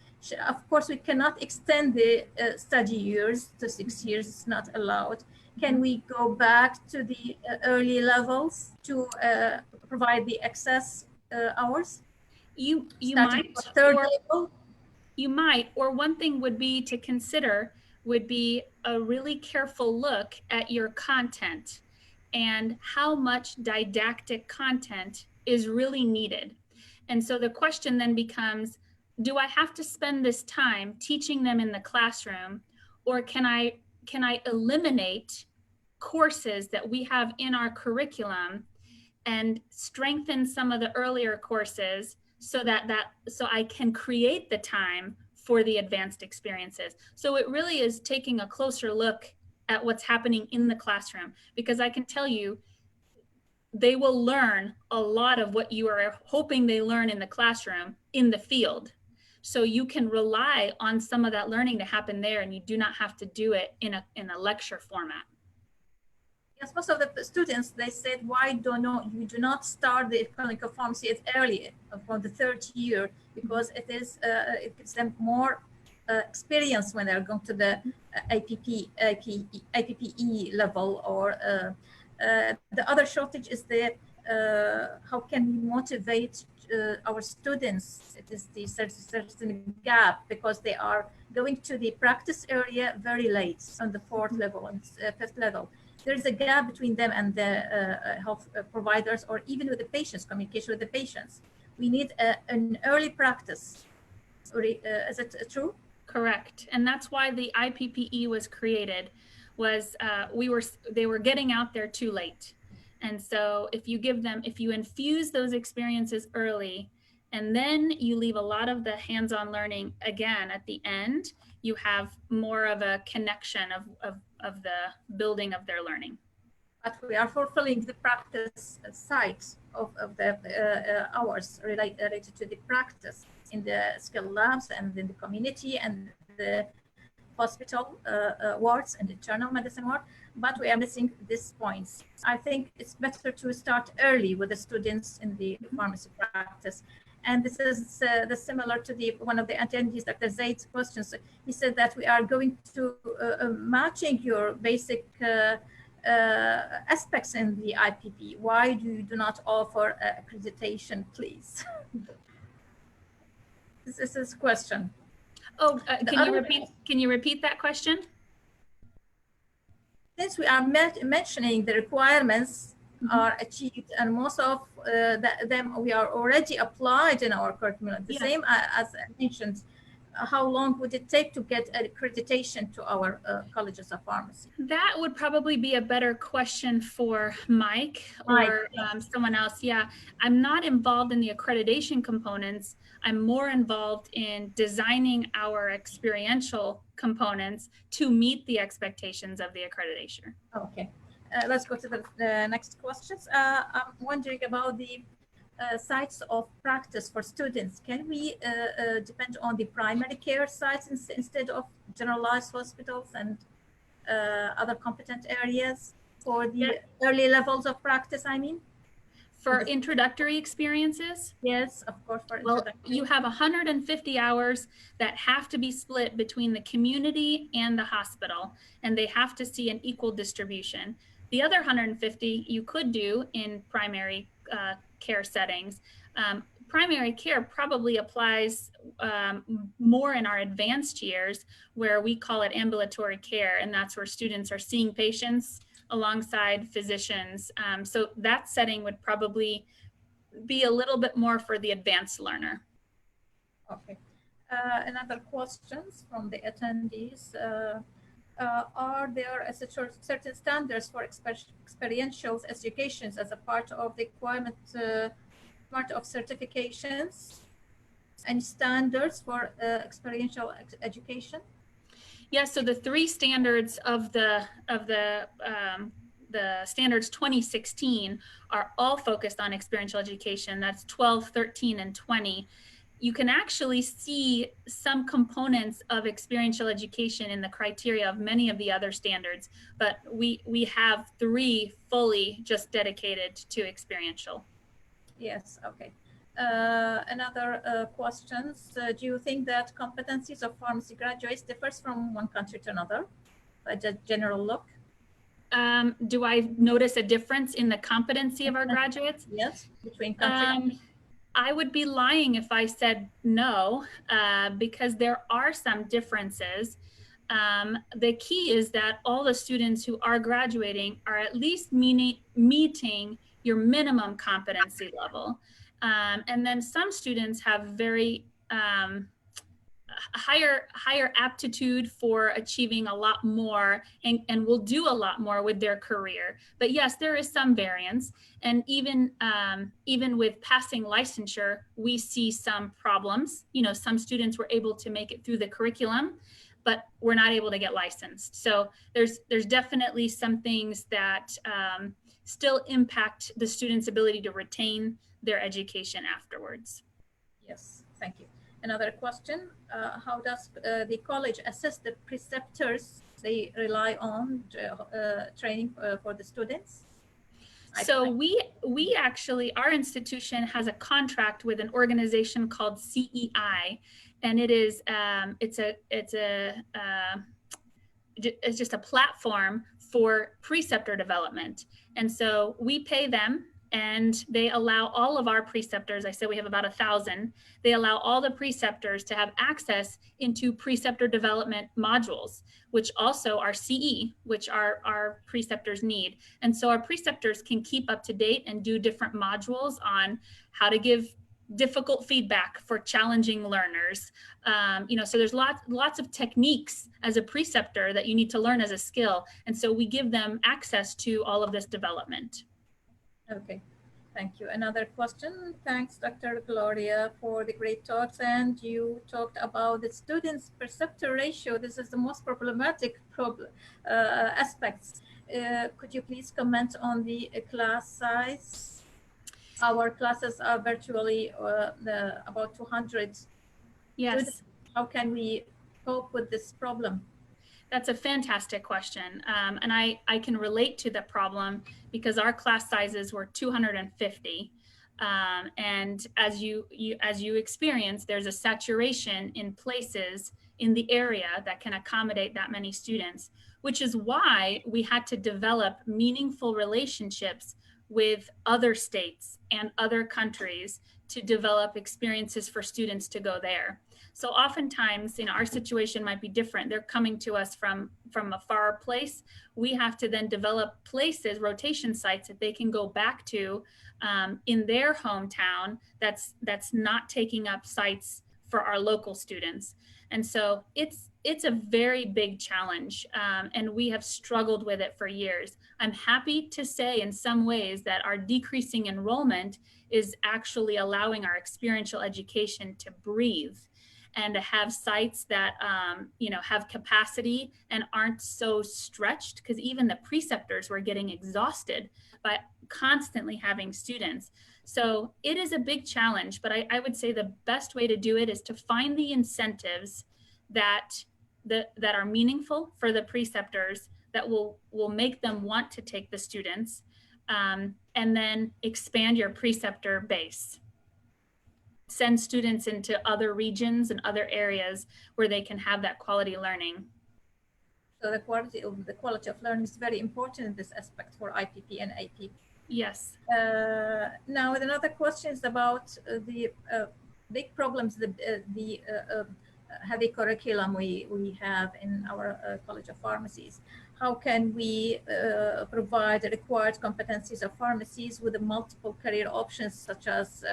[SPEAKER 7] Of course, we cannot extend the study years to 6 years. It's not allowed. Can we go back to the early levels to provide the excess hours?
[SPEAKER 8] You might,
[SPEAKER 7] third
[SPEAKER 8] or
[SPEAKER 7] level?
[SPEAKER 8] you might, or one thing would be to consider would be a really careful look at your content and how much didactic content is really needed. And so the question then becomes, do I have to spend this time teaching them in the classroom, or can I eliminate courses that we have in our curriculum and strengthen some of the earlier courses so so I can create the time for the advanced experiences? So it really is taking a closer look at what's happening in the classroom, because I can tell you they will learn a lot of what you are hoping they learn in the classroom in the field. So you can rely on some of that learning to happen there, and you do not have to do it in a lecture format.
[SPEAKER 7] Yes, most of the students, they said, why you do not start the clinical pharmacy as early from the 3rd year, because it gives them more experience when they're going to the IPPE level. Or the other shortage is that how can we motivate our students? It is the certain gap, because they are going to the practice area very late on the 4th level and 5th level. there's a gap between them and the health providers, or even with the patients, communication with the patients. We need an early practice. Is it true?
[SPEAKER 8] Correct. And that's why the IPPE was created, was they were getting out there too late. And so if you infuse those experiences early, and then you leave a lot of the hands-on learning again at the end, you have more of a connection of the building of their learning.
[SPEAKER 7] But we are fulfilling the practice side of the hours related to the practice in the skill labs and in the community and the hospital wards and the internal medicine ward, but we are missing these points. I think it's better to start early with the students in the pharmacy practice. And this is similar to one of the attendees, Dr. Zaid's questions. He said that we are going to matching your basic aspects in the IPP. Why do you do not offer accreditation, please? This is his question.
[SPEAKER 8] Oh, can you repeat that question?
[SPEAKER 7] Since we are mentioning the requirements are achieved, and most of them we are already applied in our curriculum, the same as mentioned, how long would it take to get accreditation to our colleges of pharmacy?
[SPEAKER 8] That would probably be a better question for Mike or someone else. Yeah, I'm not involved in the accreditation components. I'm more involved in designing our experiential components to meet the expectations of the accreditation.
[SPEAKER 7] Okay, let's go to the next questions. I'm wondering about the sites of practice for students. Can we depend on the primary care sites instead of generalized hospitals and other competent areas for the early levels of practice, I mean?
[SPEAKER 8] For introductory experiences?
[SPEAKER 7] Yes, of course.
[SPEAKER 8] Well, you have 150 hours that have to be split between the community and the hospital, and they have to see an equal distribution. The other 150 you could do in primary care settings. Primary care probably applies more in our advanced years, where we call it ambulatory care, and that's where students are seeing patients alongside physicians. So that setting would probably be a little bit more for the advanced learner.
[SPEAKER 7] Okay. Another questions from the attendees. Are there certain standards for experiential educations as a part of the requirement part of certifications and standards for experiential education?
[SPEAKER 8] Yes, so the three standards of the standards 2016 are all focused on experiential education. That's 12, 13, and 20. You can actually see some components of experiential education in the criteria of many of the other standards, but we have three fully just dedicated to experiential.
[SPEAKER 7] Yes, okay. Another questions. Do you think that competencies of pharmacy graduates differs from one country to another? By the general look?
[SPEAKER 8] Do I notice a difference in the competency of our graduates?
[SPEAKER 7] Yes, between countries.
[SPEAKER 8] I would be lying if I said no, because there are some differences. The key is that all the students who are graduating are at least meeting your minimum competency level. And then some students have very higher aptitude for achieving a lot more and will do a lot more with their career. But yes, there is some variance. And even with passing licensure, we see some problems. You know, some students were able to make it through the curriculum, but we're not able to get licensed. So there's definitely some things that still impact the student's ability to retain their education afterwards.
[SPEAKER 7] Yes, thank you. Another question, how does the college assess the preceptors they rely on training for the students?
[SPEAKER 8] So we actually, our institution has a contract with an organization called CEI, and it is it's just a platform for preceptor development. And so we pay them and they allow all of our preceptors, I said we have about 1,000, they allow all the preceptors to have access into preceptor development modules, which also are CE, which our preceptors need. And so our preceptors can keep up to date and do different modules on how to give difficult feedback for challenging learners. So there's lots of techniques as a preceptor that you need to learn as a skill. And so we give them access to all of this development.
[SPEAKER 7] Okay, thank you. Another question. Thanks, Dr. Gloria, for the great talks. And you talked about the students' preceptor ratio. This is the most problematic aspects. Could you please comment on the class size? Our classes are virtually about 200
[SPEAKER 8] Yes.
[SPEAKER 7] students. How can we cope with this problem?
[SPEAKER 8] That's a fantastic question. And I can relate to the problem because our class sizes were 250. And as you experience, there's a saturation in places in the area that can accommodate that many students, which is why we had to develop meaningful relationships with other states and other countries to develop experiences for students to go there. So oftentimes, our situation might be different. They're coming to us from a far place. We have to then develop places, rotation sites that they can go back to in their hometown that's not taking up sites for our local students. And so it's a very big challenge, and we have struggled with it for years. I'm happy to say in some ways that our decreasing enrollment is actually allowing our experiential education to breathe and to have sites that have capacity and aren't so stretched, because even the preceptors were getting exhausted by constantly having students. So it is a big challenge, but I would say the best way to do it is to find the incentives that are meaningful for the preceptors, that will make them want to take the students, and then expand your preceptor base. Send students into other regions and other areas where they can have that quality learning.
[SPEAKER 7] So the quality of learning is very important in this aspect for IPP and AP.
[SPEAKER 8] Yes.
[SPEAKER 7] Now, another question is about the big problems, the heavy curriculum we have in our College of Pharmacies. How can we provide the required competencies of pharmacies with the multiple career options, such as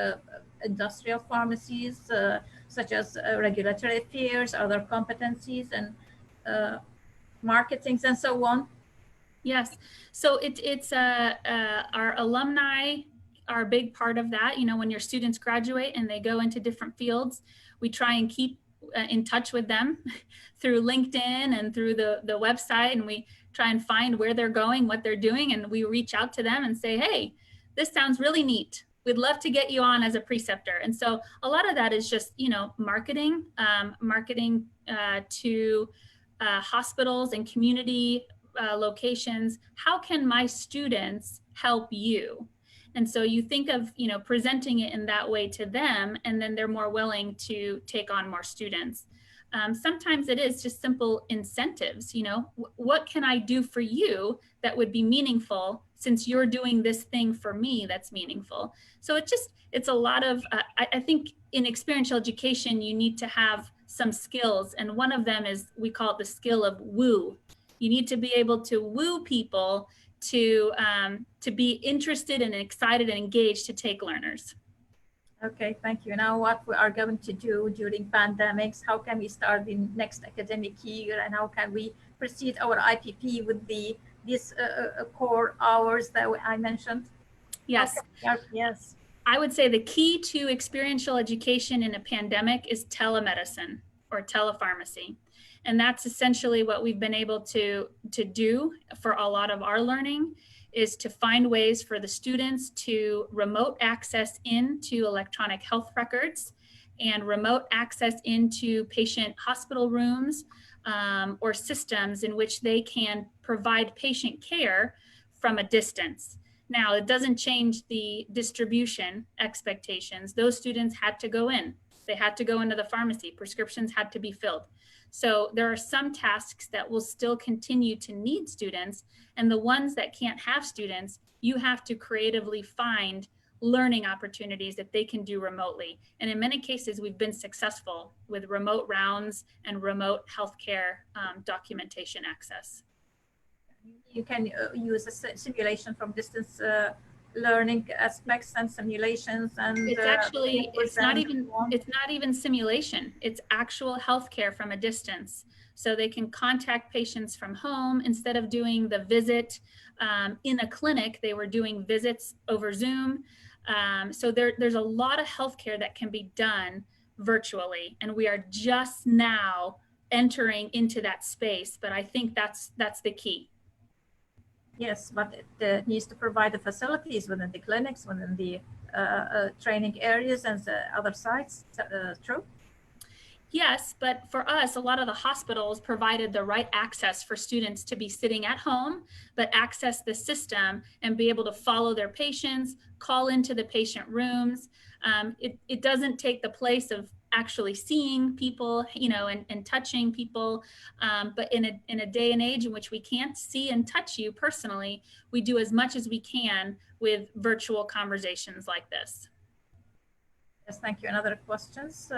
[SPEAKER 7] industrial pharmacies, such as regulatory affairs, other competencies, and marketing, and so on?
[SPEAKER 8] Yes, so it's our alumni are a big part of that. When your students graduate and they go into different fields, we try and keep in touch with them through LinkedIn and through the website, and we try and find where they're going, what they're doing, and we reach out to them and say, hey, this sounds really neat. We'd love to get you on as a preceptor. And so a lot of that is just, marketing to hospitals and community locations. How can my students help you? And so you think of, presenting it in that way to them, and then they're more willing to take on more students. Sometimes it is just simple incentives. What can I do for you that would be meaningful, since you're doing this thing for me that's meaningful? So it's a lot of, I think in experiential education, you need to have some skills. And one of them is, we call it the skill of woo. You need to be able to woo people to be interested and excited and engaged to take learners.
[SPEAKER 7] Okay, thank you. Now, what we are going to do during pandemics, how can we start the next academic year, and how can we proceed our IPP with these core hours that I mentioned?
[SPEAKER 8] Yes.
[SPEAKER 7] Okay. Yes.
[SPEAKER 8] I would say the key to experiential education in a pandemic is telemedicine or telepharmacy. And that's essentially what we've been able to do for a lot of our learning, is to find ways for the students to remote access into electronic health records and remote access into patient hospital rooms or systems in which they can provide patient care from a distance. Now, it doesn't change the distribution expectations. Those students had to go in. They had to go into the pharmacy. Prescriptions had to be filled. So there are some tasks that will still continue to need students, and the ones that can't have students you have to creatively find learning opportunities that they can do remotely. And in many cases, we've been successful with remote rounds and remote healthcare documentation access.
[SPEAKER 7] You can use a simulation from distance learning aspects and simulations, and
[SPEAKER 8] it's actually it's not even simulation. It's actual healthcare from a distance. So they can contact patients from home instead of doing the visit in a clinic. They were doing visits over Zoom. So there's a lot of healthcare that can be done virtually, and we are just now entering into that space. But I think that's the key.
[SPEAKER 7] Yes, but it needs to provide the facilities within the clinics, within the training areas and the other sites. True?
[SPEAKER 8] Yes, but for us, a lot of the hospitals provided the right access for students to be sitting at home, but access the system and be able to follow their patients, call into the patient rooms. It doesn't take the place of actually seeing people, you know, and touching people. But in a day and age in which we can't see and touch you personally, we do as much as we can with virtual conversations like this.
[SPEAKER 7] Yes, thank you. Another questions?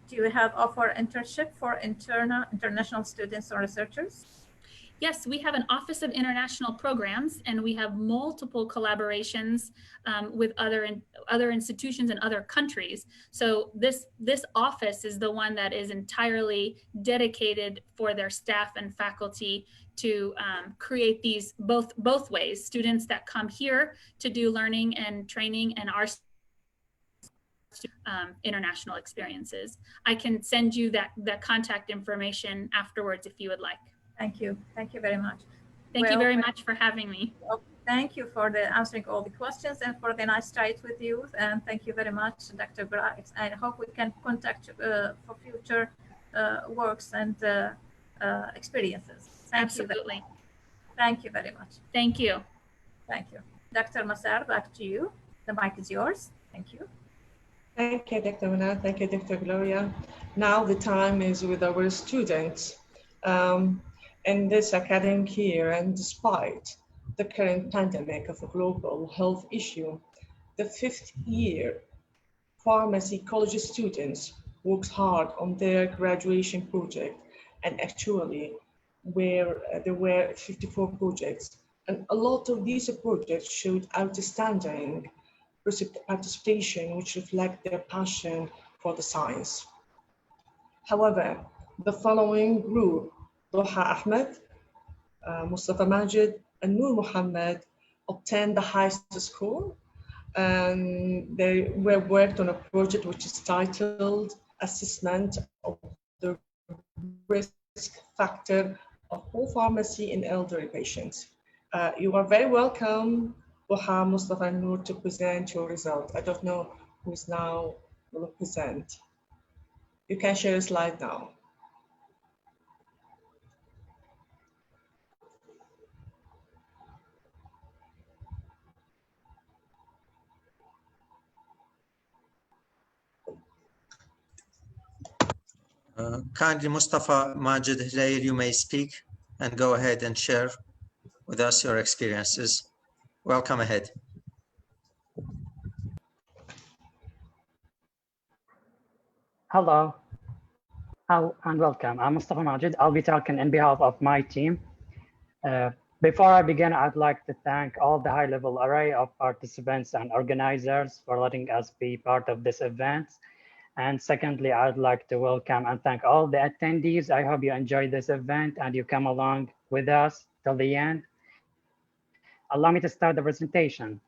[SPEAKER 7] Do you have offer internship for international students or researchers?
[SPEAKER 8] Yes, we have an Office of International Programs, and we have multiple collaborations with other institutions in other countries. So this office is the one that is entirely dedicated for their staff and faculty to create these both ways, students that come here to do learning and training, and our international experiences. I can send you that contact information afterwards if you would like.
[SPEAKER 7] Thank you. Thank you very much.
[SPEAKER 8] Thank you very much for having me.
[SPEAKER 7] Well, thank you for answering all the questions and for the nice chat with you. And thank you very much, Dr. Bright. I hope we can contact for future works and experiences.
[SPEAKER 8] Absolutely.
[SPEAKER 7] Thank you very much.
[SPEAKER 8] Thank you.
[SPEAKER 7] Thank you. Dr. Masar, back to you. The mic is yours. Thank you.
[SPEAKER 3] Thank you, Dr. Muna. Thank you, Dr. Gloria. Now the time is with our students. In this academic year, and despite the current pandemic of a global health issue, the 5th year pharmacy college students worked hard on their graduation project, and actually there were 54 projects, and a lot of these projects showed outstanding participation, which reflect their passion for the science. However, the following group, Duha Ahmed, Mustafa Majid, and Noor Muhammad, obtained the highest score, and they were worked on a project which is titled Assessment of the Risk Factor of All Pharmacy in Elderly Patients. You are very welcome, Duha, Mustafa, and Noor, to present your result. I don't know who is now will present. You can share a slide now.
[SPEAKER 5] Kindly, Mustafa Majid Hlayl, you may speak and go ahead and share with us your experiences. Welcome ahead.
[SPEAKER 9] Hello and welcome. I'm Mustafa Majid. I'll be talking on behalf of my team. Before I begin, I'd like to thank all the high-level array of participants and organizers for letting us be part of this event. And secondly, I'd like to welcome and thank all the attendees. I hope you enjoyed this event and you come along with us till the end. Allow me to start the presentation.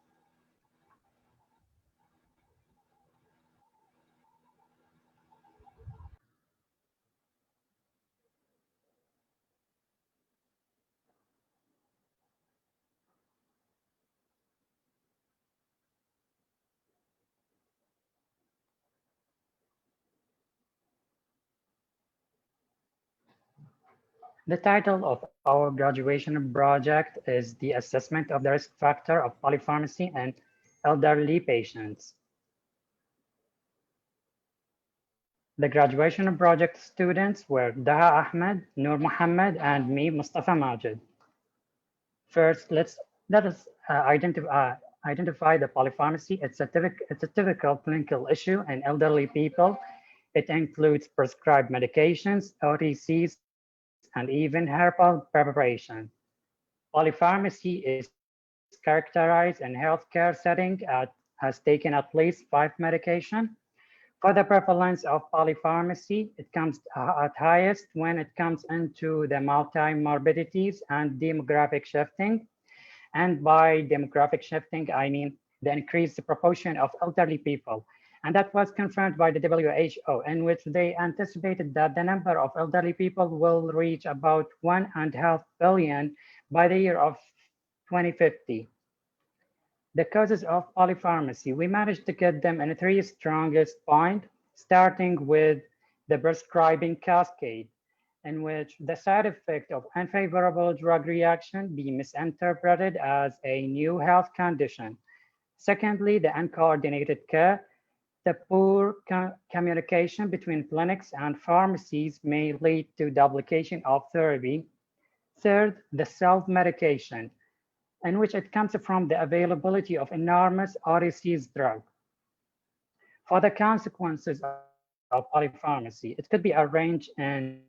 [SPEAKER 9] The title of our graduation project is the Assessment of the Risk Factor of Polypharmacy in Elderly Patients. The graduation project students were Daha Ahmed, Noor Muhammad, and me, Mustafa Majid. First, let us identify the polypharmacy. It's a typical clinical issue in elderly people. It includes prescribed medications, OTCs, and even herbal preparation. Polypharmacy is characterized in healthcare setting has taken at least 5 medications. For the prevalence of polypharmacy, it comes at highest when it comes into the multi-morbidities and demographic shifting. And by demographic shifting, I mean the increased proportion of elderly people. And that was confirmed by the WHO, in which they anticipated that the number of elderly people will reach about 1.5 billion by the year of 2050. The causes of polypharmacy, we managed to get them in 3 strongest points, starting with the prescribing cascade, in which the side effect of unfavorable drug reaction be misinterpreted as a new health condition. Secondly, the uncoordinated care. The poor communication between clinics and pharmacies may lead to duplication of therapy. Third, the self-medication, in which it comes from the availability of enormous OTCs drug. For the consequences of polypharmacy, it could be arranged in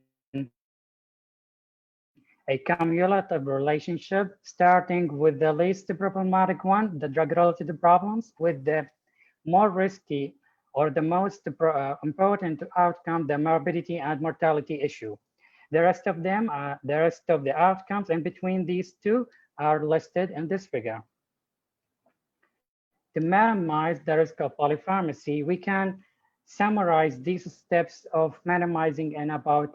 [SPEAKER 9] a cumulative relationship, starting with the least problematic one, the drug-related problems, with the more risky or the most important outcome, the morbidity and mortality issue. The rest of them, the rest of the outcomes in between these two are listed in this figure. To minimize the risk of polypharmacy, we can summarize these steps of minimizing in about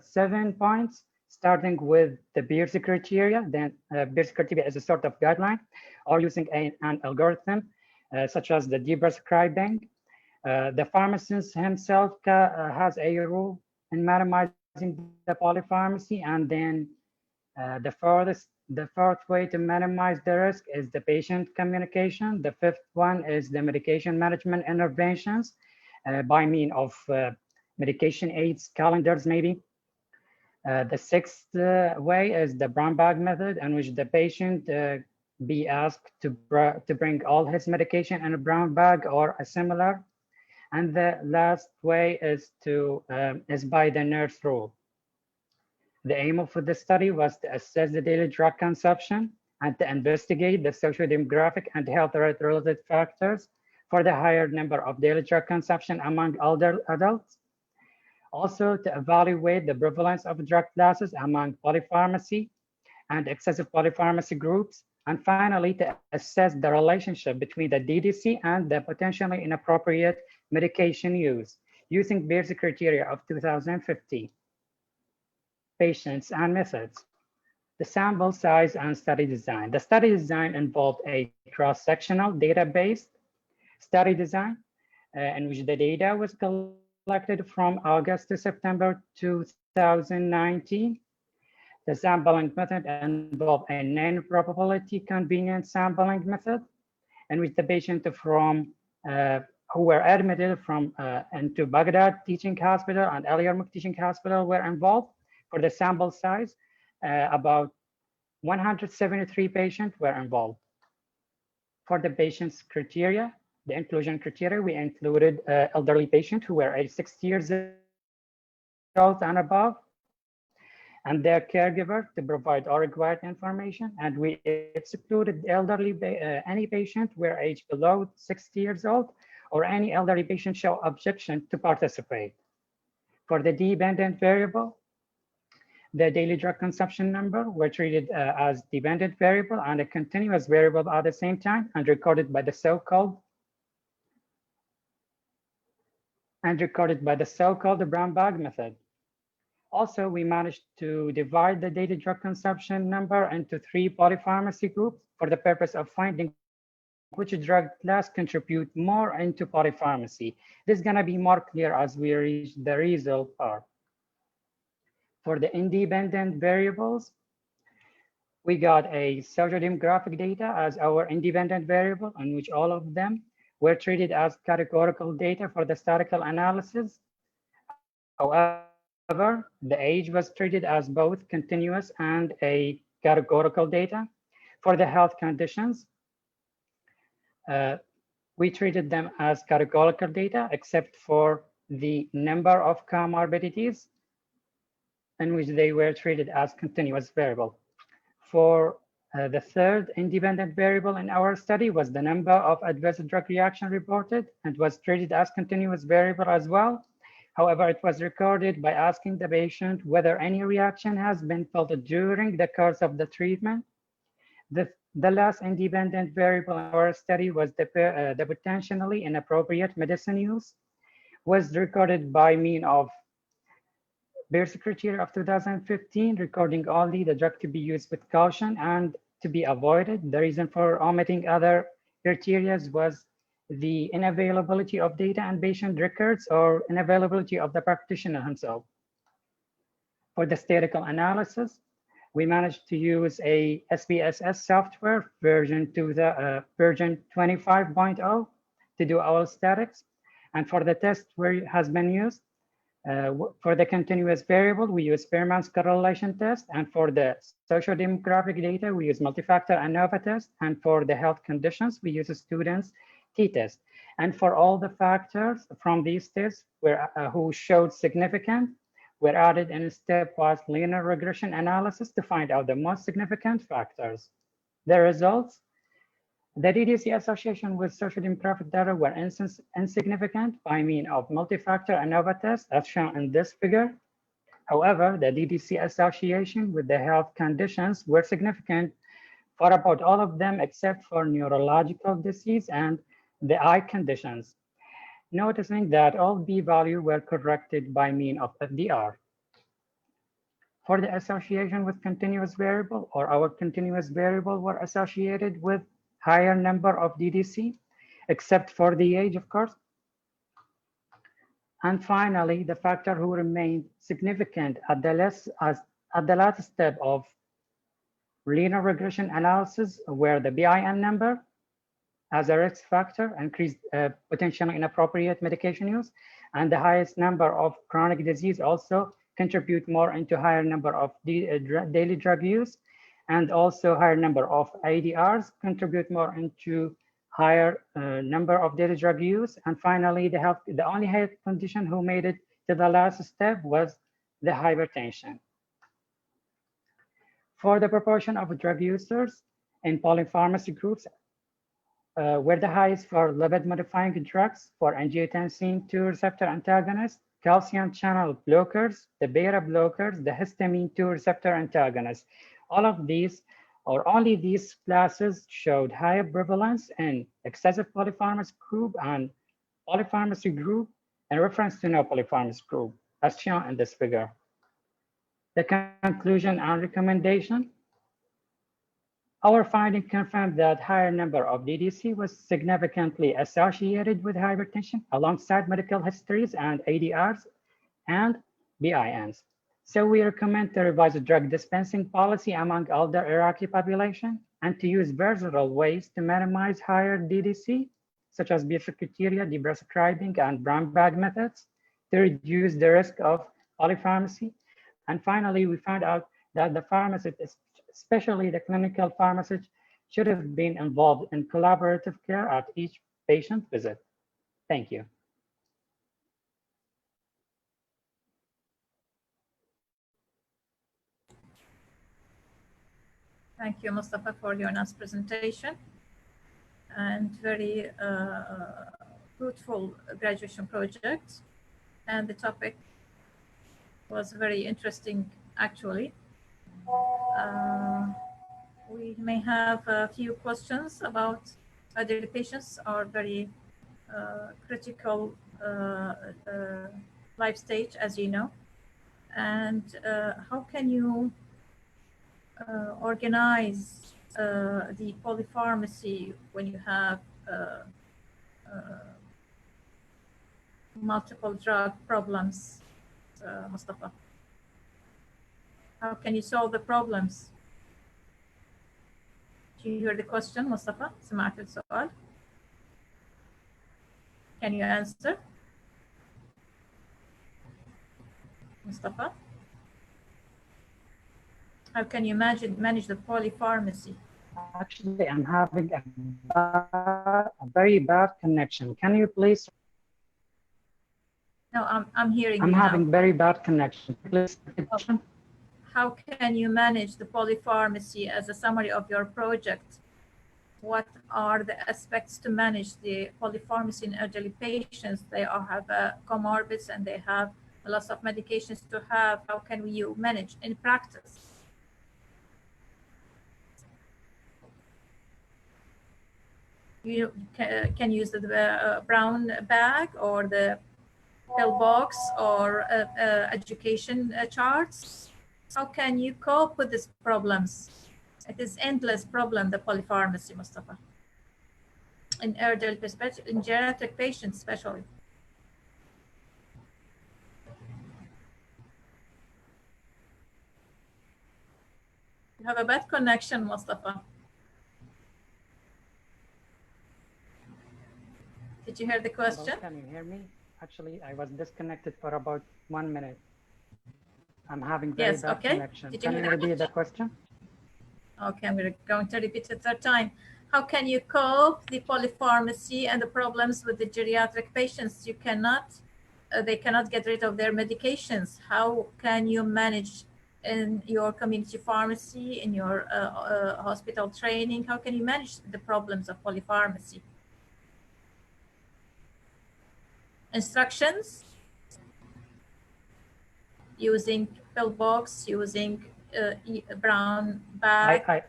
[SPEAKER 9] 7 points, starting with the Beers criteria. Then Beers criteria is a sort of guideline, or using an algorithm such as the deprescribing. The pharmacist himself has a role in minimizing the polypharmacy, and then the fourth way to minimize the risk is the patient communication. The fifth one is the medication management interventions by means of medication aids, calendars maybe. The sixth way is the brown bag method, in which the patient be asked to bring all his medication in a brown bag or a similar. And the last way is by the nurse rule. The aim of the study was to assess the daily drug consumption and to investigate the socio-demographic and health-related factors for the higher number of daily drug consumption among older adults. Also, to evaluate the prevalence of drug classes among polypharmacy and excessive polypharmacy groups. And finally, to assess the relationship between the DDC and the potentially inappropriate medication use using Beers criteria of 2050. Patients and methods. The sample size and study design. The study design involved a cross-sectional data-based study design in which the data was collected from August to September 2019. The sampling method involved a non-probability convenient sampling method in which the patient who were admitted into Baghdad Teaching Hospital and Al Yarmouk Teaching Hospital were involved. For the sample size, about 173 patients were involved. For the patient's criteria, the inclusion criteria, we included elderly patients who were aged 60 years old and above, and their caregiver to provide all required information. And we excluded elderly, any patient who were aged below 60 years old, or any elderly patient show objection to participate. For the dependent variable, the daily drug consumption number were treated as dependent variable and a continuous variable at the same time, and recorded by the so-called brown bag method. Also, we managed to divide the daily drug consumption number into 3 polypharmacy groups for the purpose of finding which drug class contribute more into polypharmacy. This is gonna be more clear as we reach the result part. For the independent variables, we got a socio-demographic data as our independent variable, in which all of them were treated as categorical data for the statistical analysis. However, the age was treated as both continuous and a categorical data. For the health conditions, we treated them as categorical data, except for the number of comorbidities in which they were treated as continuous variable. For the third independent variable in our study was the number of adverse drug reaction reported, and was treated as continuous variable as well. However, it was recorded by asking the patient whether any reaction has been felt during the course of the treatment. The last independent variable in our study was the potentially inappropriate medicine use, was recorded by mean of Beers criteria of 2015, recording only the drug to be used with caution and to be avoided. The reason for omitting other criteria was the unavailability of data and patient records or unavailability of the practitioner himself. For the statistical analysis, we managed to use a SPSS software version 25.0 to do our statics. And for the test where it has been used, for the continuous variable, we use Spearman's correlation test. And for the socio-demographic data, we use multi-factor ANOVA test. And for the health conditions, we use a student's t-test. And for all the factors from these tests who showed significant, were added in a stepwise linear regression analysis to find out the most significant factors. The results, the DDC association with social demographic data were insignificant by mean of multi-factor ANOVA test as shown in this figure. However, the DDC association with the health conditions were significant for about all of them except for neurological disease and the eye conditions, noticing that all p-values were corrected by mean of FDR. For the association with continuous variable, or our continuous variable were associated with higher number of DDC, except for the age, of course. And finally, the factor who remained significant at the last step of linear regression analysis were the BIN number as a risk factor, increased potentially inappropriate medication use, and the highest number of chronic disease also contribute more into higher number of daily drug use, and also higher number of ADRs contribute more into higher number of daily drug use. And finally, the only health condition who made it to the last step was the hypertension. For the proportion of drug users in polypharmacy groups, were the highest for lipid-modifying drugs, for angiotensin II receptor antagonists, calcium channel blockers, the beta blockers, the histamine 2 receptor antagonists. All of these, or only these classes, showed higher prevalence in excessive polypharmacy group and polypharmacy group in reference to no polypharmacy group, as shown in this figure. The conclusion and recommendation. Our finding confirmed that higher number of DDC was significantly associated with hypertension alongside medical histories and ADRs and BINs. So we recommend to revise the drug dispensing policy among older Iraqi population and to use versatile ways to minimize higher DDC, such as Beers criteria, deprescribing, and brown bag methods to reduce the risk of polypharmacy. And finally, we found out that the pharmacist, especially the clinical pharmacist, should have been involved in collaborative care at each patient visit. Thank you.
[SPEAKER 7] Thank you, Mustafa, for your nice presentation and very fruitful graduation project. And the topic was very interesting, actually. We may have a few questions about whether the patients are very critical life stage, as you know, and how can you organize the polypharmacy when you have multiple drug problems, Mustafa? How can you solve the problems? Do you hear the question, Mustafa? سمعت السؤال? Can you answer, Mustafa? How can you manage the polypharmacy
[SPEAKER 9] Actually, I'm having a very bad connection. Can you please?
[SPEAKER 7] No, I'm hearing
[SPEAKER 9] I'm
[SPEAKER 7] you
[SPEAKER 9] having
[SPEAKER 7] now.
[SPEAKER 9] very bad connection. Please.
[SPEAKER 7] How can you manage the polypharmacy as a summary of your project? What are the aspects to manage the polypharmacy in elderly patients? They all have comorbids and they have a lot of medications to have. How can you manage in practice? You can use the brown bag or the pill box or education charts. How can you cope with these problems? It is endless problem, the polypharmacy, Mustafa. In elderly, in geriatric patients, especially. You have a bad connection, Mustafa. Did you hear the question?
[SPEAKER 9] Hello, can you hear me? Actually, I was disconnected for about 1 minute. I'm having very bad connection.
[SPEAKER 7] Did you
[SPEAKER 9] Can you repeat the question?
[SPEAKER 7] Okay, I'm going to repeat it a third time. How can you cope the polypharmacy and the problems with the geriatric patients? You cannot, they cannot get rid of their medications. How can you manage in your community pharmacy, in your hospital training? How can you manage the problems of polypharmacy? Instructions, using pill box, using brown bag.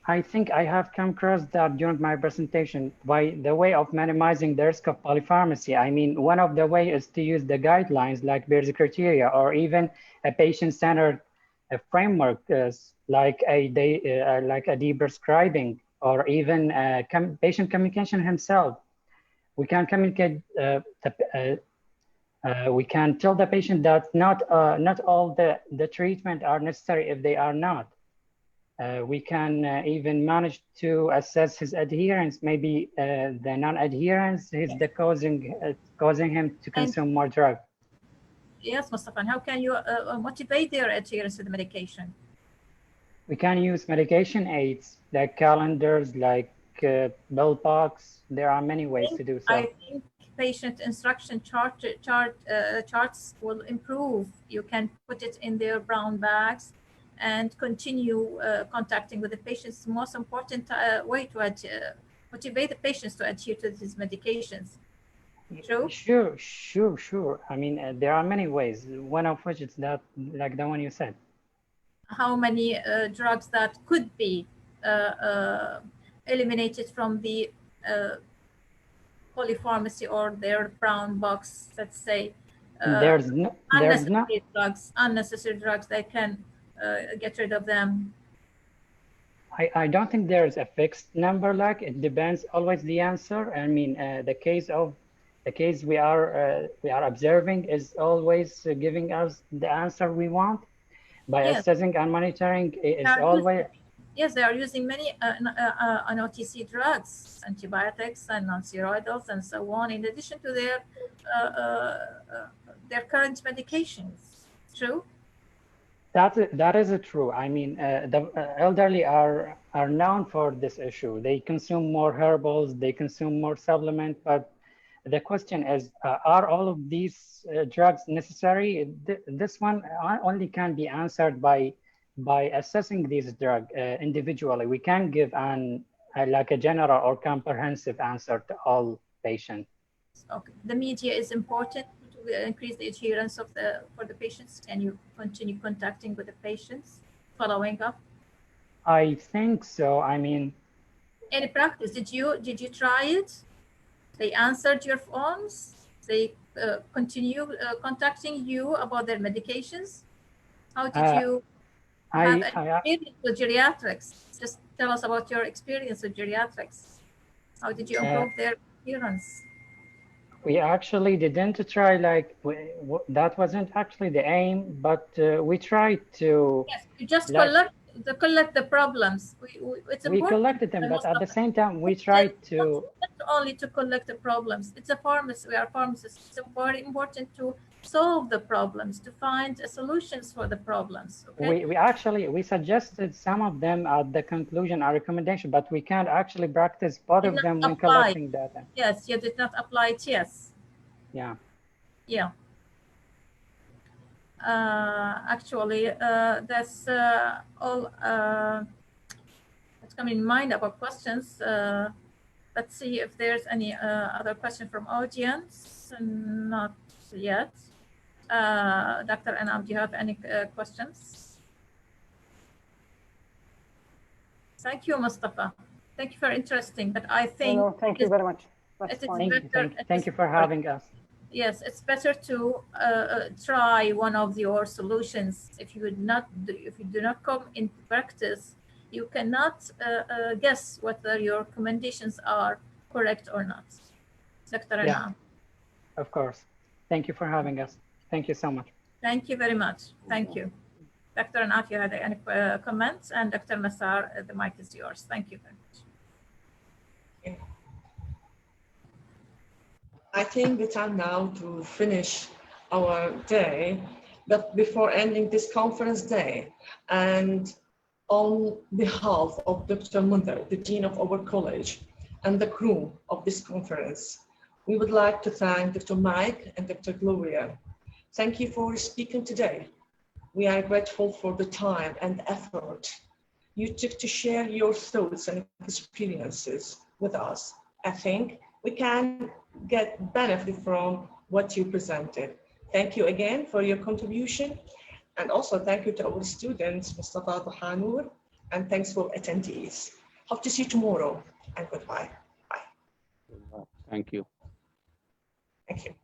[SPEAKER 9] I think I have come across that during my presentation by the way of minimizing the risk of polypharmacy. I mean, one of the ways is to use the guidelines like Beers criteria or even a patient-centered framework like a deprescribing or even patient communication himself. We can communicate, we can tell the patient that not all the treatment are necessary if they are not. We can even manage to assess his adherence. Maybe the non-adherence is the causing him to consume more drug.
[SPEAKER 7] Yes, Mustafa, and how can you motivate their adherence to the medication?
[SPEAKER 9] We can use medication aids like calendars, like bill box. There are many ways to do so.
[SPEAKER 7] I think patient instruction charts will improve. You can put it in their brown bags and continue contacting with the patients. The most important way to motivate the patients to adhere to these medications. True?
[SPEAKER 9] Sure. I mean, there are many ways. One of which is that, like the one you said.
[SPEAKER 7] How many drugs that could be eliminated from the polypharmacy or their brown box, let's say. Unnecessary drugs, they can get rid of them.
[SPEAKER 9] I don't think there's a fixed number. Like it depends always the answer. I mean, the case we are observing is always giving us the answer we want by assessing and monitoring. Is always.
[SPEAKER 7] Yes, they are using many OTC drugs, antibiotics and non-steroidals and so on, in addition to their current medications. True?
[SPEAKER 9] That is true. I mean, the elderly are known for this issue. They consume more herbals, they consume more supplement, but the question is, are all of these drugs necessary? This one only can be answered by assessing these drugs individually. We can't give like a general or comprehensive answer to all patients.
[SPEAKER 7] Okay. The media is important to increase the adherence for the patients. Can you continue contacting with the patients, following up?
[SPEAKER 9] I think so. I mean,
[SPEAKER 7] in practice, did you try it? They answered your phones. They continue contacting you about their medications. How did you? Experience with geriatrics. Just tell us about your experience with geriatrics. How did you improve their adherence?
[SPEAKER 9] We actually didn't try, like, that wasn't actually the aim, but we tried to.
[SPEAKER 7] Yes, you just collect the problems. It's important.
[SPEAKER 9] We collected them, but at the same time, we tried to.
[SPEAKER 7] Not only to collect the problems. It's a pharmacy. We are pharmacists. It's very important to solve the problems, to find solutions for the problems. Okay?
[SPEAKER 9] We actually suggested some of them at the conclusion, our recommendation, but we can't actually practice part of them when collecting data.
[SPEAKER 7] Yes, you did not apply it. Yes.
[SPEAKER 9] Yeah.
[SPEAKER 7] Yeah. Actually, that's all that's coming in mind about questions. Let's see if there's any other question from audience. Not yet. Dr. Anam, do you have any questions? Thank you, Mustafa. Thank you for interesting, but I think—
[SPEAKER 1] No, thank you very much.
[SPEAKER 9] Thank you for having us.
[SPEAKER 7] Yes, it's better to try one of your solutions. If you do not come into practice, you cannot guess whether your recommendations are correct or not. Dr. Anam.
[SPEAKER 9] Of course. Thank you for having us. Thank you so much.
[SPEAKER 7] Thank you very much. Thank you. Dr. Anaf, you had any comments? And Dr. Nassar, the mic is yours. Thank you very much.
[SPEAKER 3] I think the time now to finish our day, but before ending this conference day, and on behalf of Dr. Munther, the Dean of our college, and the crew of this conference, we would like to thank Dr. Mike and Dr. Gloria. Thank you for speaking today. We are grateful for the time and effort you took to share your thoughts and experiences with us. I think we can get benefit from what you presented. Thank you again for your contribution. And also thank you to our students, Mustafa Hanur, and thanks for attendees. Hope to see you tomorrow, and goodbye. Bye.
[SPEAKER 2] Thank you.
[SPEAKER 3] Thank you.